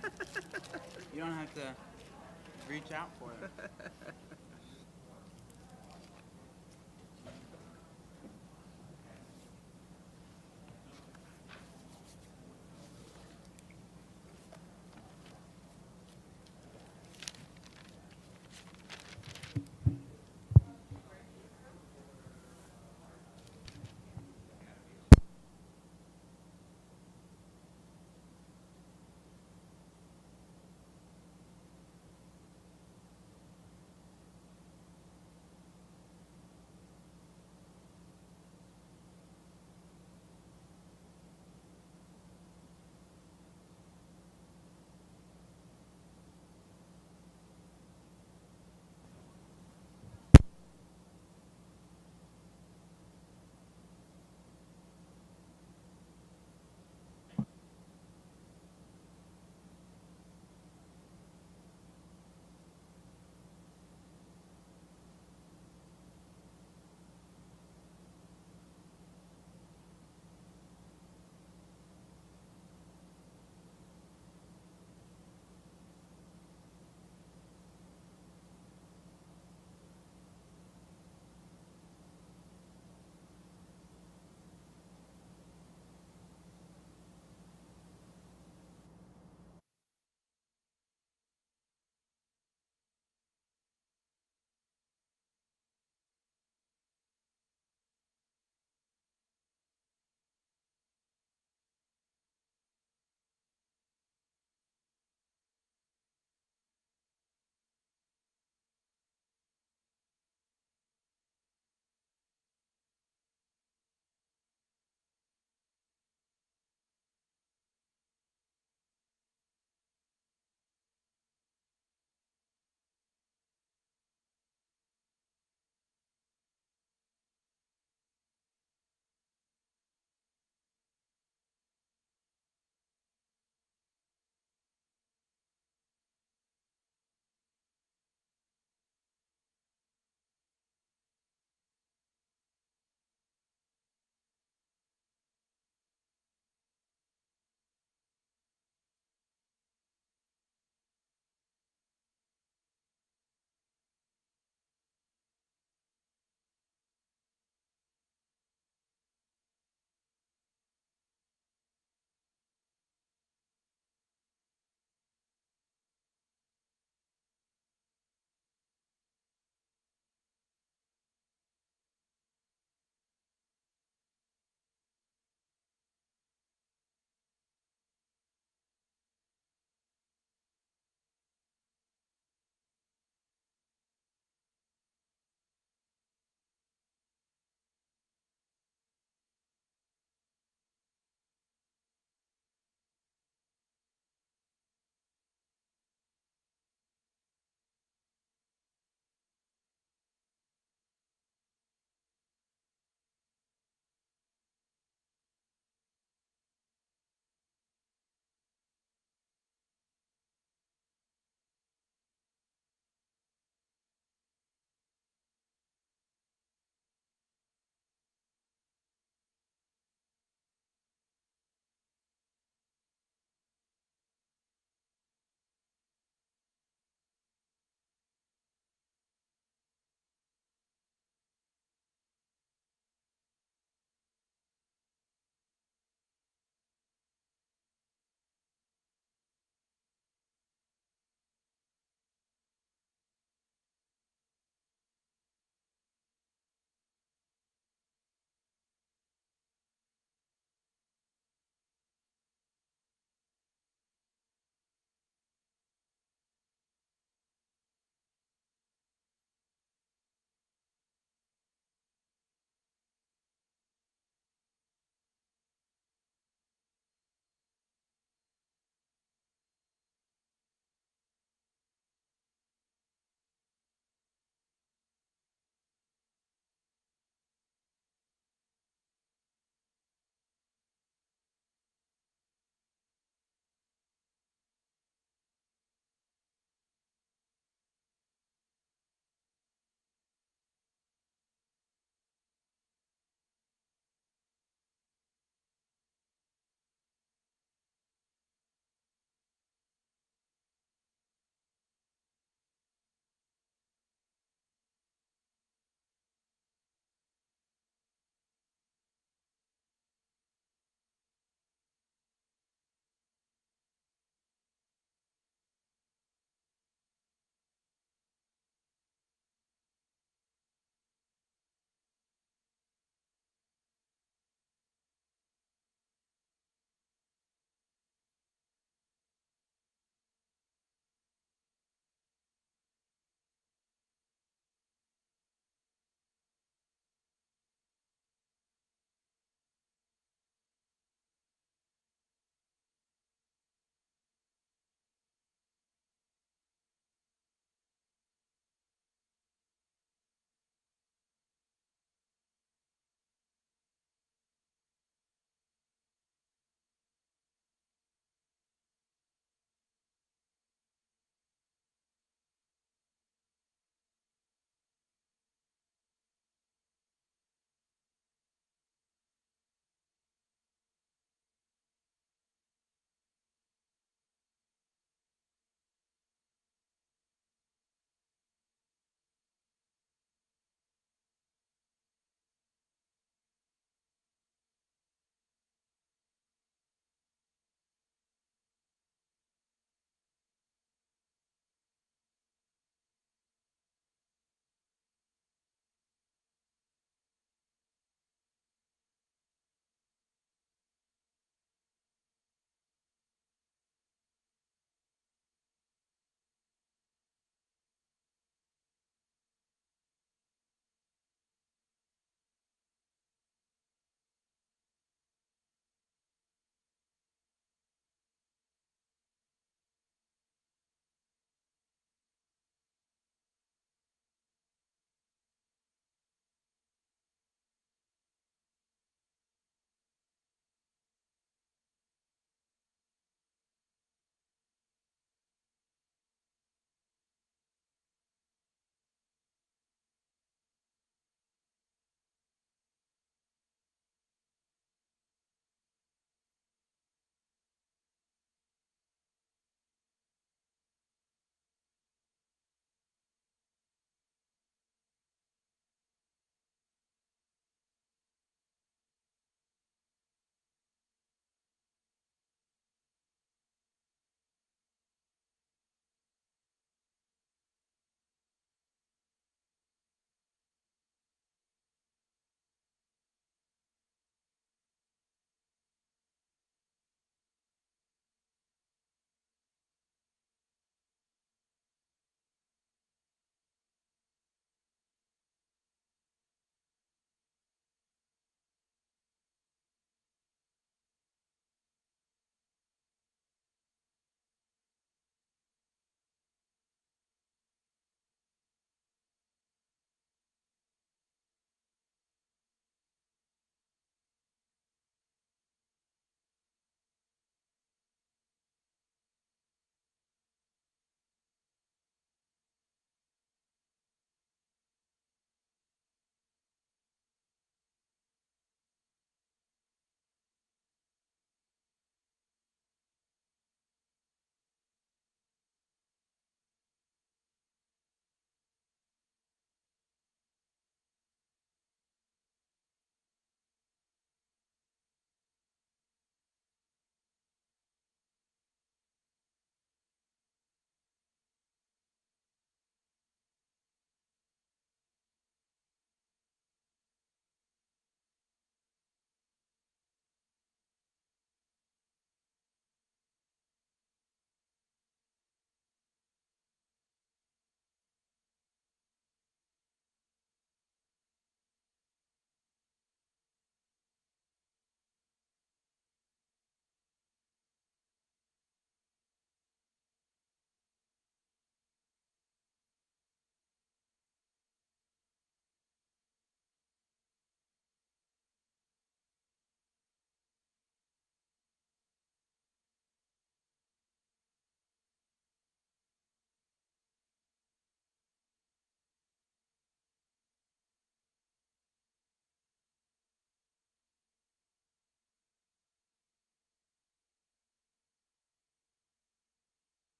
You don't have to reach out for it.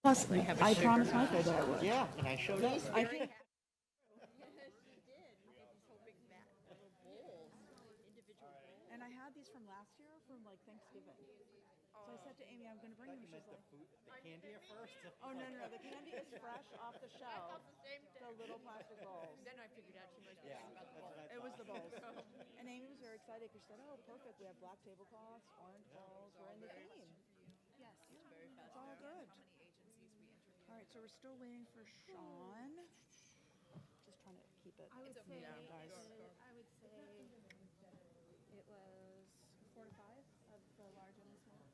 Plus, I promised Michael that I would. Yeah, and I showed up. I think. And I had these from last year from like Thanksgiving. So I said to Amy, I'm going to bring them. She's like, The candy at first? oh, no, the candy is fresh off the shelf. The little plastic bowls. Then I figured out she must be talking about the bowl. It was the bowls. And Amy was very excited because she said, oh, perfect. We have black tablecloths, orange bowls. We're in the theme. Yes, it's very fast. It's all good. How many agencies we interviewed? All right, so we're still waiting for Sean. Just trying to keep it. I would say, down, guys. I would say it was 4 to 5 of the large and the small,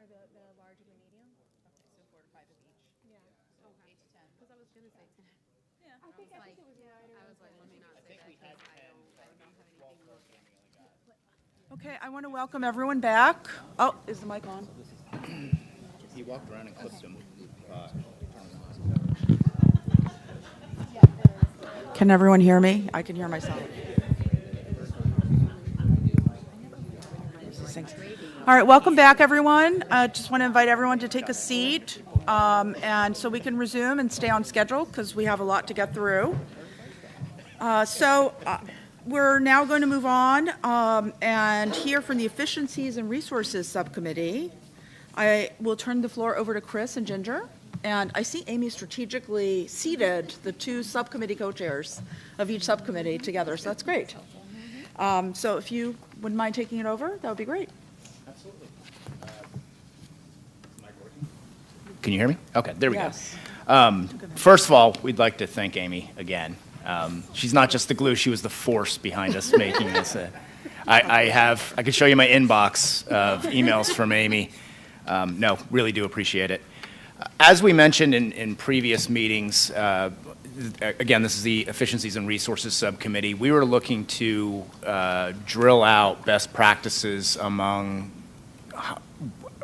or the large and the medium. Okay, so 4 to 5 of each. Yeah. So 8 to 10. Because I was gonna say 10. Yeah. I think it was right I was like, let me not say that because I don't have anything more. Okay, I want to welcome everyone back. Oh, is the mic on? He walked around and clipped him. Can everyone hear me? I can hear myself. All right, welcome back, everyone. Just want to invite everyone to take a seat, and so we can resume and stay on schedule because we have a lot to get through. We're now going to move on and hear from the Efficiencies and Resources Subcommittee. I will turn the floor over to Chris and Ginger. And I see Amy strategically seated the two subcommittee co-chairs of each subcommittee together, so that's great. So if you wouldn't mind taking it over, that would be great. Absolutely. Can you hear me? Okay, there we Yes. go. First of all, we'd like to thank Amy again. She's not just the glue, she was the force behind us making this. I could show you my inbox of emails from Amy. No, really do appreciate it. As we mentioned in previous meetings, again, this is the Efficiencies and Resources Subcommittee. We were looking to drill out best practices among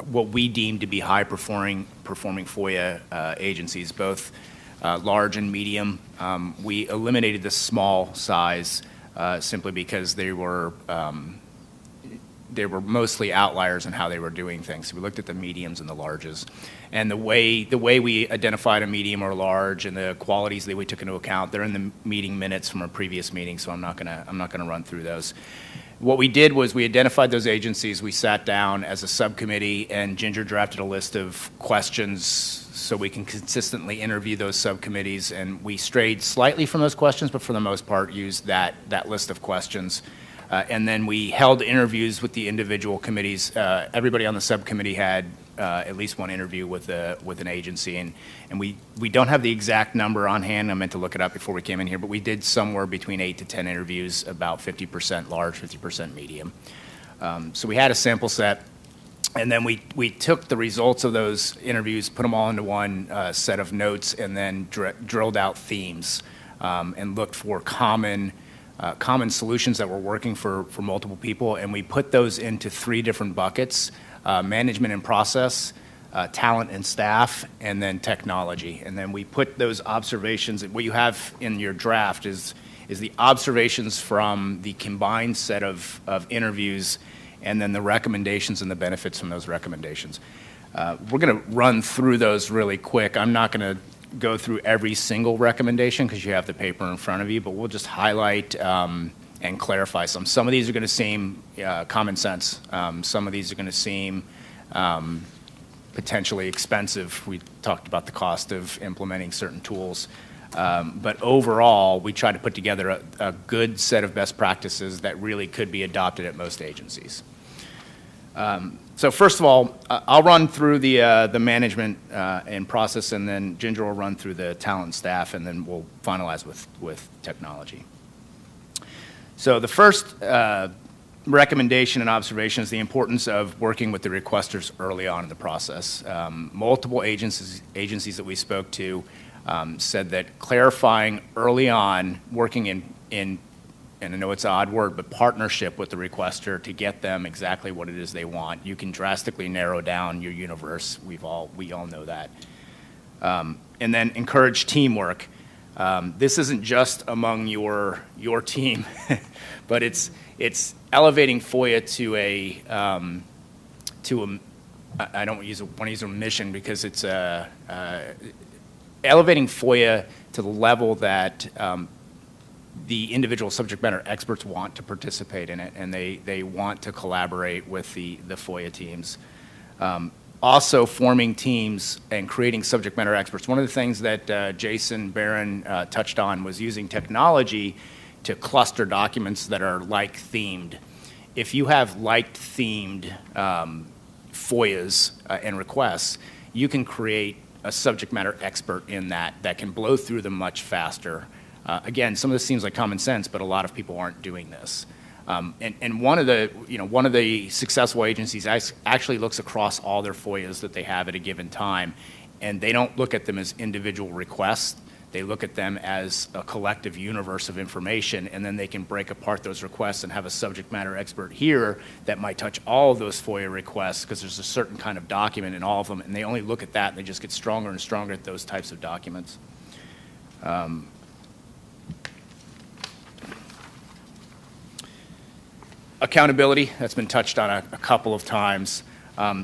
what we deem to be high-performing FOIA agencies, both large and medium. We eliminated the small size simply because they were mostly outliers in how they were doing things. So we looked at the mediums and the larges. And the way we identified a medium or large and the qualities that we took into account, they're in the meeting minutes from a previous meeting, so I'm not gonna run through those. What we did was we identified those agencies, we sat down as a subcommittee, and Ginger drafted a list of questions so we can consistently interview those subcommittees, and we strayed slightly from those questions, but for the most part used that list of questions. And then we held interviews with the individual committees. Everybody on the subcommittee had at least one interview with an agency, and we don't have the exact number on hand. I meant to look it up before we came in here, but we did somewhere between 8 to 10 interviews, about 50% large, 50% medium. So we had a sample set, and then we took the results of those interviews, put them all into one set of notes, and then drilled out themes and looked for common solutions that were working for multiple people, and we put those into 3 different buckets: management and process, talent and staff, and then technology. And then we put those observations, what you have in your draft is the observations from the combined set of interviews, and then the recommendations and the benefits from those recommendations. We're going to run through those really quick. I'm not going to go through every single recommendation because you have the paper in front of you, but we'll just highlight and clarify some. Some of these are going to seem common sense. Some of these are going to seem potentially expensive. We talked about the cost of implementing certain tools. But overall, we try to put together a good set of best practices that really could be adopted at most agencies. So first of all, I'll run through the management and process, and then Ginger will run through the talent and staff, and then we'll finalize with technology. So the first recommendation and observation is the importance of working with the requesters early on in the process. Multiple agencies that we spoke to said that clarifying early on, working in and I know it's an odd word, but partnership with the requester to get them exactly what it is they want, you can drastically narrow down your universe. We all know that. And then encourage teamwork. This isn't just among your team, but it's elevating FOIA to I don't want to use a mission because it's elevating FOIA to the level that the individual subject matter experts want to participate in it, and they want to collaborate with the FOIA teams. Also forming teams and creating subject matter experts. One of the things that Jason Barron touched on was using technology to cluster documents that are like-themed. If you have like-themed FOIAs and requests, you can create a subject matter expert in that can blow through them much faster. Again, some of this seems like common sense, but a lot of people aren't doing this. And one of the successful agencies actually looks across all their FOIAs that they have at a given time, and they don't look at them as individual requests. They look at them as a collective universe of information, and then they can break apart those requests and have a subject matter expert here that might touch all of those FOIA requests because there's a certain kind of document in all of them, and they only look at that and they just get stronger and stronger at those types of documents. Accountability, that's been touched on a couple of times.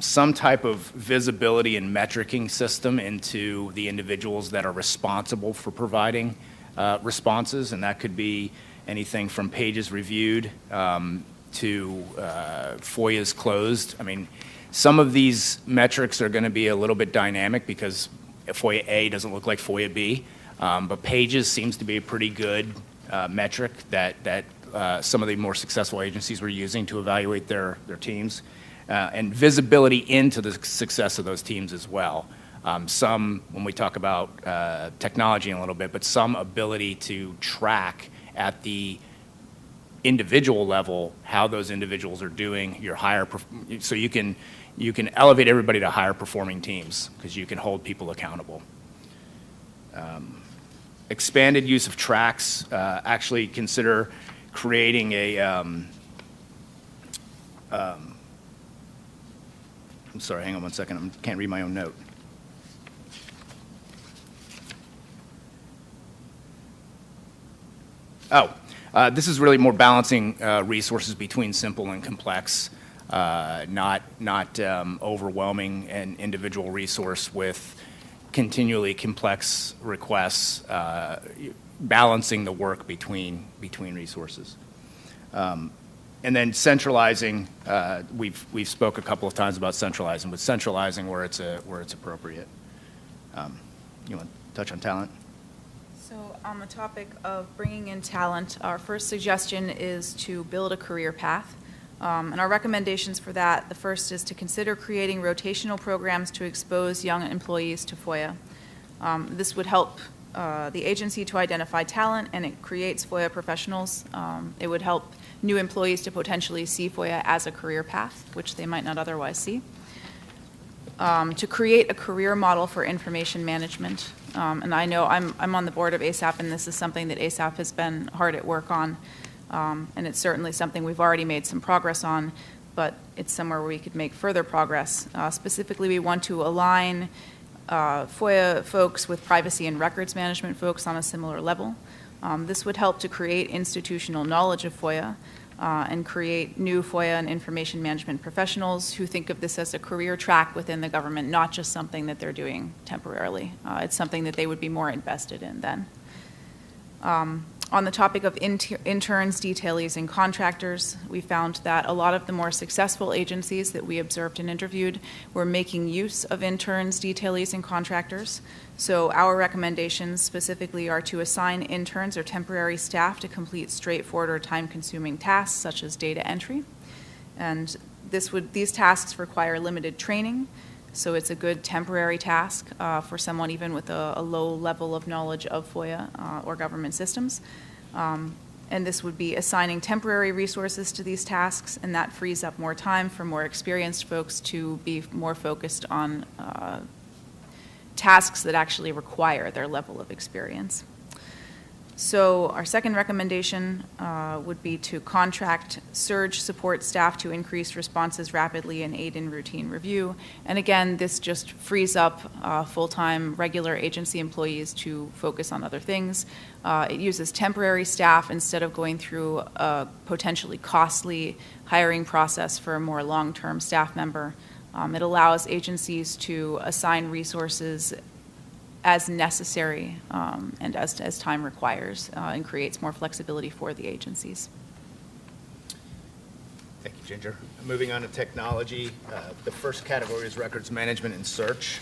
Some type of visibility and metricing system into the individuals that are responsible for providing responses, and that could be anything from pages reviewed to FOIAs closed. I mean, some of these metrics are going to be a little bit dynamic because FOIA A doesn't look like FOIA B, but pages seems to be a pretty good metric that some of the more successful agencies were using to evaluate their teams, and visibility into the success of those teams as well. Some, when we talk about technology in a little bit, but some ability to track at the individual level how those individuals are doing, so you can elevate everybody to higher performing teams because you can hold people accountable. Expanded use of tracks, actually consider creating a, I'm sorry, hang on one second, I can't read my own note. This is really more balancing resources between simple and complex, not overwhelming an individual resource with continually complex requests, balancing the work between resources. And then centralizing, we've spoke a couple of times about centralizing, but centralizing where it's appropriate. You want to touch on talent? So on the topic of bringing in talent, our first suggestion is to build a career path. And our recommendations for that, the first is to consider creating rotational programs to expose young employees to FOIA. This would help the agency to identify talent, and it creates FOIA professionals. It would help new employees to potentially see FOIA as a career path, which they might not otherwise see. To create a career model for information management. And I know I'm on the board of ASAP, and this is something that ASAP has been hard at work on. And it's certainly something we've already made some progress on, but it's somewhere where we could make further progress. Specifically, we want to align FOIA folks with privacy and records management folks on a similar level. This would help to create institutional knowledge of FOIA and create new FOIA and information management professionals who think of this as a career track within the government, not just something that they're doing temporarily. It's something that they would be more invested in then. On the topic of interns, detailees, and contractors, we found that a lot of the more successful agencies that we observed and interviewed were making use of interns, detailees, and contractors. So our recommendations specifically are to assign interns or temporary staff to complete straightforward or time-consuming tasks such as data entry. And these tasks require limited training, so it's a good temporary task for someone even with a low level of knowledge of FOIA or government systems. And this would be assigning temporary resources to these tasks, and that frees up more time for more experienced folks to be more focused on tasks that actually require their level of experience. So our second recommendation would be to contract surge support staff to increase responses rapidly and aid in routine review. And again, this just frees up full-time regular agency employees to focus on other things. It uses temporary staff instead of going through a potentially costly hiring process for a more long-term staff member. It allows agencies to assign resources as necessary and as time requires, and creates more flexibility for the agencies. Thank you, Ginger. Moving on to technology, the first category is records management and search.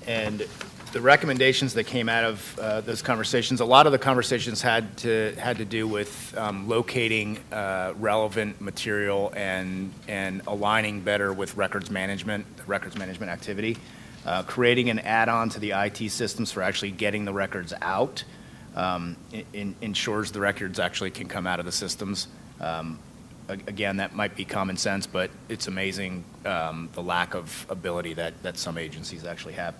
And the recommendations that came out of those conversations, a lot of the conversations had to do with locating relevant material and aligning better with records management activity. Creating an add-on to the IT systems for actually getting the records out ensures the records actually can come out of the systems. Again, that might be common sense, but it's amazing the lack of ability that some agencies actually have.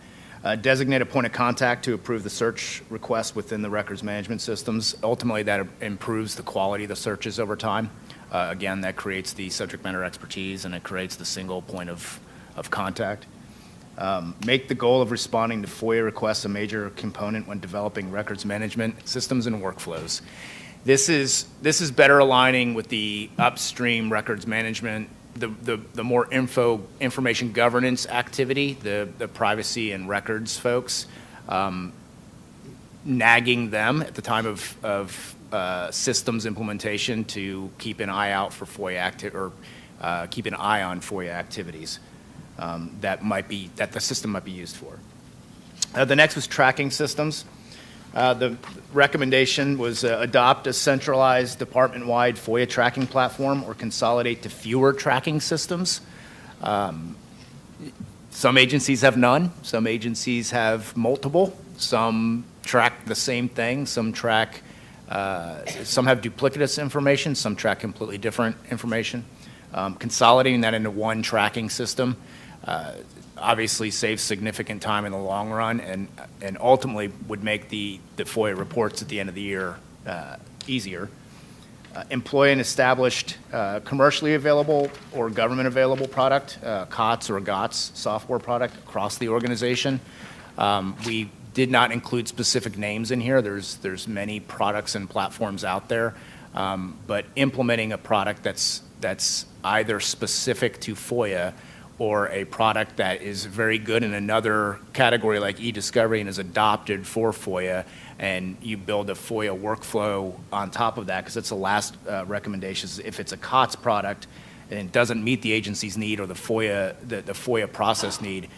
Designate a point of contact to approve the search requests within the records management systems. Ultimately, that improves the quality of the searches over time. Again, that creates the subject matter expertise, and it creates the single point of contact. Make the goal of responding to FOIA requests a major component when developing records management systems and workflows. This is better aligning with the upstream records management, the more information governance activity, the privacy and records folks, nagging them at the time of systems implementation to keep an eye out for FOIA keep an eye on FOIA activities that the system might be used for. The next was tracking systems. The recommendation was adopt a centralized department-wide FOIA tracking platform or consolidate to fewer tracking systems. Some agencies have none. Some agencies have multiple. Some track the same thing. Some have duplicitous information. Some track completely different information. Consolidating that into one tracking system obviously saves significant time in the long run and ultimately would make the FOIA reports at the end of the year easier. Employ an established commercially available or government available product, COTS or GOTS software product across the organization. We did not include specific names in here. There's many products and platforms out there, but implementing a product that's either specific to FOIA or a product that is very good in another category like e-discovery and is adopted for FOIA, and you build a FOIA workflow on top of that, because that's the last recommendation. If it's a COTS product and it doesn't meet the agency's need or the FOIA process need,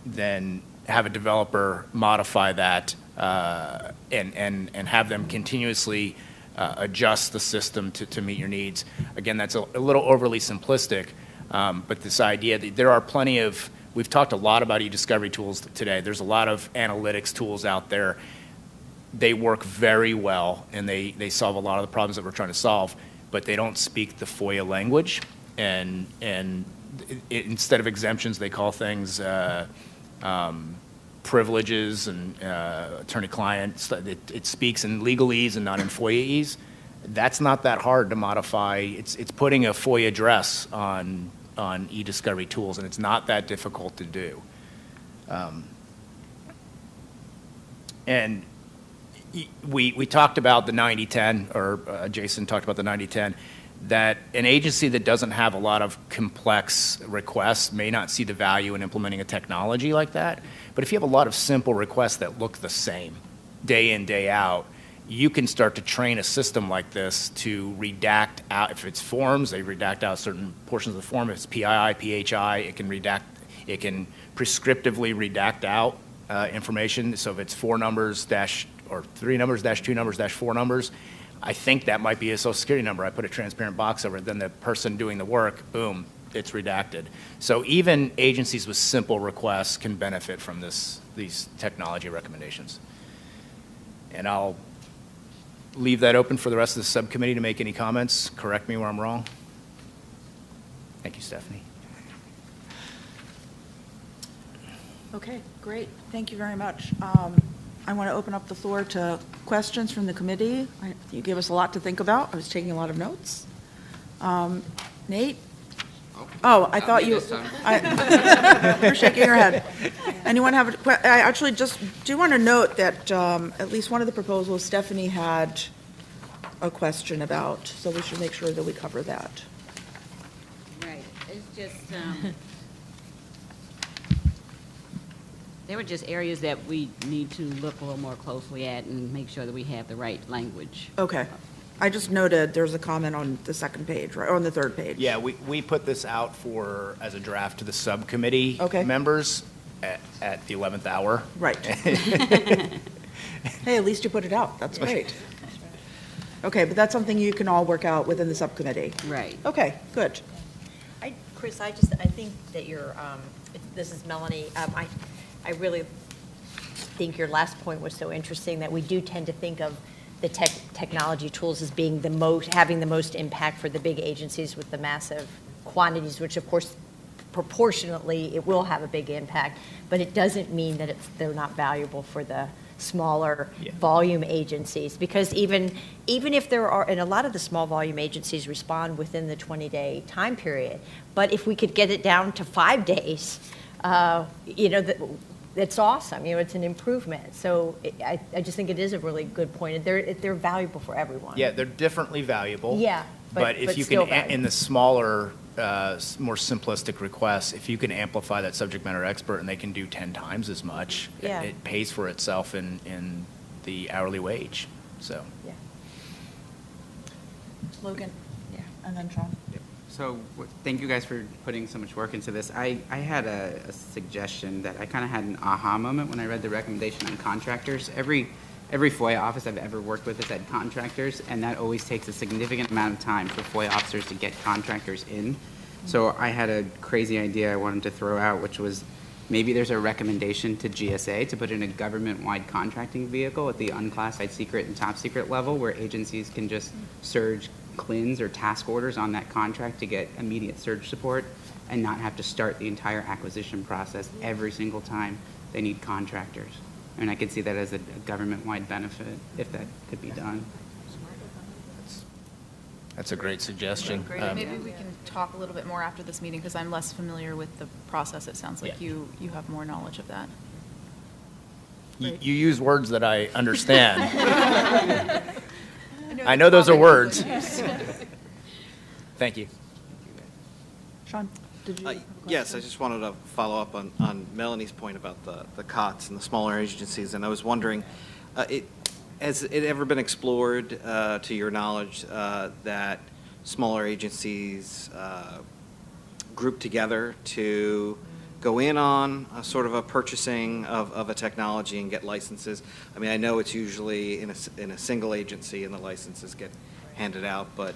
then have a developer modify that and have them continuously adjust the system to meet your needs. Again, that's a little overly simplistic. But this idea that there are plenty of, we've talked a lot about e-discovery tools today. There's a lot of analytics tools out there. They work very well, and they solve a lot of the problems that we're trying to solve, but they don't speak the FOIA language. And instead of exemptions, they call things privileges and attorney-client. It speaks in legalese and not in FOIA-ese. That's not that hard to modify. It's putting a FOIA address on e-discovery tools, and it's not that difficult to do. And we talked about the 90-10, or Jason talked about the 90-10, that an agency that doesn't have a lot of complex requests may not see the value in implementing a technology like that. But if you have a lot of simple requests that look the same day in, day out, you can start to train a system like this to redact out, if it's forms, they redact out certain portions of the form. If it's PII, PHI, it can prescriptively redact out information. So if it's 4 numbers dash, or 3 numbers dash 2 numbers dash 4 numbers, I think that might be a social security number. I put a transparent box over it, then the person doing the work, boom, it's redacted. So even agencies with simple requests can benefit from these technology recommendations. And I'll leave that open for the rest of the subcommittee to make any comments. Correct me where I'm wrong. Thank you, Stephanie. Okay, great. Thank you very much. I want to open up the floor to questions from the committee. You gave us a lot to think about. I was taking a lot of notes. Nate? Oh, I thought you. You're shaking your head. Anyone have I actually just do want to note that at least one of the proposals Stephanie had a question about, so we should make sure that we cover that. Right. it's just, there were just areas that we need to look a little more closely at and make sure that we have the right language. Okay. I just noted there's a comment on the second page, right, or on the third page. Yeah, we put this out as a draft to the subcommittee Okay. members at the 11th hour. Right. Hey, at least you put it out. That's great. Okay, but that's something you can all work out within the subcommittee. Right. Okay, good. Chris, I think that this is Melanie, I really think your last point was so interesting, that we do tend to think of the technology tools as being having the most impact for the big agencies with the massive quantities, which of course proportionately it will have a big impact, but it doesn't mean that they're not valuable for the smaller volume agencies, because even if there are, and a lot of the small volume agencies respond within the 20-day time period, but if we could get it down to 5 days, that's awesome. It's an improvement. So I just think it is a really good point. They're valuable for everyone. Yeah, they're differently valuable. Yeah, but if you still can, valuable. in the smaller, more simplistic requests, if you can amplify that subject matter expert and they can do 10 times as much, Yeah. it pays for itself in the hourly wage. So. Yeah. Logan? Yeah. And then Sean? So thank you guys for putting so much work into this. I had a suggestion that I kind of had an aha moment when I read the recommendation on contractors. Every FOIA office I've ever worked with has had contractors, and that always takes a significant amount of time for FOIA officers to get contractors in. So I had a crazy idea I wanted to throw out, which was maybe there's a recommendation to GSA to put in a government-wide contracting vehicle at the unclassified secret and top secret level, where agencies can just surge CLINs or task orders on that contract to get immediate surge support and not have to start the entire acquisition process every single time they need contractors. And I could see that as a government-wide benefit if that could be done. That's a great suggestion. Great. Maybe we can talk a little bit more after this meeting, because I'm less familiar with the process. It sounds like you have more knowledge of that. You use words that I understand. I know those are words. Thank you. Sean, did you? Yes, I just wanted to follow up on Melanie's point about the COTS and the smaller agencies, and I was wondering, has it ever been explored, to your knowledge, that smaller agencies group together to go in on a sort of a purchasing of a technology and get licenses? I mean, I know it's usually in a single agency and the licenses get handed out, but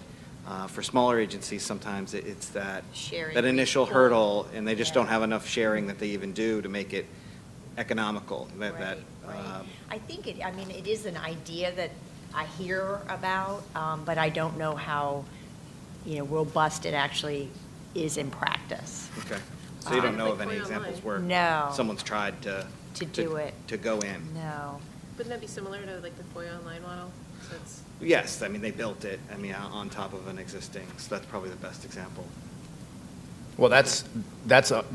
for smaller agencies, sometimes it's that initial hurdle, and they just don't have enough sharing that they even do to make it economical. I think it is an idea that I hear about, but I don't know how, robust it actually is in practice. Okay. So you don't know of any examples where someone's tried to do it, to go in? No. Wouldn't that be similar to like the FOIA Online model? So it's Yes, I mean, they built it, on top of an existing, so that's probably the best example. Well, that's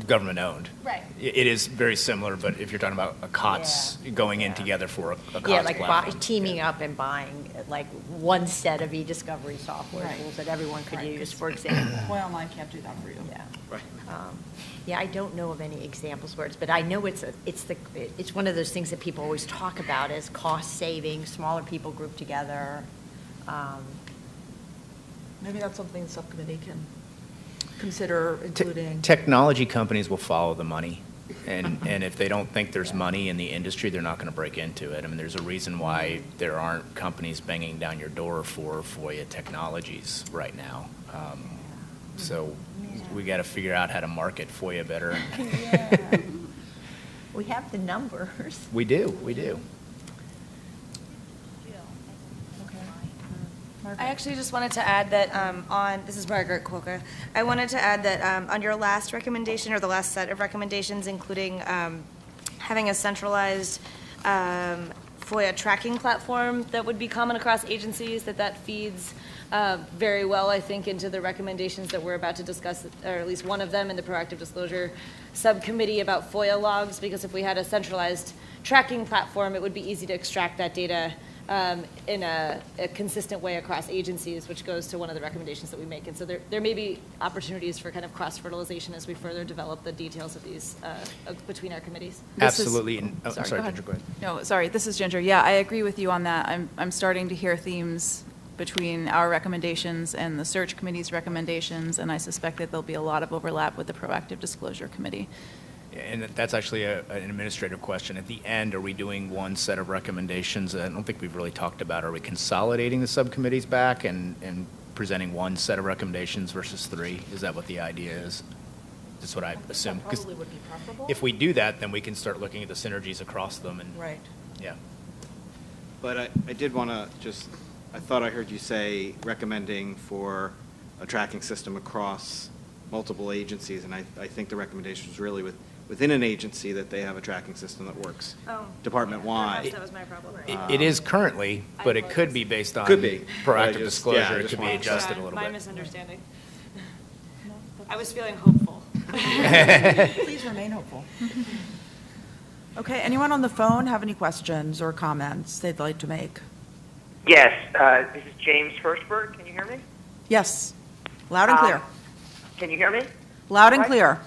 government owned. Right. It is very similar, but if you're talking about a COTS going in together for a COTS platform. Teaming up and buying like one set of e-discovery software Right. tools that everyone could Right, use, 'cause for example. FOIA Online can't do that for you. Yeah. Right. Yeah, I don't know of any examples where but I know it's one of those things that people always talk about as cost saving, smaller people grouped together. Maybe that's something the subcommittee can consider including. Technology companies will follow the money, and if they don't think there's money in the industry, they're not going to break into it. I mean, there's a reason why there aren't companies banging down your door for FOIA technologies right now. So we got to figure out how to market FOIA better. Yeah. We have the numbers. We do. I actually just wanted to add that this is Margaret Quokka. I wanted to add that on your last recommendation, or the last set of recommendations, including having a centralized FOIA tracking platform that would be common across agencies, that feeds very well, I think, into the recommendations that we're about to discuss, or at least one of them in the proactive disclosure subcommittee about FOIA logs, because if we had a centralized tracking platform, it would be easy to extract that data in a consistent way across agencies, which goes to one of the recommendations that we make. And so there may be opportunities for kind of cross-fertilization as we further develop the details of these between our committees. Absolutely. Sorry, go ahead. Ginger, go ahead. No, sorry, this is Ginger. Yeah, I agree with you on that. I'm starting to hear themes between our recommendations and the search committee's recommendations, and I suspect that there'll be a lot of overlap with the proactive disclosure committee. And that's actually an administrative question. At the end, are we doing one set of recommendations? I don't think we've really talked about. Are we consolidating the subcommittees back and presenting one set of recommendations versus three? Is that what the idea is? That's what I assume. That probably would be preferable. If we do that, then we can start looking at the synergies across them. And right. Yeah. But I did want to I thought I heard you say recommending for a tracking system across multiple agencies, and I think the recommendation was really within an agency that they have a tracking system that works department-wide. That was my problem. It is currently, but it could be based on proactive disclosure. It could be adjusted a little bit. My misunderstanding. I was feeling hopeful. Please remain hopeful. Okay, anyone on the phone have any questions or comments they'd like to make? Yes, this is James Hirschberg. Can you hear me? Yes, loud and clear. Can you hear me? Loud and clear.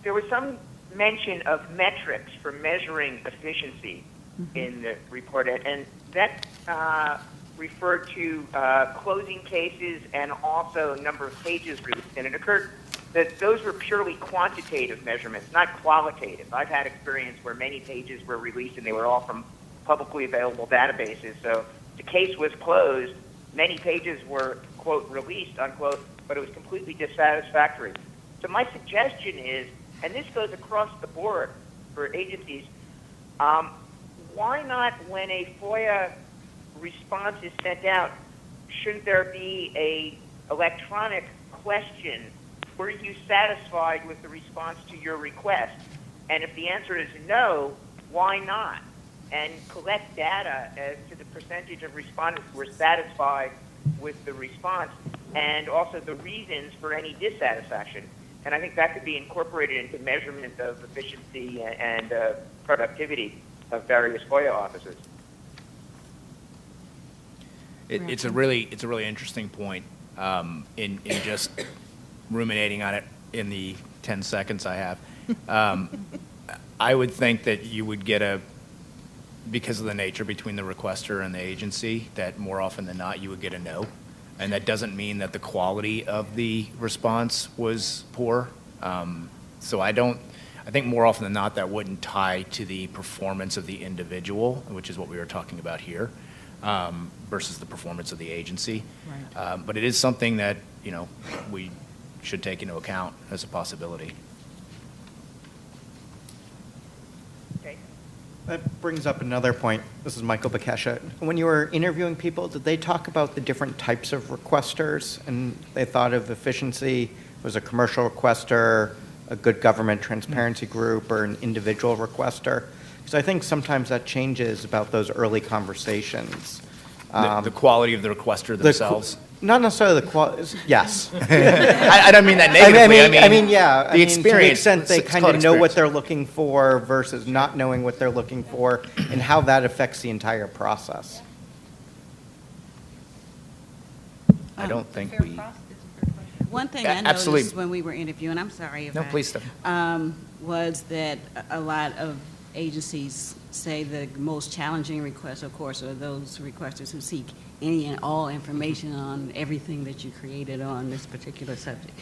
There was some mention of metrics for measuring efficiency in the report, and that referred to closing cases and also number of pages released. And it occurred that those were purely quantitative measurements, not qualitative. I've had experience where many pages were released and they were all from publicly available databases. So the case was closed. Many pages were, quote, released, unquote, but it was completely dissatisfactory. So my suggestion is, and this goes across the board for agencies, why not, when a FOIA response is sent out, shouldn't there be a electronic question? Were you satisfied with the response to your request? And if the answer is no, why not? And collect data as to the percentage of respondents who were satisfied with the response and also the reasons for any dissatisfaction. And I think that could be incorporated into measurement of efficiency and productivity of various FOIA offices. It's a really interesting point. In just ruminating on it in the 10 seconds I have, I would think that you would get because of the nature between the requester and the agency, that more often than not you would get a no. And that doesn't mean that the quality of the response was poor. So I think more often than not that wouldn't tie to the performance of the individual, which is what we were talking about here, versus the performance of the agency. Right. But it is something that, we should take into account as a possibility. That brings up another point. This is Michael Bekesha. When you were interviewing people, did they talk about the different types of requesters? And they thought of efficiency was a commercial requester, a good government transparency group, or an individual requester? Because I think sometimes that changes about those early conversations. The quality of the requester themselves? Not necessarily the quality, yes. I don't mean that negatively. The experience. To the extent they kind of know what they're looking for versus not knowing what they're looking for, and how that affects the entire process. I don't think we... One thing I noticed when we were interviewing, I'm sorry if please, was that a lot of agencies say the most challenging requests, of course, are those requesters who seek any and all information on everything that you created on this particular subject.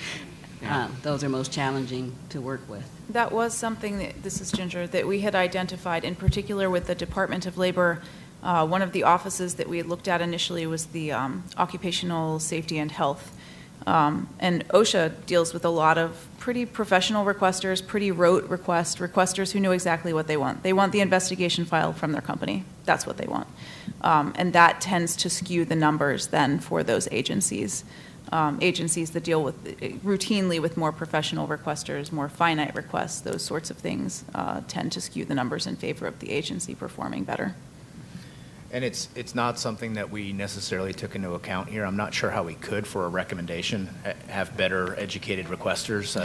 Yeah. Those are most challenging to work with. That was something, this is Ginger, that we had identified, in particular with the Department of Labor. One of the offices that we had looked at initially was the Occupational Safety and Health. And OSHA deals with a lot of pretty professional requesters, pretty rote requesters who know exactly what they want. They want the investigation file from their company. That's what they want. And that tends to skew the numbers then for those agencies. Agencies that deal routinely with more professional requesters, more finite requests, those sorts of things tend to skew the numbers in favor of the agency performing better. And it's not something that we necessarily took into account here. I'm not sure how we could, for a recommendation, have better educated requesters.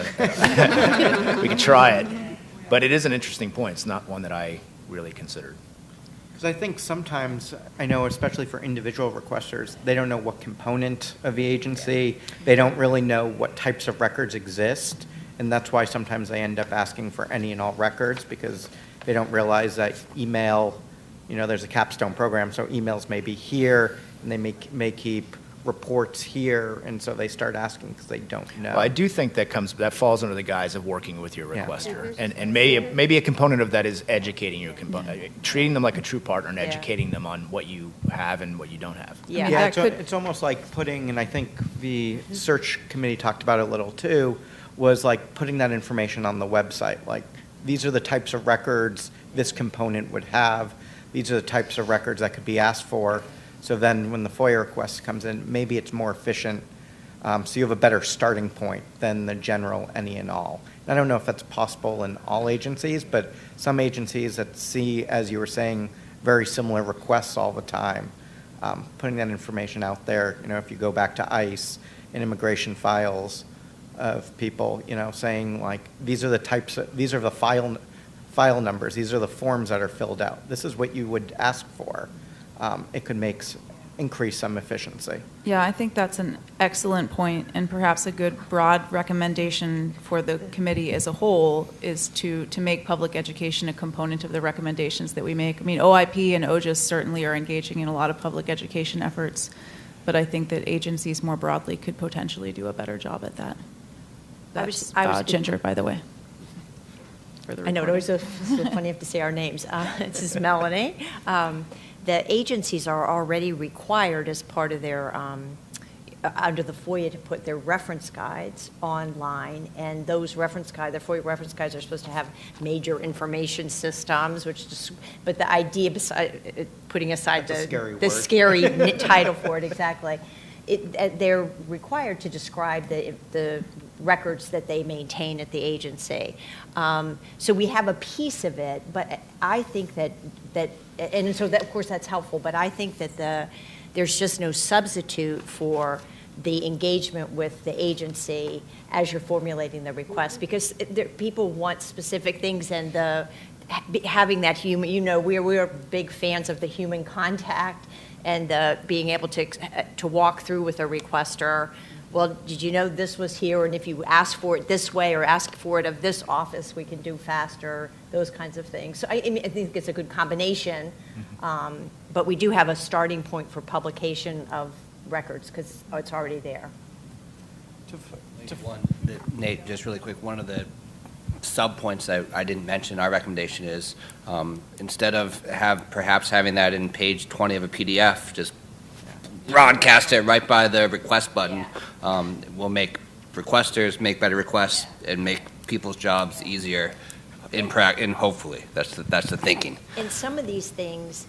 We could try it. But it is an interesting point. It's not one that I really considered. Because I think sometimes, I know especially for individual requesters, they don't know what component of the agency, they don't really know what types of records exist, and that's why sometimes they end up asking for any and all records, because they don't realize that email, there's a capstone program, so emails may be here, and they may keep reports here, and so they start asking because they don't know. Well, I do think that falls under the guise of working with your requester, and maybe a component of that is educating your treating them like a true partner and educating them on what you have and what you don't have. Yeah, it's almost like putting, and I think the search committee talked about it a little too, was like putting that information on the website. Like, these are the types of records this component would have. These are the types of records that could be asked for. So then when the FOIA request comes in, maybe it's more efficient. So you have a better starting point than the general any and all. And I don't know if that's possible in all agencies, but some agencies that see, as you were saying, very similar requests all the time, putting that information out there. If you go back to ICE and immigration files of people, saying like, these are the file numbers, these are the forms that are filled out. This is what you would ask for. It could increase some efficiency. Yeah, I think that's an excellent point, and perhaps a good broad recommendation for the committee as a whole is to make public education a component of the recommendations that we make. I mean, OIP and OJIS certainly are engaging in a lot of public education efforts, but I think that agencies more broadly could potentially do a better job at that. That's Ginger, by the way. I know, it always so funny to say our names. This is Melanie. The agencies are already required as part of their, under the FOIA, to put their reference guides online, and those the FOIA reference guides are supposed to have major information systems, but the idea, putting aside the scary title for it, exactly, they're required to describe the records that they maintain at the agency. So we have a piece of it, but I think that and so that, of course, that's helpful, but I think that there's just no substitute for the engagement with the agency as you're formulating the request, because people want specific things, and having that human, we're big fans of the human contact and being able to walk through with a requester. Well, did you know this was here, and if you ask for it this way or ask for it of this office, we can do faster, those kinds of things. So I think it's a good combination, but we do have a starting point for publication of records because it's already there. Nate, just really quick, one of the sub-points that I didn't mention, our recommendation is instead of perhaps having that in page 20 of a PDF, just broadcast it right by the request button. Will make requesters make better requests and make people's jobs easier and hopefully that's the thinking. And some of these things,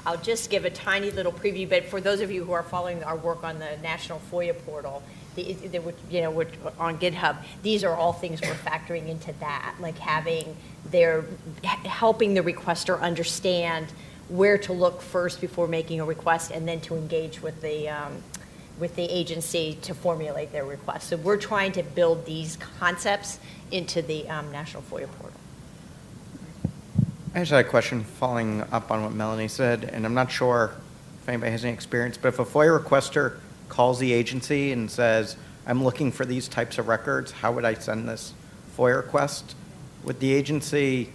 I'll just give a tiny little preview, but for those of you who are following our work on the National FOIA portal, we're on GitHub, these are all things we're factoring into that, like helping the requester understand where to look first before making a request, and then to engage with the agency to formulate their request. So we're trying to build these concepts into the National FOIA portal. I just had a question following up on what Melanie said, and I'm not sure if anybody has any experience, but if a FOIA requester calls the agency and says, I'm looking for these types of records, how would I send this FOIA request? Would the agency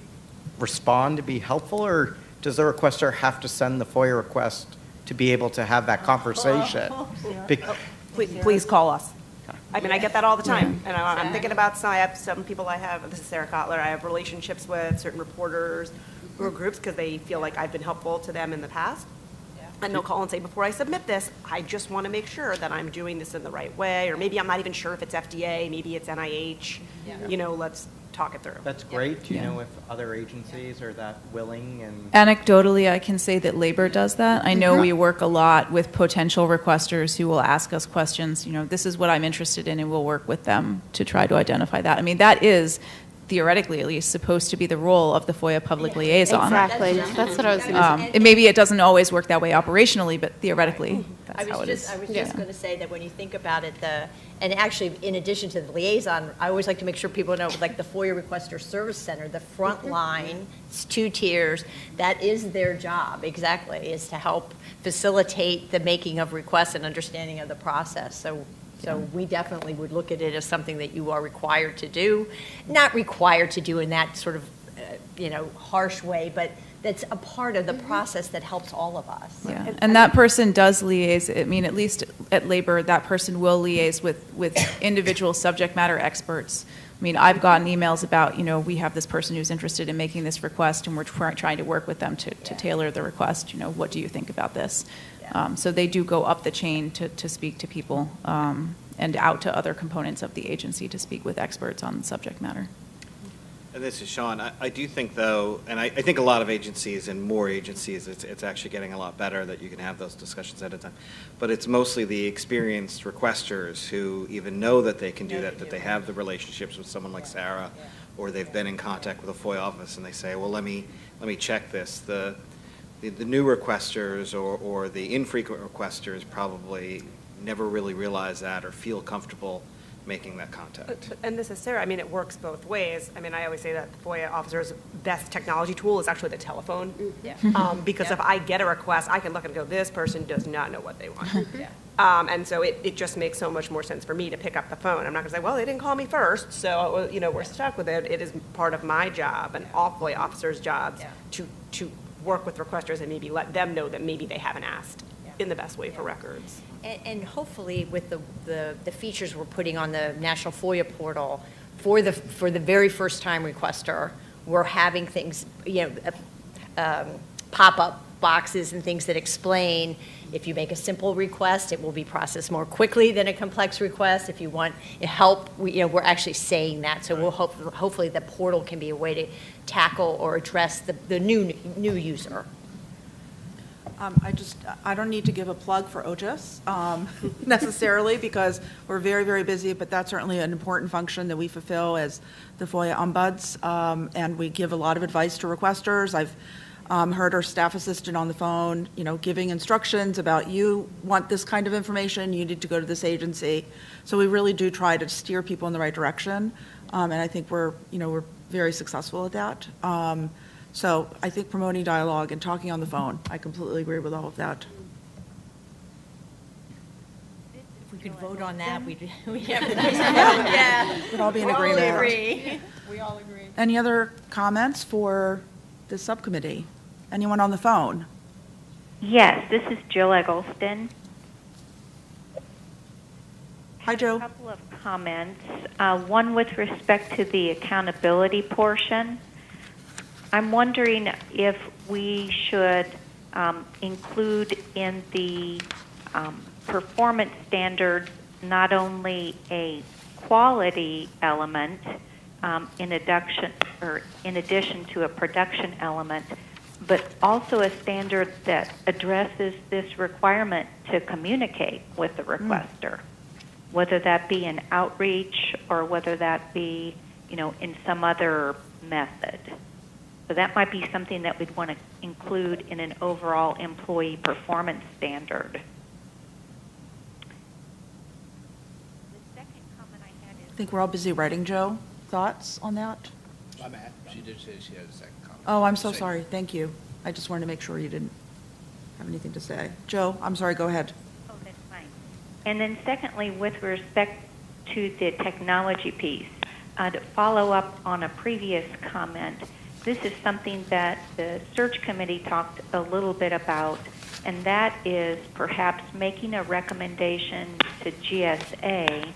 respond to be helpful, or does the requester have to send the FOIA request to be able to have that conversation? Please call us. I mean, I get that all the time, and I'm thinking about I have some people this is Sarah Kotler, I have relationships with certain reporters or groups because they feel like I've been helpful to them in the past. And they'll call and say, before I submit this, I just want to make sure that I'm doing this in the right way, or maybe I'm not even sure if it's FDA, maybe it's NIH, let's talk it through. That's great. Do you know if other agencies are that willing? And anecdotally, I can say that labor does that. I know we work a lot with potential requesters who will ask us questions, this is what I'm interested in, and we'll work with them to try to identify that. I mean, that is theoretically at least supposed to be the role of the FOIA public liaison. Exactly. That's what I was going to say. And maybe it doesn't always work that way operationally, but theoretically. that's how it is. I was just going to say that when you think about it, and actually, in addition to the liaison, I always like to make sure people know, like the FOIA Requester Service Center, the front line, it's 2 tiers, that is their job, exactly, is to help facilitate the making of requests and understanding of the process. So we definitely would look at it as something that you are required to do, not required to do in that sort of, harsh way, but that's a part of the process that helps all of us. Yeah, and that person does liaise, I mean, at least at Labor, that person will liaise with individual subject matter experts. I mean, I've gotten emails about, we have this person who's interested in making this request, and we're trying to work with them to tailor the request. What do you think about this? So they do go up the chain to speak to people and out to other components of the agency to speak with experts on the subject matter. And this is Sean. I do think, though, and I think a lot of agencies and more agencies, it's actually getting a lot better that you can have those discussions at a time. But it's mostly the experienced requesters who even know that they can do that they have the relationships with someone like Sarah, or they've been in contact with a FOIA office, and they say, well, let me check this. The new requesters or the infrequent requesters probably never really realize that or feel comfortable making that contact. And this is Sarah. I mean, it works both ways. I mean, I always say that the FOIA officer's best technology tool is actually the telephone. Yeah. Because if I get a request, I can look and go, this person does not know what they want. And so it just makes so much more sense for me to pick up the phone. I'm not going to say, well, they didn't call me first, so, we're stuck with it. It is part of my job and all FOIA officers' jobs to work with requesters and maybe let them know that maybe they haven't asked in the best way for records. And hopefully with the features we're putting on the National FOIA portal, for the very first time requester, we're having things, pop-up boxes and things that explain if you make a simple request, it will be processed more quickly than a complex request. If you want help, we're actually saying that. So we'll hopefully the portal can be a way to tackle or address the new user. I don't need to give a plug for OGIS necessarily because we're very, very busy, but that's certainly an important function that we fulfill as the FOIA ombuds, and we give a lot of advice to requesters. I've heard our staff assistant on the phone, giving instructions about you want this kind of information, you need to go to this agency. So we really do try to steer people in the right direction, and I think we're very successful at that. So I think promoting dialogue and talking on the phone, I completely agree with all of that. If we could vote on that, we'd have a nice yeah. We'd all be in We all agreement. agree. We all agree. Any other comments for this subcommittee? Anyone on the phone? Yes, this is Jill Eggleston. Hi, Joe. A couple of comments. One with respect to the accountability portion. I'm wondering if we should include in the performance standards not only a quality element in addition to a production element, but also a standard that addresses this requirement to communicate with the requester, whether that be an outreach or whether that be, in some other method. So that might be something that we'd want to include in an overall employee performance standard. The second comment I had is... I think we're all busy writing, Joe. Thoughts on that? I'm at. She did say she had a second comment. Oh, I'm so sorry. Thank you. I just wanted to make sure you didn't have anything to say. Joe, I'm sorry. Go ahead. Oh, that's fine. And then secondly, with respect to the technology piece, to follow up on a previous comment, this is something that the search committee talked a little bit about, and that is perhaps making a recommendation to GSA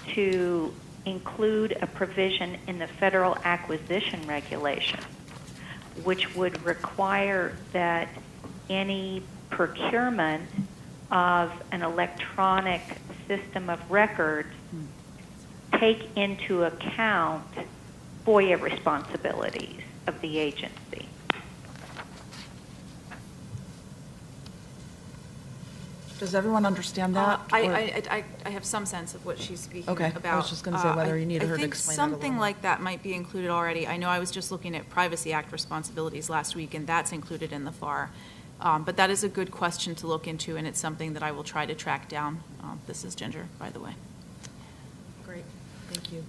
to include a provision in the federal acquisition regulation, which would require that any procurement of an electronic system of records take into account FOIA responsibilities of the agency. Does everyone understand that? I have some sense of what she's speaking Okay. about. I was just going to say whether you needed her to explain that a I little think something more. like that might be included already. I know I was just looking at Privacy Act responsibilities last week, and that's included in the FAR. But that is a good question to look into, and it's something that I will try to track down. This is Ginger, by the way. Great, thank you.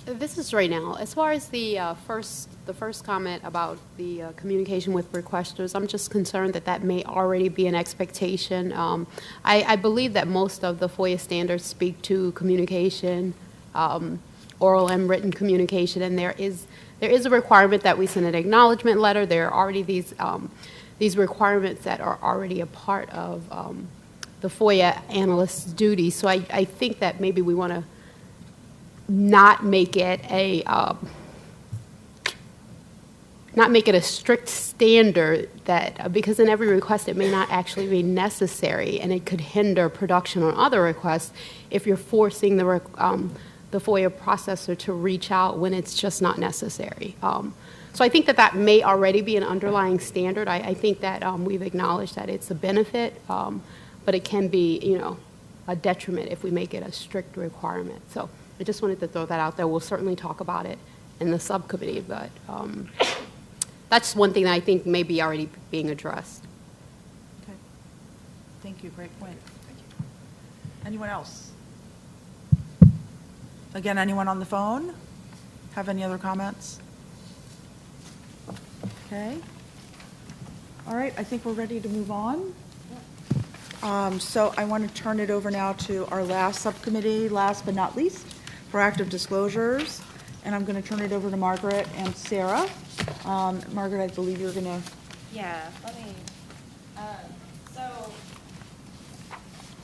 This is right now. As far as the first comment about the communication with requesters, I'm just concerned that that may already be an expectation. I believe that most of the FOIA standards speak to communication, oral and written communication, and there is a requirement that we send an acknowledgement letter. There are already these requirements that are already a part of the FOIA analyst's duty. So I think that maybe we want to not make it a strict standard that, because in every request it may not actually be necessary, and it could hinder production on other requests if you're forcing the FOIA processor to reach out when it's just not necessary. So I think that may already be an underlying standard. I think that we've acknowledged that it's a benefit, but it can be, a detriment if we make it a strict requirement. So I just wanted to throw that out there. We'll certainly talk about it in the subcommittee, but that's one thing that I think may be already being addressed. Okay. Thank you. Great point. Thank you. Anyone else? Again, anyone on the phone? Have any other comments? Okay. All right, I think we're ready to move on. So I want to turn it over now to our last subcommittee, last but not least, proactive disclosures. And I'm going to turn it over to Margaret and Sarah. Margaret, I believe you're going to. Yeah, let me, so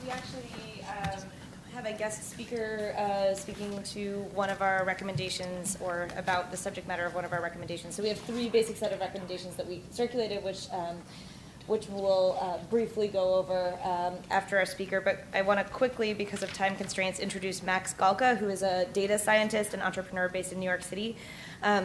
we actually have a guest speaker speaking to one of our recommendations or about the subject matter of one of our recommendations. So we have 3 basic set of recommendations that we circulated, which we'll briefly go over after our speaker. But I want to quickly, because of time constraints, introduce Max Galka, who is a data scientist and entrepreneur based in New York City.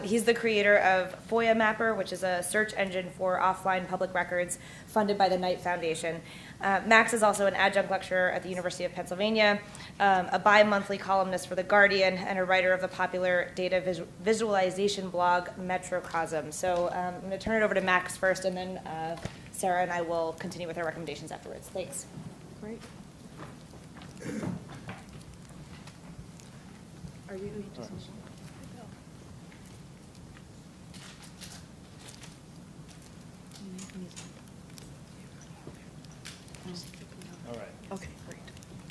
He's the creator of FOIA Mapper, which is a search engine for offline public records funded by the Knight Foundation. Max is also an adjunct lecturer at the University of Pennsylvania, a bi-monthly columnist for The Guardian, and a writer of the popular data visualization blog Metrocosm. So I'm going to turn it over to Max first, and then Sarah and I will continue with our recommendations afterwards. Thanks. Great. Are you in a decision? All right. Okay, great.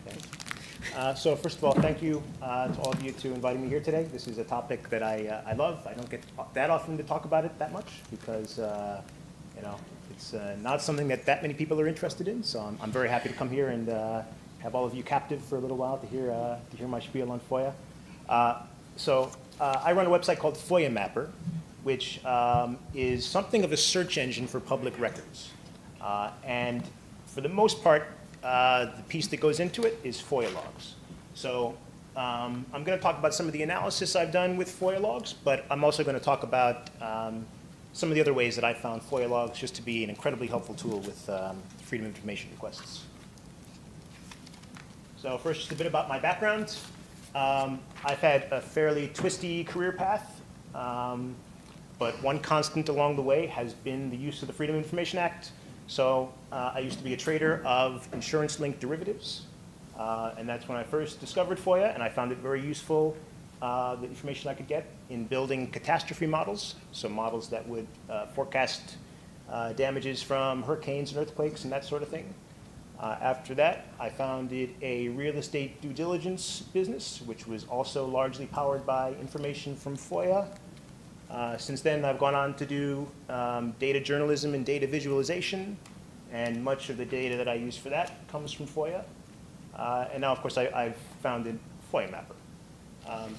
Okay. So first of all, thank you to all of you to inviting me here today. This is a topic that I love. I don't get that often to talk about it that much because it's not something that many people are interested in. So I'm very happy to come here and have all of you captive for a little while to hear my spiel on FOIA. I run a website called FOIA Mapper, which is something of a search engine for public records. And for the most part, the piece that goes into it is FOIA logs. So I'm going to talk about some of the analysis I've done with FOIA logs, but I'm also going to talk about some of the other ways that I found FOIA logs just to be an incredibly helpful tool with freedom of information requests. So first, just a bit about my background. I've had a fairly twisty career path, but one constant along the way has been the use of the Freedom of Information Act. So I used to be a trader of insurance-linked derivatives, and that's when I first discovered FOIA, and I found it very useful, the information I could get in building catastrophe models, so models that would forecast damages from hurricanes and earthquakes and that sort of thing. After that, I founded a real estate due diligence business, which was also largely powered by information from FOIA. Since then, I've gone on to do data journalism and data visualization, and much of the data that I use for that comes from FOIA. And now, of course, I've founded FOIA Mapper.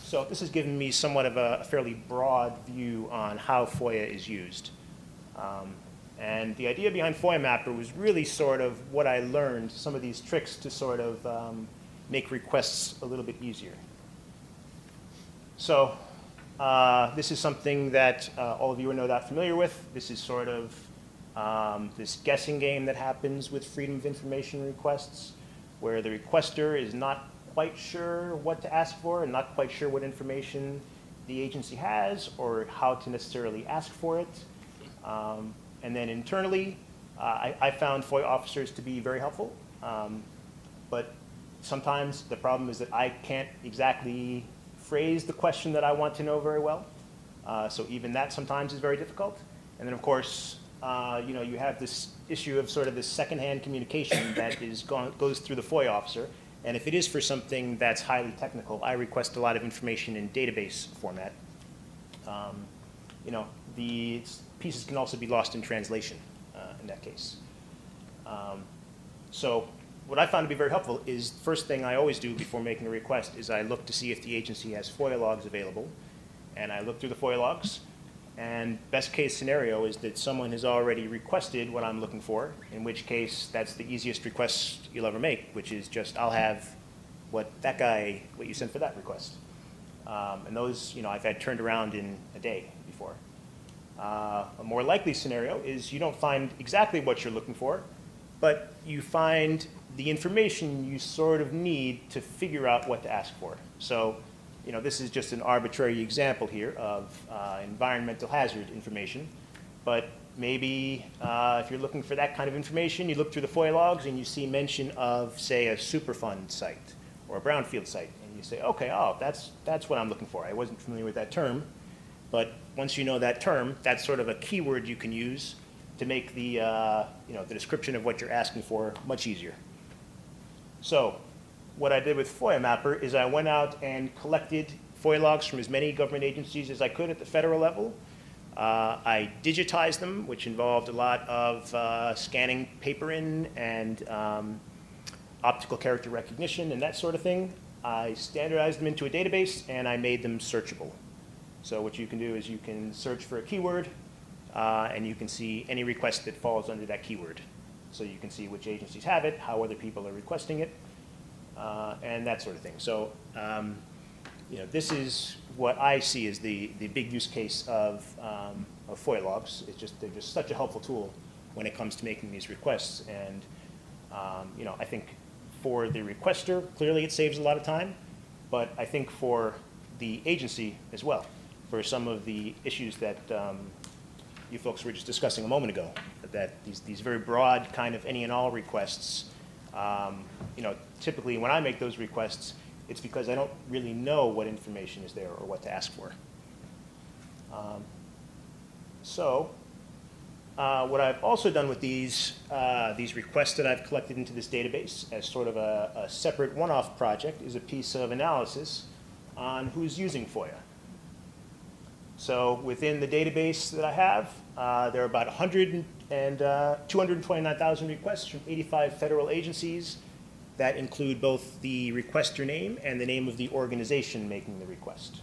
So this has given me somewhat of a fairly broad view on how FOIA is used. And the idea behind FOIA Mapper was really sort of what I learned, some of these tricks to sort of make requests a little bit easier. So this is something that all of you are no doubt familiar with. This is sort of this guessing game that happens with freedom of information requests, where the requester is not quite sure what to ask for and not quite sure what information the agency has or how to necessarily ask for it. And then internally, I found FOIA officers to be very helpful, but sometimes the problem is that I can't exactly phrase the question that I want to know very well. So even that sometimes is very difficult. And then, of course, you have this issue of sort of this secondhand communication that goes through the FOIA officer. And if it is for something that's highly technical, I request a lot of information in database format. The pieces can also be lost in translation in that case. So what I found to be very helpful is the first thing I always do before making a request is I look to see if the agency has FOIA logs available. And I look through the FOIA logs. And best case scenario is that someone has already requested what I'm looking for, in which case that's the easiest request you'll ever make, which is just I'll have what you sent for that request. And those, I've had turned around in a day before. A more likely scenario is you don't find exactly what you're looking for, but you find the information you sort of need to figure out what to ask for. So, this is just an arbitrary example here of environmental hazard information, but maybe if you're looking for that kind of information, you look through the FOIA logs and you see mention of, say, a Superfund site or a brownfield site, and you say, okay, that's what I'm looking for. I wasn't familiar with that term, but once you know that term, that's sort of a keyword you can use to make the the description of what you're asking for much easier. So what I did with FOIA Mapper is I went out and collected FOIA logs from as many government agencies as I could at the federal level. I digitized them, which involved a lot of scanning paper in and optical character recognition and that sort of thing. I standardized them into a database and I made them searchable. So what you can do is you can search for a keyword and you can see any request that falls under that keyword. So you can see which agencies have it, how other people are requesting it, and that sort of thing. So this is what I see as the big use case of FOIA logs. They're just such a helpful tool when it comes to making these requests. And I think for the requester, clearly it saves a lot of time, but I think for the agency as well, for some of the issues that you folks were just discussing a moment ago, that these very broad kind of any and all requests, typically when I make those requests, it's because I don't really know what information is there or what to ask for. What I've also done with these requests that I've collected into this database as sort of a separate one-off project is a piece of analysis on who's using FOIA. So within the database that I have, there are about 229,000 requests from 85 federal agencies that include both the requester name and the name of the organization making the request.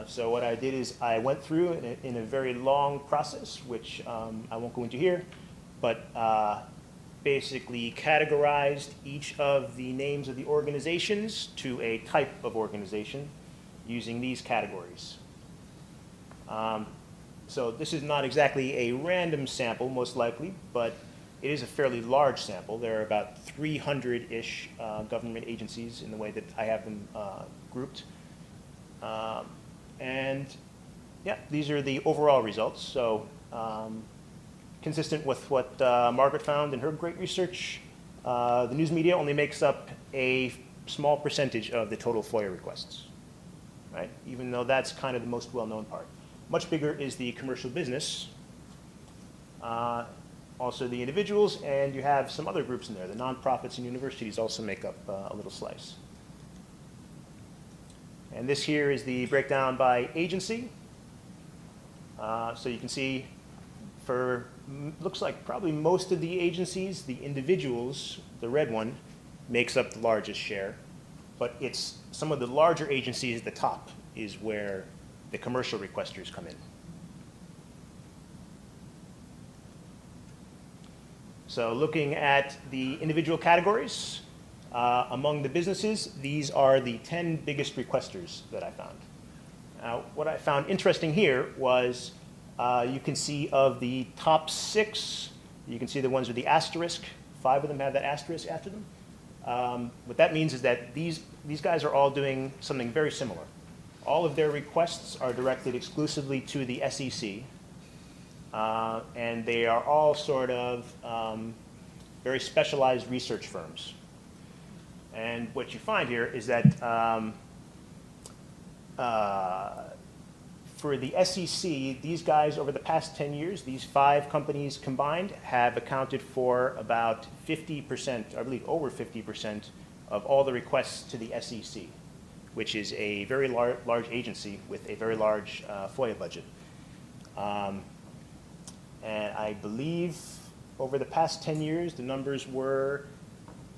So what I did is I went through in a very long process, which I won't go into here, but basically categorized each of the names of the organizations to a type of organization using these categories. So this is not exactly a random sample, most likely, but it is a fairly large sample. There are about 300-ish government agencies in the way that I have them grouped. And yeah, these are the overall results. So consistent with what Margaret found in her great research, the news media only makes up a small percentage of the total FOIA requests, right? Even though that's kind of the most well-known part. Much bigger is the commercial business, also the individuals, and you have some other groups in there. The nonprofits and universities also make up a little slice. And this here is the breakdown by agency. So you can see looks like probably most of the agencies, the individuals, the red one, makes up the largest share. But it's some of the larger agencies at the top is where the commercial requesters come in. So looking at the individual categories, among the businesses, these are the 10 biggest requesters that I found. Now, what I found interesting here was you can see of the top 6, you can see the ones with the asterisk. 5 of them have that asterisk after them. What that means is that these guys are all doing something very similar. All of their requests are directed exclusively to the SEC. and they are all sort of very specialized research firms. And what you find here is that for the SEC, these guys over the past 10 years, these 5 companies combined have accounted for about 50%, I believe over 50% of all the requests to the SEC, which is a very large agency with a very large FOIA budget. And I believe over the past 10 years, the numbers were,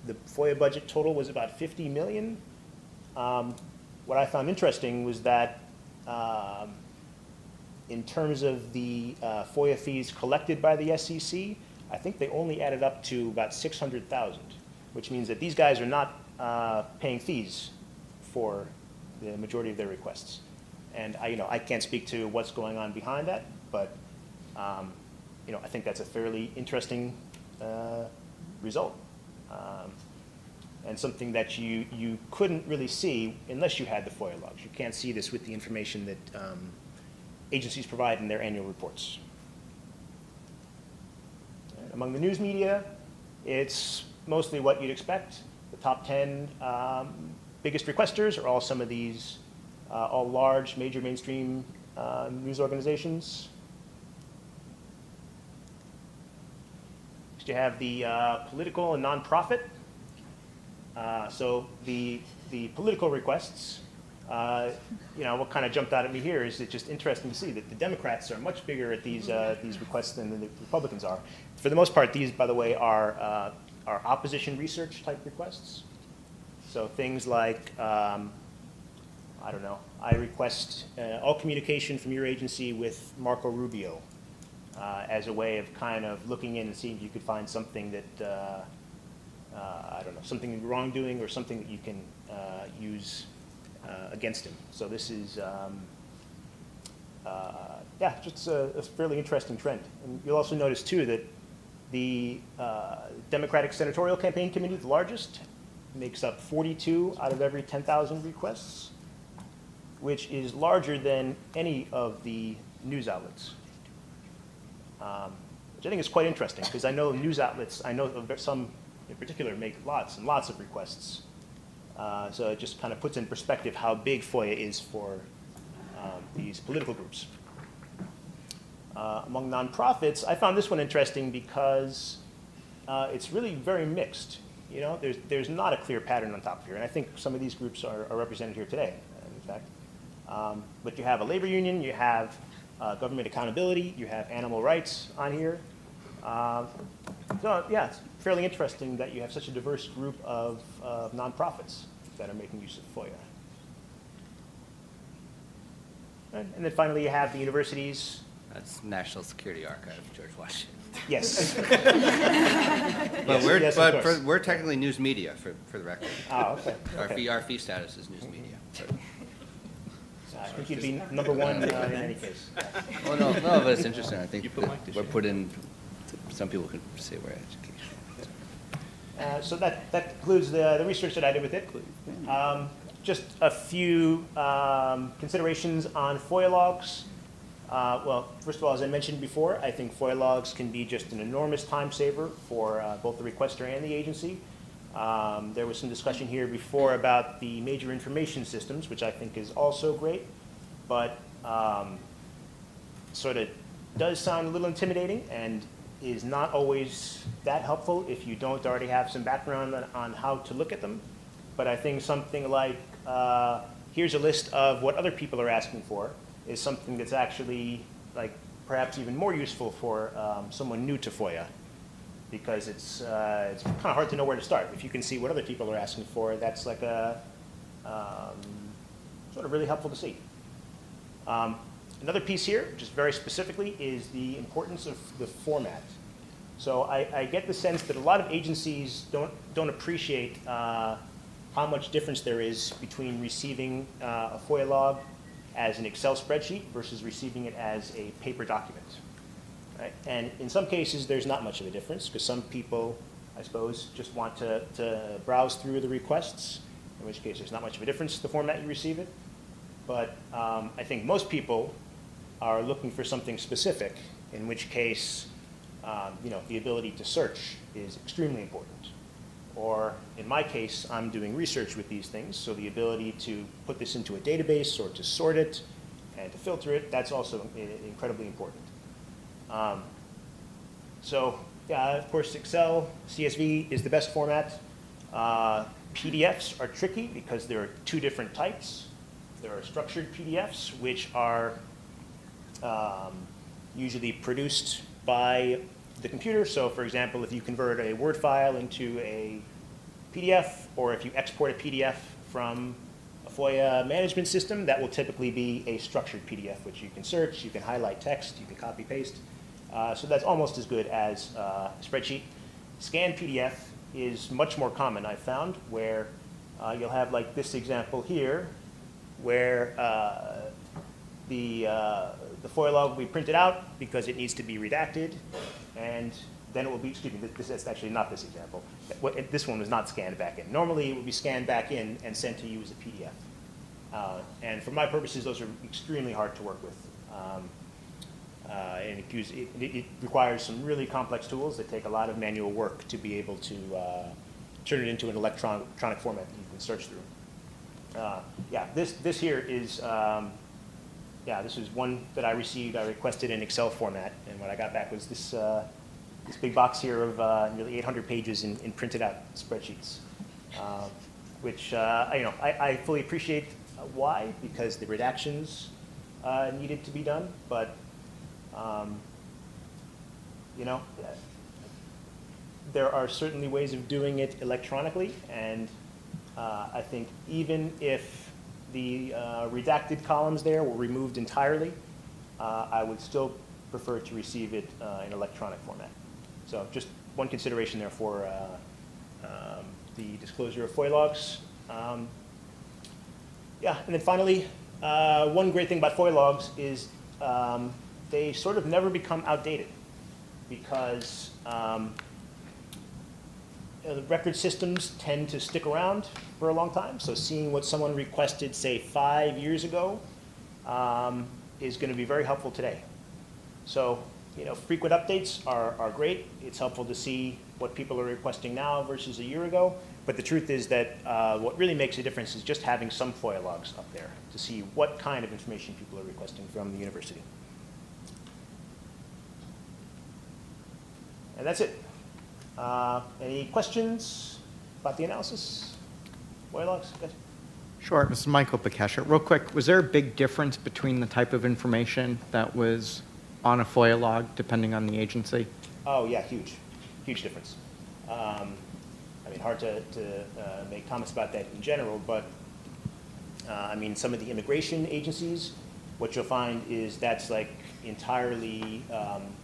the FOIA budget total was about 50 million. What I found interesting was that in terms of the FOIA fees collected by the SEC, I think they only added up to about 600,000, which means that these guys are not paying fees for the majority of their requests. And I can't speak to what's going on behind that, but I think that's a fairly interesting result. And something that you couldn't really see unless you had the FOIA logs. You can't see this with the information that agencies provide in their annual reports. And among the news media, it's mostly what you'd expect. The top 10 biggest requesters are all some of these, all large, major mainstream news organizations. Next you have the political and nonprofit. So the political requests, what kind of jumped out at me here is it's just interesting to see that the Democrats are much bigger at these requests than the Republicans are. For the most part, these, by the way, are opposition research type requests. So things like, I don't know, I request all communication from your agency with Marco Rubio as a way of kind of looking in and seeing if you could find something that, I don't know, something wrongdoing or something that you can use against him. So this is, just a fairly interesting trend. And you'll also notice, too, that the Democratic Senatorial Campaign Committee, the largest, makes up 42 out of every 10,000 requests, which is larger than any of the news outlets, which I think is quite interesting, because I know news outlets, I know of some in particular, make lots and lots of requests. So it just kind of puts in perspective how big FOIA is for these political groups. Among nonprofits, I found this one interesting because it's really very mixed. There's not a clear pattern on top here, and I think some of these groups are represented here today, in fact. But you have a labor union, you have government accountability, you have animal rights on here. So yeah, it's fairly interesting that you have such a diverse group of nonprofits that are making use of FOIA. And then finally, you have the universities. That's National Security Archive, George Washington. Yes. But yes, we're technically news media, for the record. Oh, okay. Our fee status is news media. I think you'd be number one in any case. Oh, no, but it's interesting. I think we're put in, some people could say we're education. So that concludes the research that I did with it. Just a few considerations on FOIA logs. Well, first of all, as I mentioned before, I think FOIA logs can be just an enormous time saver for both the requester and the agency. There was some discussion here before about the major information systems, which I think is also great, but sort of does sound a little intimidating and is not always that helpful if you don't already have some background on how to look at them. But I think something like, here's a list of what other people are asking for, is something that's actually like perhaps even more useful for someone new to FOIA, because it's kind of hard to know where to start. If you can see what other people are asking for, that's like a sort of really helpful to see. Another piece here, just very specifically, is the importance of the format. So I get the sense that a lot of agencies don't appreciate how much difference there is between receiving a FOIA log as an Excel spreadsheet versus receiving it as a paper document. Right? And in some cases, there's not much of a difference, because some people, I suppose, just want to browse through the requests, in which case there's not much of a difference the format you receive it. But I think most people are looking for something specific, in which case, the ability to search is extremely important. Or in my case, I'm doing research with these things, so the ability to put this into a database or to sort it and to filter it, that's also incredibly important. So, yeah, of course, Excel, CSV is the best format. PDFs are tricky because there are two different types. There are structured PDFs, which are usually produced by the computer. So, for example, if you convert a Word file into a PDF, or if you export a PDF from a FOIA management system, that will typically be a structured PDF, which you can search, you can highlight text, you can copy paste. So that's almost as good as a spreadsheet. Scanned PDF is much more common, I've found, where you'll have like this example here, where the FOIA log will be printed out because it needs to be redacted, and then it will be, excuse me, this is actually not this example. This one was not scanned back in. Normally, it would be scanned back in and sent to you as a PDF. And for my purposes, those are extremely hard to work with. And it requires some really complex tools that take a lot of manual work to be able to turn it into an electronic format that you can search through. Yeah, this here is, this is one that I received. I requested in Excel format, and what I got back was this big box here of nearly 800 pages in printed out spreadsheets, which I fully appreciate why, because the redactions needed to be done, but there are certainly ways of doing it electronically, and I think even if the redacted columns there were removed entirely, I would still prefer to receive it in electronic format. So just one consideration there for the disclosure of FOIA logs. Yeah, and then finally, one great thing about FOIA logs is they sort of never become outdated, because the record systems tend to stick around for a long time. So seeing what someone requested, say, 5 years ago is going to be very helpful today. So, frequent updates are great. It's helpful to see what people are requesting now versus a year ago. But the truth is that what really makes a difference is just having some FOIA logs up there to see what kind of information people are requesting from the university. And that's it. Any questions about the analysis? FOIA logs? Yes. Sure. This is Michael Bekesha. Real quick, was there a big difference between the type of information that was on a FOIA log depending on the agency? Oh, yeah, huge. Huge difference. Hard to make comments about that in general, but some of the immigration agencies, what you'll find is that's like entirely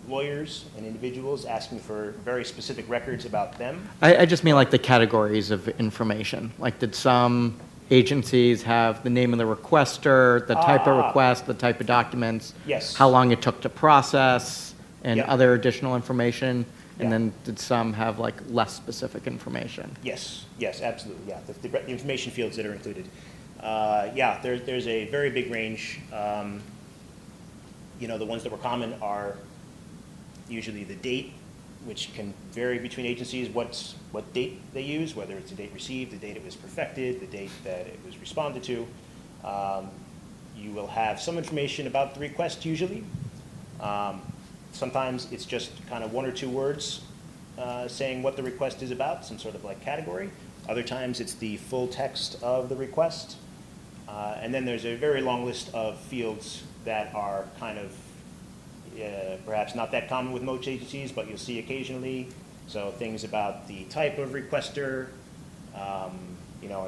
lawyers and individuals asking for very specific records about them. I just mean like the categories of information. Like, did some agencies have the name of the requester, the type of request, the type of documents, yes, how long it took to process, and Yep. other additional information? And Yeah. then did some have like less specific information? Yes, absolutely, yeah. The information fields that are included. There's a very big range. The ones that were common are usually the date, which can vary between agencies, what date they use, whether it's the date received, the date it was perfected, the date that it was responded to. You will have some information about the request usually. Sometimes it's just kind of one or two words saying what the request is about, some sort of like category. Other times it's the full text of the request. And then there's a very long list of fields that are kind of perhaps not that common with most agencies, but you'll see occasionally. So things about the type of requester, are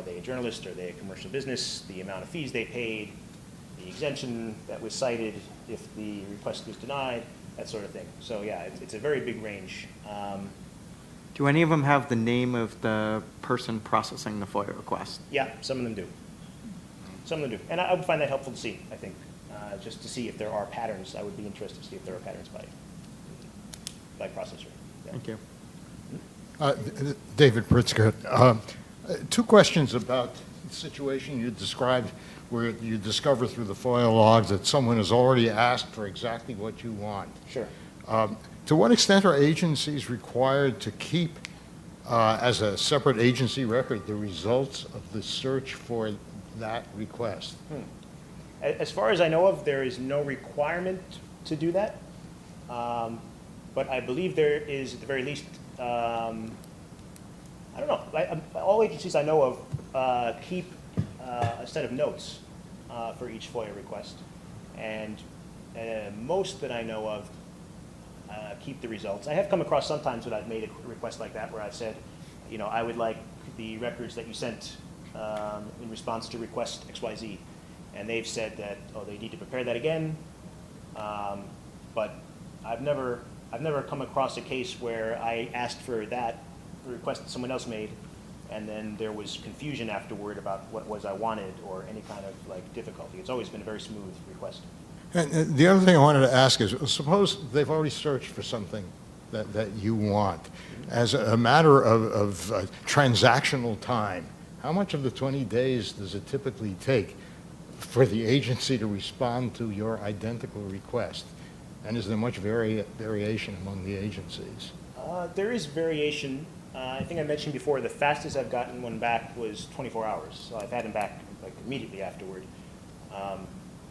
they a journalist, are they a commercial business, the amount of fees they paid, the exemption that was cited if the request was denied, that sort of thing. So yeah, it's a very big range. Do any of them have the name of the person processing the FOIA request? Yeah, some of them do. Some of them do. And I would find that helpful to see, I think, just to see if there are patterns. I would be interested to see if there are patterns by processor. Yeah. Thank you. David Pritzker. Two questions about the situation you described where you discover through the FOIA logs that someone has already asked for exactly what you want. Sure. To what extent are agencies required to keep, as a separate agency record, the results of the search for that request? As far as I know of, there is no requirement to do that. But I believe there is, at the very least, I don't know, all agencies I know of keep a set of notes for each FOIA request. And most that I know of keep the results. I have come across sometimes when I've made a request like that where I've said, you know, I would like the records that you sent in response to request XYZ. And they've said that, oh, they need to prepare that again. But I've never come across a case where I asked for that, the request that someone else made, and then there was confusion afterward about what it was I wanted or any kind of like difficulty. It's always been a very smooth request. And the other thing I wanted to ask is, suppose they've already searched for something that you want. As a matter of transactional time, how much of the 20 days does it typically take for the agency to respond to your identical request? And is there much variation among the agencies? There is variation. I think I mentioned before, the fastest I've gotten one back was 24 hours. So I've had them back like immediately afterward.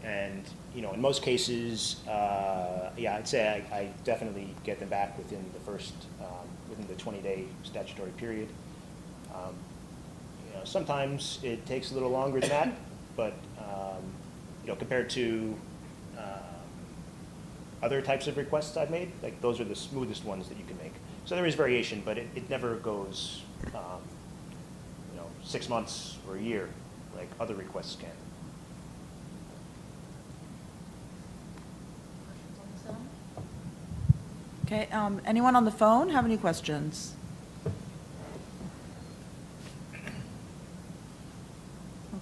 And you know, in most cases, yeah, I'd say I definitely get them back within the first, within the 20-day statutory period. You know, sometimes it takes a little longer than that, but you know, compared to other types of requests I've made, like those are the smoothest ones that you can make. So there is variation, but it never goes, you know, 6 months or a year like other requests can. Okay, anyone on the phone have any questions?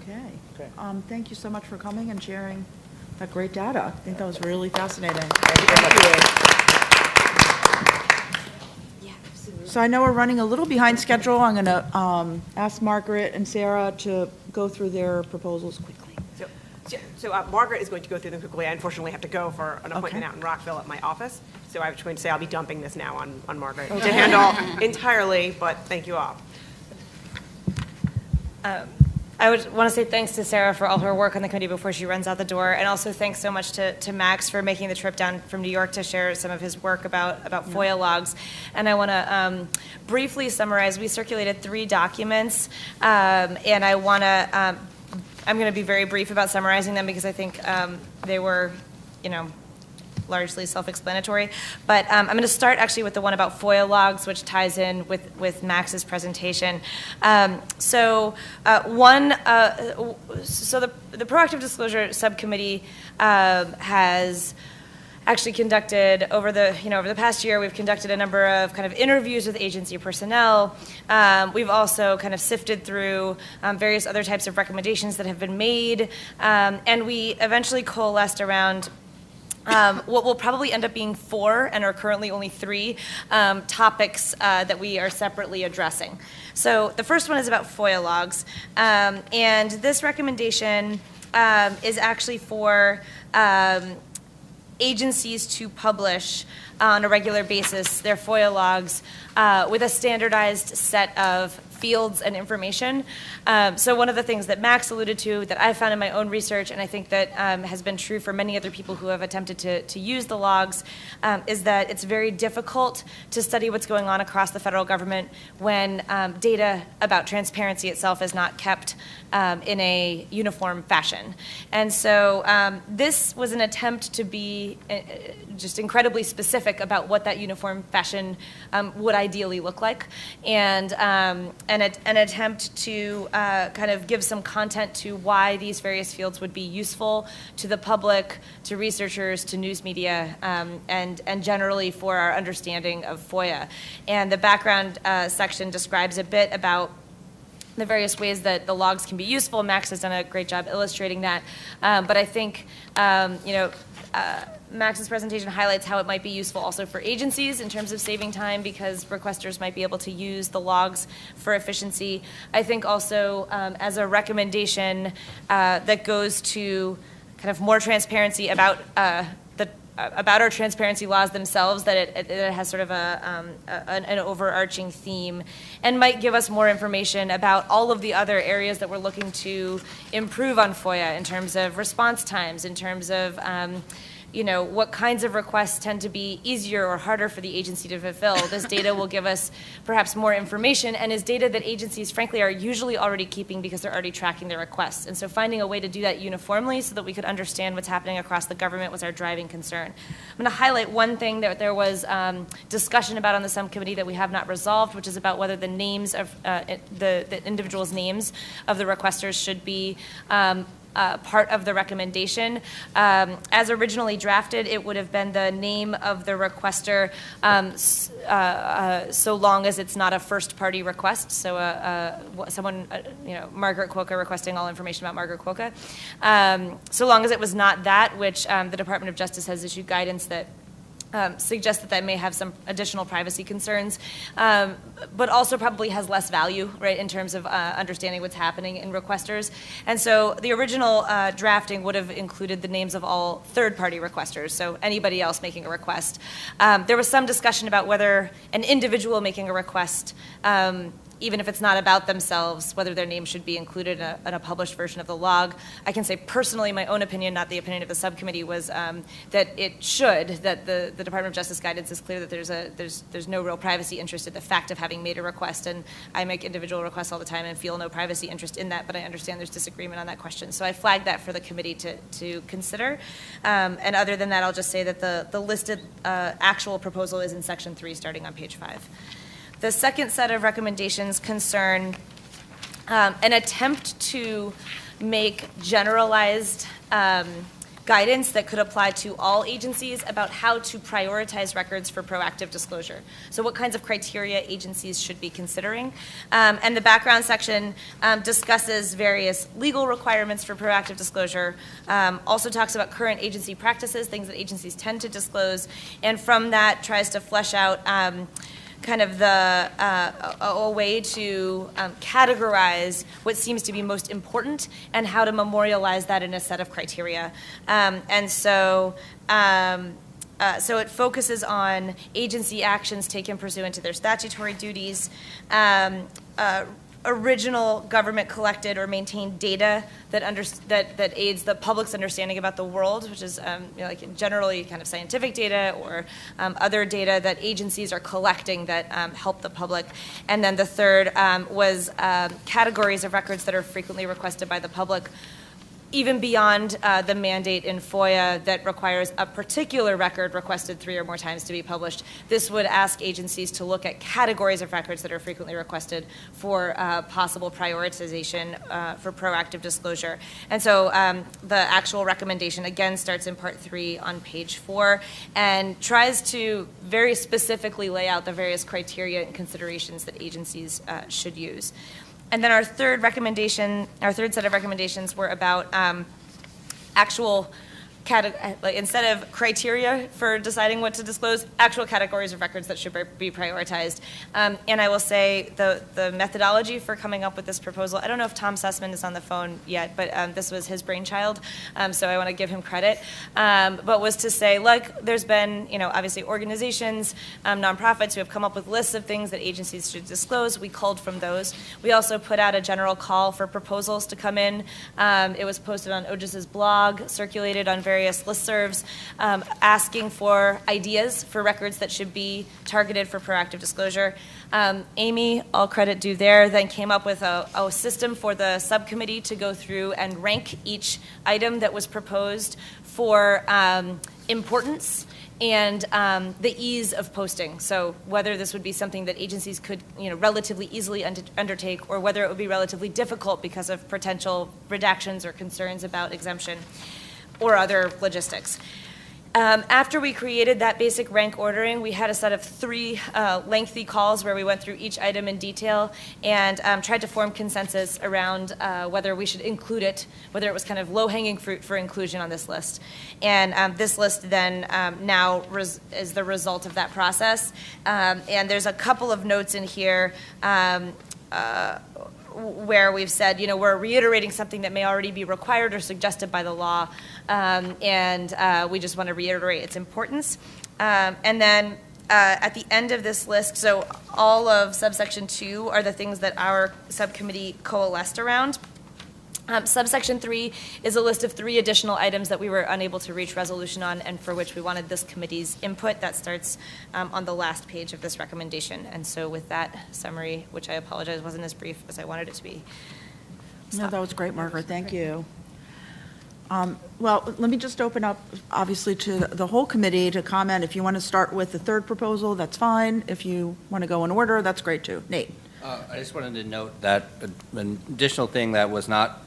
Okay. Thank you so much for coming and sharing that great data. I think that was really fascinating. So I know we're running a little behind schedule. I'm going to ask Margaret and Sarah to go through their proposals quickly. So Margaret is going to go through them quickly. I unfortunately have to go for an appointment out in Rockville at my office. So I was going to say I'll be dumping this now on Margaret to handle entirely, but thank you all. I would want to say thanks to Sarah for all her work on the committee before she runs out the door, and also thanks so much to Max for making the trip down from New York to share some of his work about FOIA logs. And I want to briefly summarize. We circulated 3 documents, and I want to. I'm going to be very brief about summarizing them because I think they were, you know, largely self-explanatory. But I'm going to start actually with the one about FOIA logs, which ties in with Max's presentation. So the Proactive Disclosure Subcommittee has actually conducted over the past year, we've conducted a number of kind of interviews with agency personnel. We've also kind of sifted through various other types of recommendations that have been made, and we eventually coalesced around what will probably end up being 4 and are currently only 3 topics that we are separately addressing. So the first one is about FOIA logs, and this recommendation is actually for agencies to publish on a regular basis their FOIA logs with a standardized set of fields and information. So one of the things that Max alluded to that I found in my own research, and I think that has been true for many other people who have attempted to use the logs, is that it's very difficult to study what's going on across the federal government when data about transparency itself is not kept in a uniform fashion. And so this was an attempt to be just incredibly specific about what that uniform fashion would ideally look like, and an attempt to kind of give some content to why these various fields would be useful to the public, to researchers, to news media, and generally for our understanding of FOIA. And the background section describes a bit about the various ways that the logs can be useful. Max has done a great job illustrating that. But I think, Max's presentation highlights how it might be useful also for agencies in terms of saving time because requesters might be able to use the logs for efficiency. I think also as a recommendation that goes to kind of more transparency about about our transparency laws themselves, that it has sort of an overarching theme, and might give us more information about all of the other areas that we're looking to improve on FOIA in terms of response times, in terms of what kinds of requests tend to be easier or harder for the agency to fulfill. This data will give us perhaps more information, and is data that agencies, frankly, are usually already keeping because they're already tracking their requests. And so finding a way to do that uniformly so that we could understand what's happening across the government was our driving concern. I'm going to highlight one thing that there was discussion about on the subcommittee that we have not resolved, which is about whether the names of the individuals' names of the requesters should be part of the recommendation. As originally drafted, it would have been the name of the requester so long as it's not a first-party request. So someone, Margaret Quokka requesting all information about Margaret Quokka. So long as it was not that, which the Department of Justice has issued guidance that suggests that may have some additional privacy concerns, but also probably has less value, right, in terms of understanding what's happening in requesters. And so the original drafting would have included the names of all third-party requesters, so anybody else making a request. There was some discussion about whether an individual making a request, even if it's not about themselves, whether their name should be included in a published version of the log. I can say personally, my own opinion, not the opinion of the subcommittee, was that it should, that the Department of Justice guidance is clear that there's no real privacy interest in the fact of having made a request, and I make individual requests all the time and feel no privacy interest in that, but I understand there's disagreement on that question. So I flagged that for the committee to consider. And other than that, I'll just say that the listed actual proposal is in section 3, starting on page 5. The second set of recommendations concern an attempt to make generalized guidance that could apply to all agencies about how to prioritize records for proactive disclosure. So what kinds of criteria agencies should be considering. And the background section discusses various legal requirements for proactive disclosure, also talks about current agency practices, things that agencies tend to disclose, and from that tries to flesh out kind of a way to categorize what seems to be most important and how to memorialize that in a set of criteria. So it focuses on agency actions taken pursuant to their statutory duties, original government collected or maintained data that aids the public's understanding about the world, which is like generally kind of scientific data or other data that agencies are collecting that help the public. And then the third was categories of records that are frequently requested by the public, even beyond the mandate in FOIA that requires a particular record requested 3 or more times to be published. This would ask agencies to look at categories of records that are frequently requested for possible prioritization for proactive disclosure. And so the actual recommendation, again, starts in part 3 on page 4 and tries to very specifically lay out the various criteria and considerations that agencies should use. And then our third set of recommendations were about actual instead of criteria for deciding what to disclose, actual categories of records that should be prioritized. And I will say the methodology for coming up with this proposal, I don't know if Tom Sussman is on the phone yet, but this was his brainchild, so I want to give him credit. But was to say, look, there's been, obviously organizations, nonprofits who have come up with lists of things that agencies should disclose. We culled from those. We also put out a general call for proposals to come in. It was posted on OGIS's blog, circulated on various listservs, asking for ideas for records that should be targeted for proactive disclosure. Amy, all credit due there, then came up with a system for the subcommittee to go through and rank each item that was proposed for importance and the ease of posting. So whether this would be something that agencies could relatively easily undertake, or whether it would be relatively difficult because of potential redactions or concerns about exemption or other logistics. After we created that basic rank ordering, we had a set of 3 lengthy calls where we went through each item in detail and tried to form consensus around whether we should include it, whether it was kind of low-hanging fruit for inclusion on this list. And this list then now is the result of that process. And there's a couple of notes in here. where we've said, we're reiterating something that may already be required or suggested by the law, and we just want to reiterate its importance. And then at the end of this list, so all of subsection 2 are the things that our subcommittee coalesced around. Subsection 3 is a list of 3 additional items that we were unable to reach resolution on and for which we wanted this committee's input. That starts on the last page of this recommendation. And so with that summary, which I apologize wasn't as brief as I wanted it to be. No, that was great, Margaret. Thank you. Well, let me just open up, obviously, to the whole committee to comment. If you want to start with the third proposal, that's fine. If you want to go in order, that's great, too. Nate. I just wanted to note that an additional thing that was not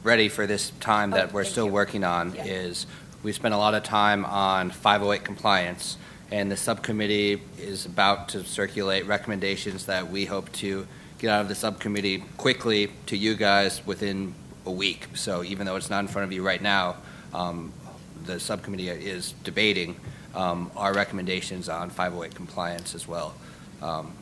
ready for this time that we're still working on is we spent a lot of time on 508 compliance, and the subcommittee is about to circulate recommendations that we hope to get out of the subcommittee quickly to you guys within a week. So even though it's not in front of you right now, the subcommittee is debating our recommendations on 508 compliance as well.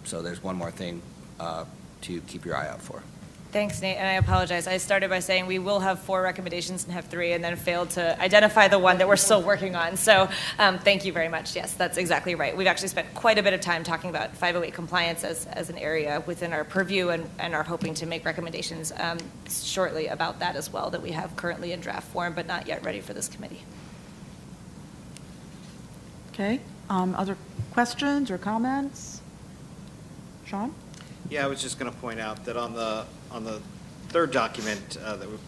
So there's one more thing to keep your eye out for. Thanks, Nate, and I apologize. I started by saying we will have 4 recommendations and have 3, and then failed to identify the one that we're still working on. So thank you very much. Yes, that's exactly right. We've actually spent quite a bit of time talking about 508 compliance as an area within our purview, and are hoping to make recommendations shortly about that as well, that we have currently in draft form, but not yet ready for this committee. Okay. Other questions or comments? Sean? Yeah, I was just going to point out that on the third document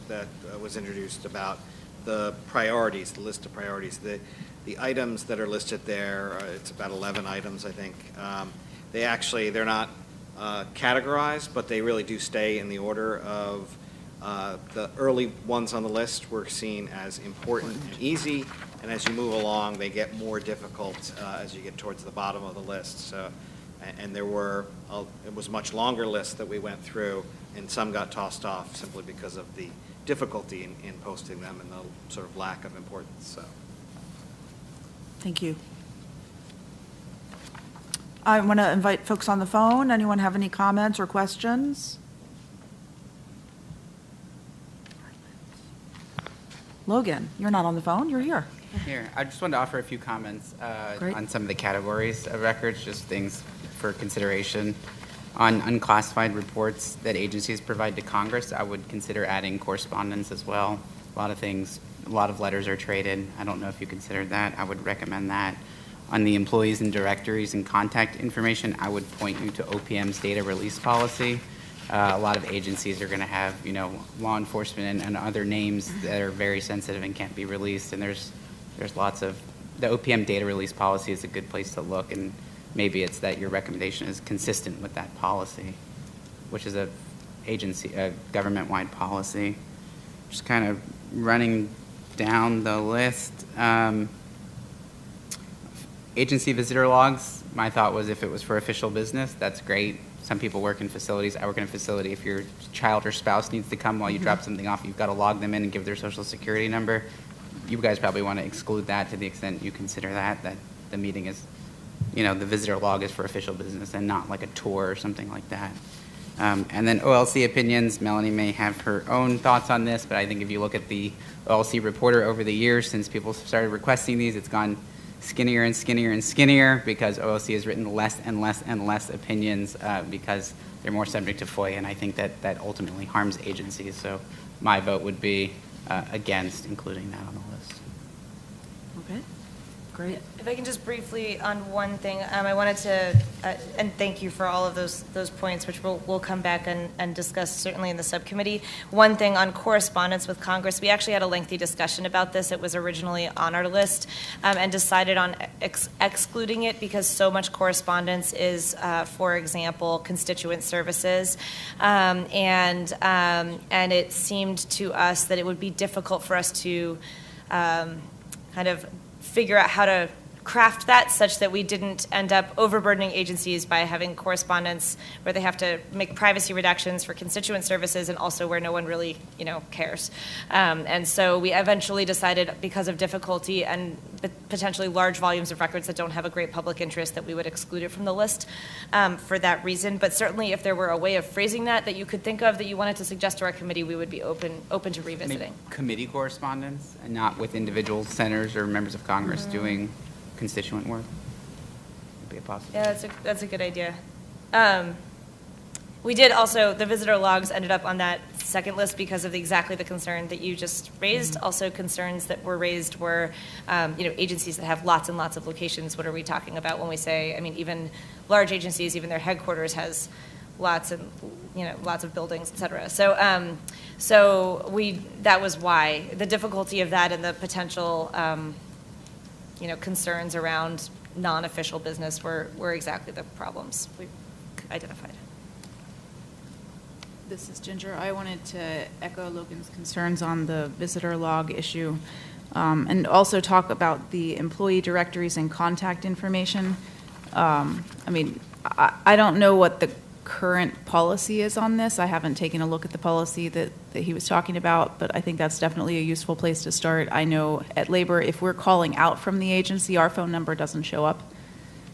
that was introduced about the priorities, the list of priorities, the items that are listed there, it's about 11 items, I think. They're not categorized, but they really do stay in the order of the early ones on the list were seen as important and easy, and as you move along, they get more difficult as you get towards the bottom of the list. So. And there were, it was a much longer list that we went through, and some got tossed off simply because of the difficulty in posting them and the sort of lack of importance. So. Thank you. I want to invite folks on the phone. Anyone have any comments or questions? Logan, you're not on the phone. You're here. Here, I just wanted to offer a few comments on some of the categories of records, just things for consideration. On unclassified reports that agencies provide to Congress, I would consider adding correspondence as well. A lot of things, a lot of letters are traded. I don't know if you considered that. I would recommend that. On the employees and directories and contact information, I would point you to OPM's data release policy. A lot of agencies are going to have, law enforcement and other names that are very sensitive and can't be released, and there's lots of, the OPM data release policy is a good place to look, and maybe it's that your recommendation is consistent with that policy, which is a government-wide policy. Just kind of running down the list. Agency visitor logs, my thought was if it was for official business, that's great. Some people work in facilities. I work in a facility. If your child or spouse needs to come while you drop something off, you've got to log them in and give their social security number. You guys probably want to exclude that to the extent you consider that the meeting is, the visitor log is for official business and not like a tour or something like that. And then OLC opinions, Melanie may have her own thoughts on this, but I think if you look at the OLC reporter over the years since people started requesting these, it's gone skinnier and skinnier and skinnier because OLC has written less and less and less opinions because they're more subject to FOIA, and I think that ultimately harms agencies. So my vote would be against including that on the list. Okay, great. If I can just briefly on one thing, I wanted to, and thank you for all of those points, which we'll come back and discuss certainly in the subcommittee. One thing on correspondence with Congress, we actually had a lengthy discussion about this. It was originally on our list and decided on excluding it because so much correspondence is, for example, constituent services, and it seemed to us that it would be difficult for us to kind of figure out how to craft that such that we didn't end up overburdening agencies by having correspondence where they have to make privacy redactions for constituent services and also where no one really, cares. And so we eventually decided, because of difficulty and potentially large volumes of records that don't have a great public interest, that we would exclude it from the list for that reason. But certainly if there were a way of phrasing that you could think of that you wanted to suggest to our committee, we would be open to revisiting. Committee correspondence and not with individual senators or members of Congress doing constituent work would be a possibility. Yeah, that's a good idea. We did also, the visitor logs ended up on that second list because of exactly the concern that you just raised. Also concerns that were raised were, agencies that have lots and lots of locations. What are we talking about when we say, even large agencies, even their headquarters has lots of buildings, et cetera. So that was why the difficulty of that and the potential, concerns around non-official business were exactly the problems we identified. This is Ginger. I wanted to echo Logan's concerns on the visitor log issue, and also talk about the employee directories and contact information. I don't know what the current policy is on this. I haven't taken a look at the policy that he was talking about, but I think that's definitely a useful place to start. I know at Labor, if we're calling out from the agency, our phone number doesn't show up.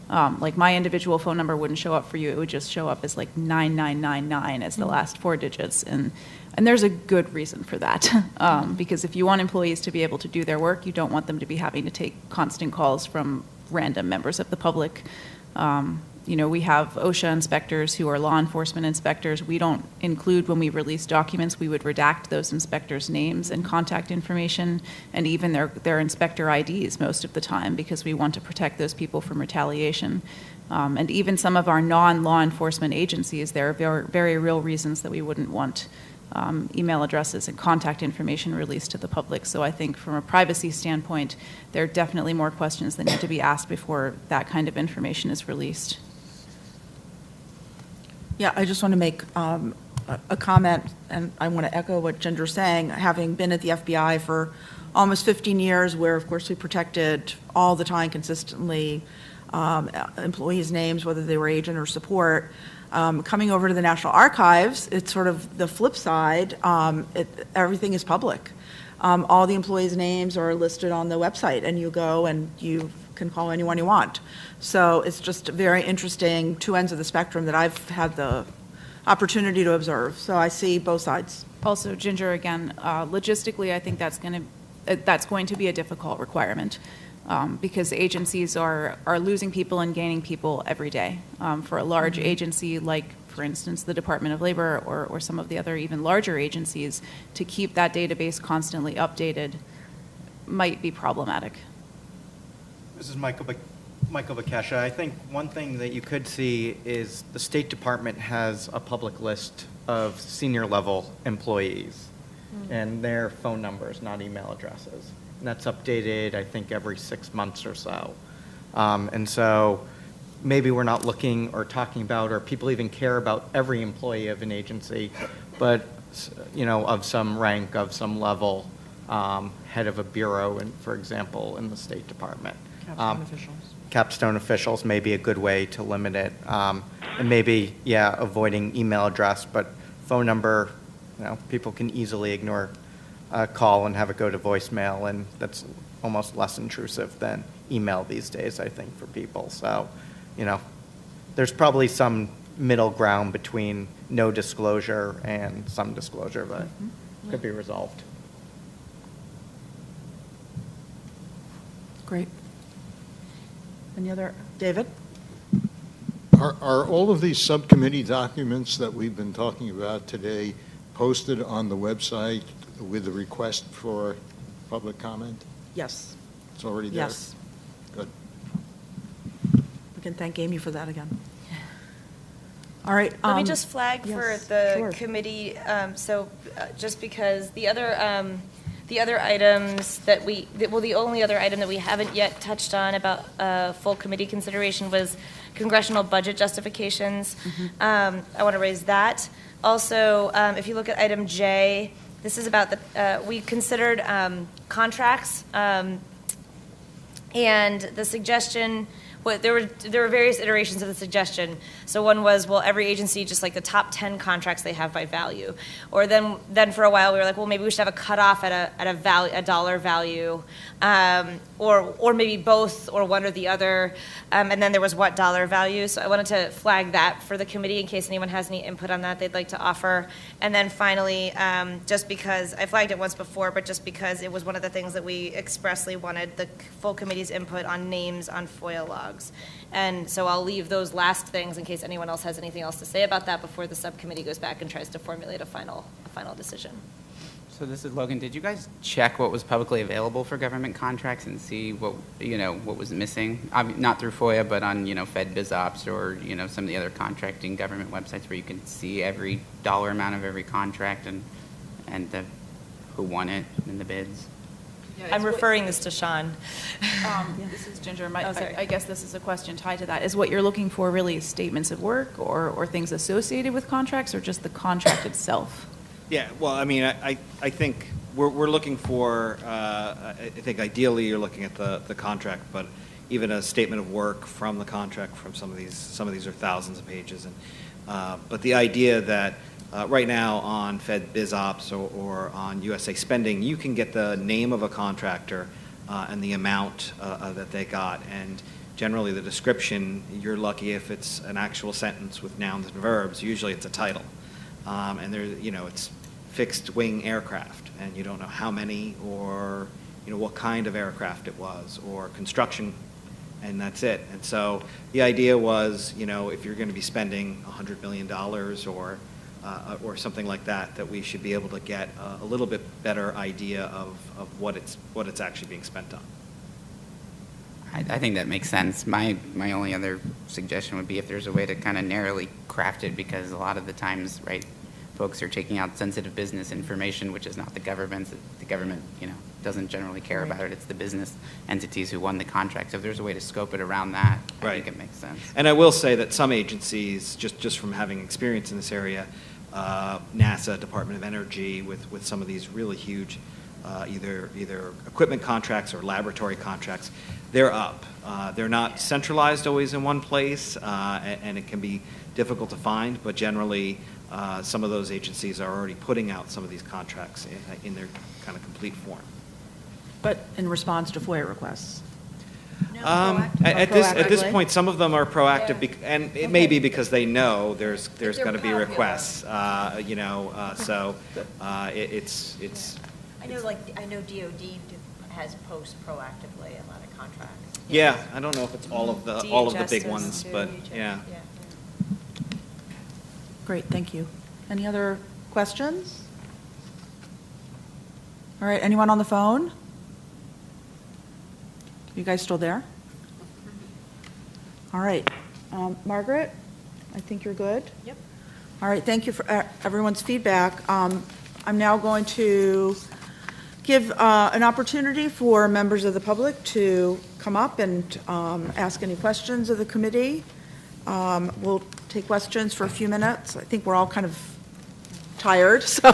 Like my individual phone number wouldn't show up for you. It would just show up as like 9999 as the last 4 digits. And there's a good reason for that. Because if you want employees to be able to do their work, you don't want them to be having to take constant calls from random members of the public. We have OSHA inspectors who are law enforcement inspectors. We don't include, when we release documents, we would redact those inspectors' names and contact information, and even their inspector IDs most of the time, because we want to protect those people from retaliation. And even some of our non-law enforcement agencies, there are very, very real reasons that we wouldn't want email addresses and contact information released to the public. So I think from a privacy standpoint, there are definitely more questions that need to be asked before that kind of information is released. Yeah, I just want to make a comment, and I want to echo what Ginger's saying. Having been at the FBI for almost 15 years, where, of course, we protected all the time consistently employees' names, whether they were agent or support, coming over to the National Archives, it's sort of the flip side. Everything is public. All the employees' names are listed on the website, and you go and you can call anyone you want. So it's just very interesting, two ends of the spectrum that I've had the opportunity to observe. So I see both sides. Also, Ginger, again, logistically, I think that's going to be a difficult requirement, because agencies are losing people and gaining people every day. For a large agency like, for instance, the Department of Labor or some of the other even larger agencies, to keep that database constantly updated might be problematic. This is Michael Bekesha. I think one thing that you could see is the State Department has a public list of senior level employees and their phone numbers, not email addresses. And that's updated, I think, every 6 months or so. And so maybe we're not looking or talking about, or people even care about every employee of an agency, but of some rank, of some level, head of a bureau, for example, in the State Department. Capstone officials. Capstone officials may be a good way to limit it. And maybe, avoiding email address, but phone number, people can easily ignore a call and have it go to voicemail, and that's almost less intrusive than email these days, I think, for people. So, there's probably some middle ground between no disclosure and some disclosure, but could be resolved. Great. Any other? David? Are all of these subcommittee documents that we've been talking about today posted on the website with a request for public comment? Yes. It's already there? Yes. Good. We can thank Amy for that again. All right. Let me just flag for the sure. committee, just because the other items that the only other item that we haven't yet touched on about full committee consideration was congressional budget justifications. I want to raise that. Also, if you look at item J, this is about we considered contracts And the suggestion, there were various iterations of the suggestion. So one was, well, every agency, just like the top 10 contracts they have by value. Or then for a while we were like, well, maybe we should have a cutoff at a dollar value, or maybe both, or one or the other. And then there was what dollar value. So I wanted to flag that for the committee in case anyone has any input on that they'd like to offer. And then finally, just because I flagged it once before, but just because it was one of the things that we expressly wanted the full committee's input on names on FOIA logs. And so I'll leave those last things in case anyone else has anything else to say about that before the subcommittee goes back and tries to formulate a final decision. So this is Logan. Did you guys check what was publicly available for government contracts and see what was missing? Not through FOIA, but on FedBizOps or some of the other contracting government websites where you can see every dollar amount of every contract and who won it in the bids. I'm referring this to Sean. This is Ginger. sorry. I guess this is a question tied to that. Is what you're looking for really statements of work or things associated with contracts, or just the contract itself? Yeah, well, I mean, I think we're looking for, I think ideally you're looking at the contract, but even a statement of work from the contract from some of these are thousands of pages. But the idea that right now on FedBizOps or on USA Spending, you can get the name of a contractor and the amount that they got. And generally the description, you're lucky if it's an actual sentence with nouns and verbs. Usually it's a title. And it's fixed wing aircraft, and you don't know how many or what kind of aircraft it was, or construction, and that's it. And so the idea was, if you're going to be spending $100 million or something like that, that we should be able to get a little bit better idea of what it's actually being spent on. I think that makes sense. My only other suggestion would be if there's a way to kind of narrowly craft it, because a lot of the times, right, folks are taking out sensitive business information, which is not the government's. The government, doesn't generally care about it. It's the business entities who won the contract. So if there's a way to scope it around that, I think it makes sense. And I will say that some agencies, just from having experience in this area, NASA, Department of Energy, with some of these really huge either equipment contracts or laboratory contracts, they're up. They're not centralized always in one place, and it can be difficult to find, but generally some of those agencies are already putting out some of these contracts in their kind of complete form. But in response to FOIA requests? At this point, some of them are proactive, and it may be because they know there's going to be requests. So it's. I know DoD has post proactively a lot of contracts. Yeah, I don't know if it's all of the big ones, but yeah. Great, thank you. Any other questions? All right, anyone on the phone? You guys still there? All right. Margaret, I think you're good? Yep. All right, thank you for everyone's feedback. I'm now going to give an opportunity for members of the public to come up and ask any questions of the committee. We'll take questions for a few minutes. I think we're all kind of tired, so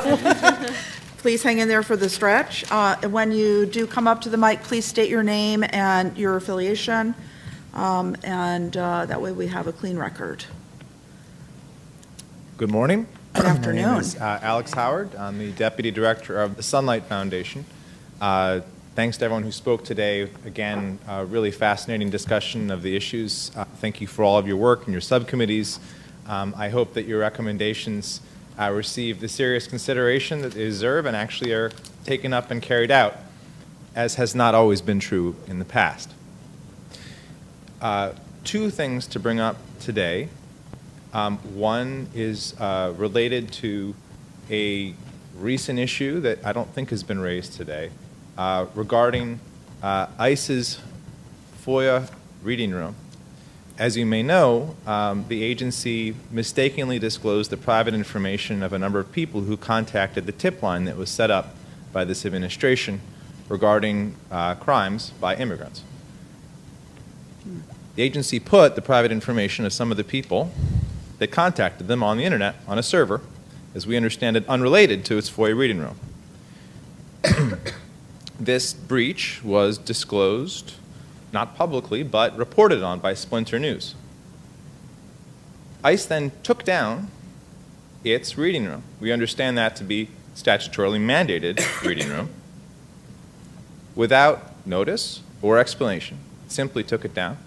please hang in there for the stretch. When you do come up to the mic, please state your name and your affiliation, and that way we have a clean record. Good morning. Good afternoon. My name is Alex Howard. I'm the Deputy Director of the Sunlight Foundation. Thanks to everyone who spoke today. Again, really fascinating discussion of the issues. Thank you for all of your work and your subcommittees. I hope that your recommendations receive the serious consideration that they deserve and actually are taken up and carried out, as has not always been true in the past. Two things to bring up today. One is related to a recent issue that I don't think has been raised today regarding ICE's FOIA reading room. As you may know, the agency mistakenly disclosed the private information of a number of people who contacted the tip line that was set up by this administration regarding crimes by immigrants. The agency put the private information of some of the people that contacted them on the internet on a server, as we understand it, unrelated to its FOIA reading room. This breach was disclosed not publicly, but reported on by Splinter News. ICE then took down its reading room. We understand that to be statutorily mandated reading room without notice or explanation. Simply took it down.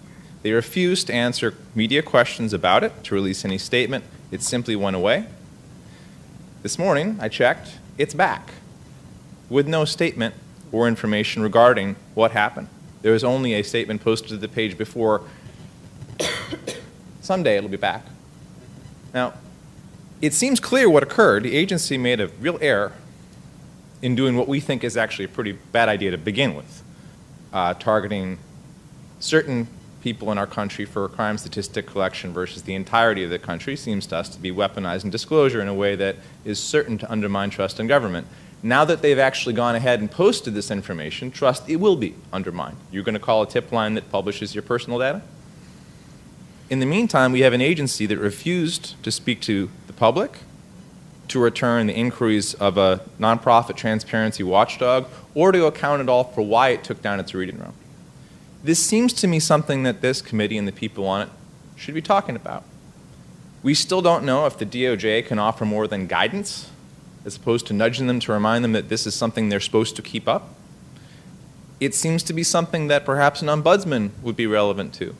They refused to answer media questions about it, to release any statement. It simply went away. This morning, I checked, it's back with no statement or information regarding what happened. There was only a statement posted to the page before, someday it'll be back. Now, it seems clear what occurred. The agency made a real error in doing what we think is actually a pretty bad idea to begin with, targeting certain people in our country for crime statistic collection versus the entirety of the country seems to us to be weaponizing disclosure in a way that is certain to undermine trust in government. Now that they've actually gone ahead and posted this information, trust it will be undermined. You're going to call a tip line that publishes your personal data? In the meantime, we have an agency that refused to speak to the public, to return the inquiries of a nonprofit transparency watchdog, or to account at all for why it took down its reading room. This seems to me something that this committee and the people on it should be talking about. We still don't know if the DOJ can offer more than guidance, as opposed to nudging them to remind them that this is something they're supposed to keep up. It seems to be something that perhaps an ombudsman would be relevant to.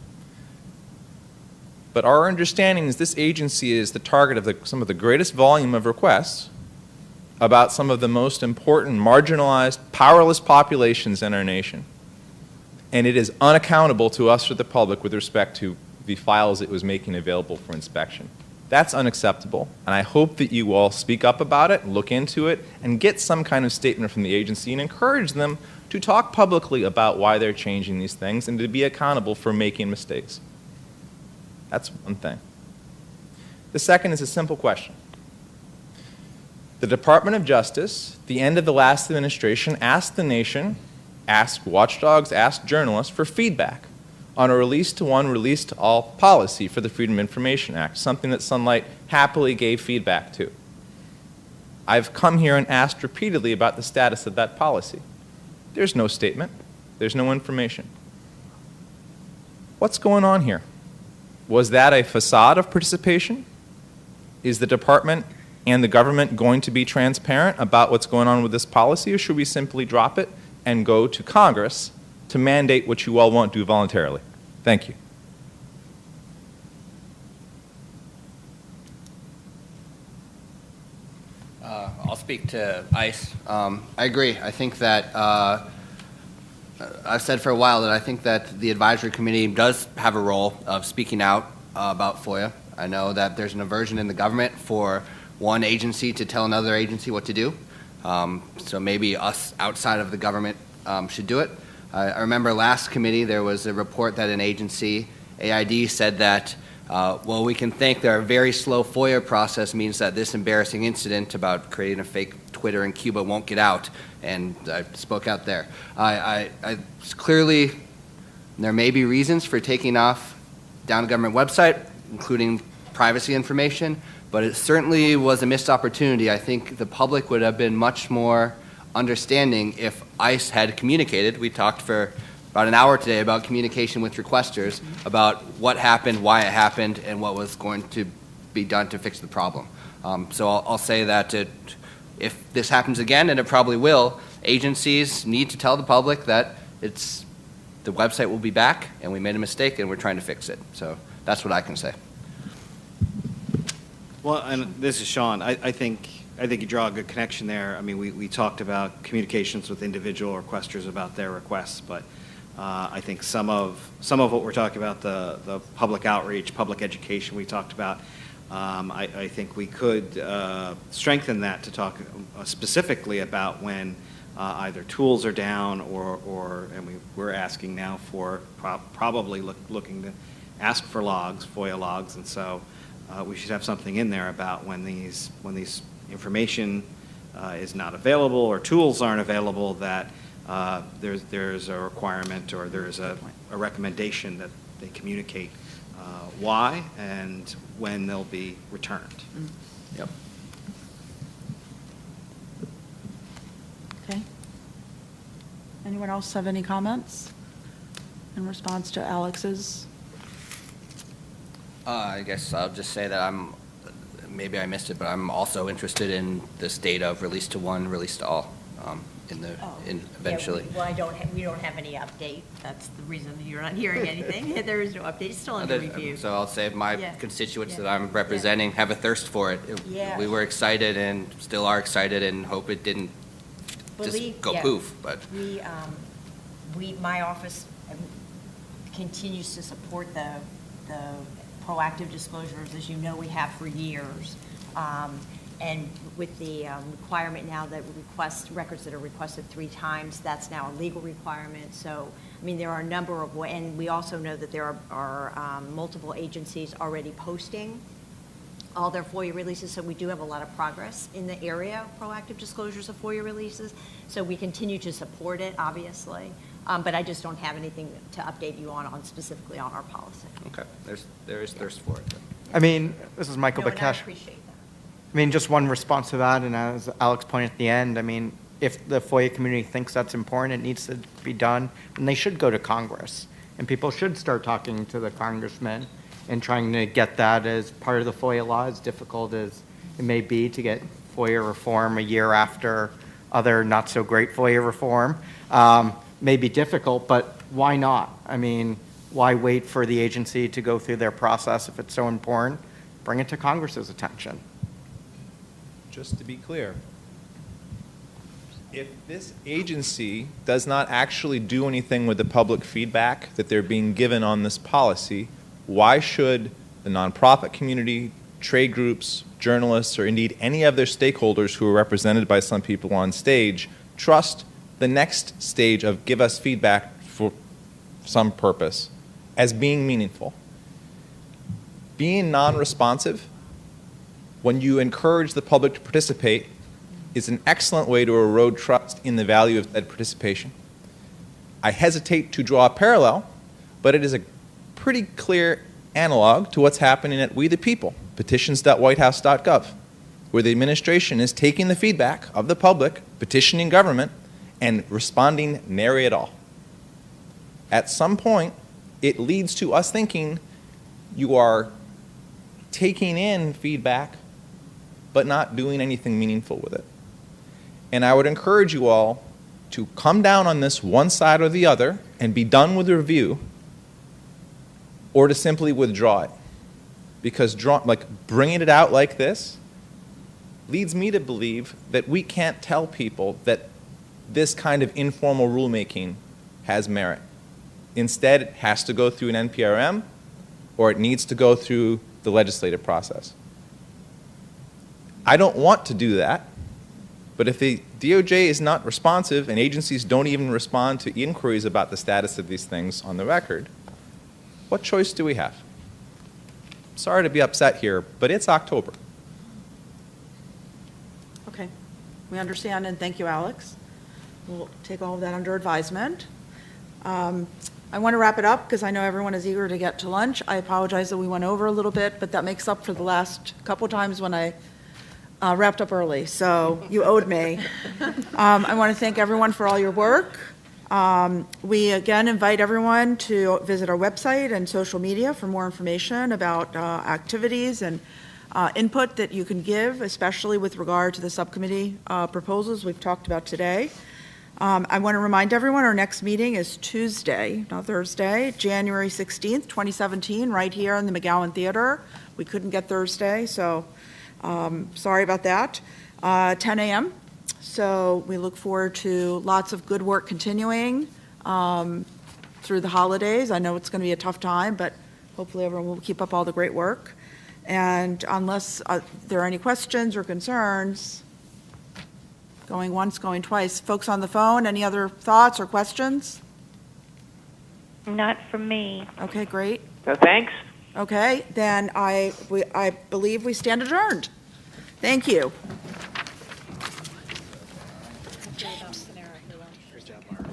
But our understanding is this agency is the target of some of the greatest volume of requests about some of the most important, marginalized, powerless populations in our nation. And it is unaccountable to us or the public with respect to the files it was making available for inspection. That's unacceptable, and I hope that you all speak up about it, look into it, and get some kind of statement from the agency and encourage them to talk publicly about why they're changing these things and to be accountable for making mistakes. That's one thing. The second is a simple question. The Department of Justice, the end of the last administration, asked the nation, asked watchdogs, asked journalists for feedback on a release-to-one, release-to-all policy for the Freedom of Information Act, something that Sunlight happily gave feedback to. I've come here and asked repeatedly about the status of that policy. There's no statement. There's no information. What's going on here? Was that a facade of participation? Is the department and the government going to be transparent about what's going on with this policy, or should we simply drop it and go to Congress to mandate what you all won't do voluntarily? Thank you. I'll speak to ICE. I agree. I think that I've said for a while that I think that the advisory committee does have a role of speaking out about FOIA. I know that there's an aversion in the government for one agency to tell another agency what to do. So maybe us outside of the government should do it. I remember last committee there was a report that an agency, AID, said that, well, we can think that our very slow FOIA process means that this embarrassing incident about creating a fake Twitter in Cuba won't get out, and I spoke out there. Clearly, there may be reasons for taking off down the government website, including privacy information, but it certainly was a missed opportunity. I think the public would have been much more understanding if ICE had communicated. We talked for about an hour today about communication with requesters, about what happened, why it happened, and what was going to be done to fix the problem. So I'll say that if this happens again, and it probably will, agencies need to tell the public that the website will be back, and we made a mistake, and we're trying to fix it. So that's what I can say. Well, and this is Sean. I think you draw a good connection there. I mean, we talked about communications with individual requesters about their requests, but I think some of what we're talking about, the public outreach, public education we talked about, I think we could strengthen that to talk specifically about when either tools are down and we're asking now for probably looking to ask for logs, FOIA logs, and so we should have something in there about when these information is not available or tools aren't available, that there's a requirement or there's a recommendation that they communicate why and when they'll be returned. Yep. Okay. Anyone else have any comments? in response to Alex's? I guess I'll just say that maybe I missed it, but I'm also interested in this data of release to one, release to all, eventually. Yeah, we don't have any update. That's the reason you're not hearing anything. There is no update. It's still under review. So I'll say my Yeah. constituents Yeah. that I'm representing have a thirst for it. Yeah. We were excited and still are excited and hope it didn't just go poof, but. My office continues to support the proactive disclosures, as you know, we have for years. And with the requirement now that records that are requested 3 times, that's now a legal requirement. So, I mean, there are a number of, and we also know that there are multiple agencies already posting all their FOIA releases, so we do have a lot of progress in the area of proactive disclosures of FOIA releases. So we continue to support it, obviously, but I just don't have anything to update you on specifically on our policy. Okay, there is thirst for it. I mean, this is Michael No, and I Bakesh. appreciate that. I mean, just one response to that, and as Alex pointed at the end, I mean, if the FOIA community thinks that's important, it needs to be done, then they should go to Congress. And people should start talking to the congressmen and trying to get that as part of the FOIA law, as difficult as it may be to get FOIA reform a year after other not-so-great FOIA reform. May be difficult, but why not? I mean, why wait for the agency to go through their process if it's so important? Bring it to Congress's attention. Just to be clear, if this agency does not actually do anything with the public feedback that they're being given on this policy, why should the nonprofit community, trade groups, journalists, or indeed any of their stakeholders who are represented by some people on stage trust the next stage of give us feedback for some purpose as being meaningful? Being non-responsive, when you encourage the public to participate, is an excellent way to erode trust in the value of that participation. I hesitate to draw a parallel, but it is a pretty clear analog to what's happening at We the People, petitions.whitehouse.gov, where the administration is taking the feedback of the public, petitioning government, and responding nary at all. At some point, it leads to us thinking you are taking in feedback but not doing anything meaningful with it. And I would encourage you all to come down on this one side or the other and be done with the review, or to simply withdraw it. Because bringing it out like this leads me to believe that we can't tell people that this kind of informal rulemaking has merit. Instead, it has to go through an NPRM, or it needs to go through the legislative process. I don't want to do that, but if the DOJ is not responsive and agencies don't even respond to inquiries about the status of these things on the record, what choice do we have? Sorry to be upset here, but it's October. Okay, we understand, and thank you, Alex. We'll take all of that under advisement. I want to wrap it up because I know everyone is eager to get to lunch. I apologize that we went over a little bit, but that makes up for the last couple times when I wrapped up early, so you owed me. I want to thank everyone for all your work. We again invite everyone to visit our website and social media for more information about activities and input that you can give, especially with regard to the subcommittee proposals we've talked about today. I want to remind everyone our next meeting is Tuesday, not Thursday, January 16th, 2017, right here in the McGowan Theater. We couldn't get Thursday, so sorry about that. 10 a.m. So we look forward to lots of good work continuing through the holidays. I know it's going to be a tough time, but hopefully everyone will keep up all the great work. And unless there are any questions or concerns, going once, going twice. Folks on the phone, any other thoughts or questions? Not from me. Okay, great. No, thanks. Okay, then I believe we stand adjourned. Thank you. Great job, Mark.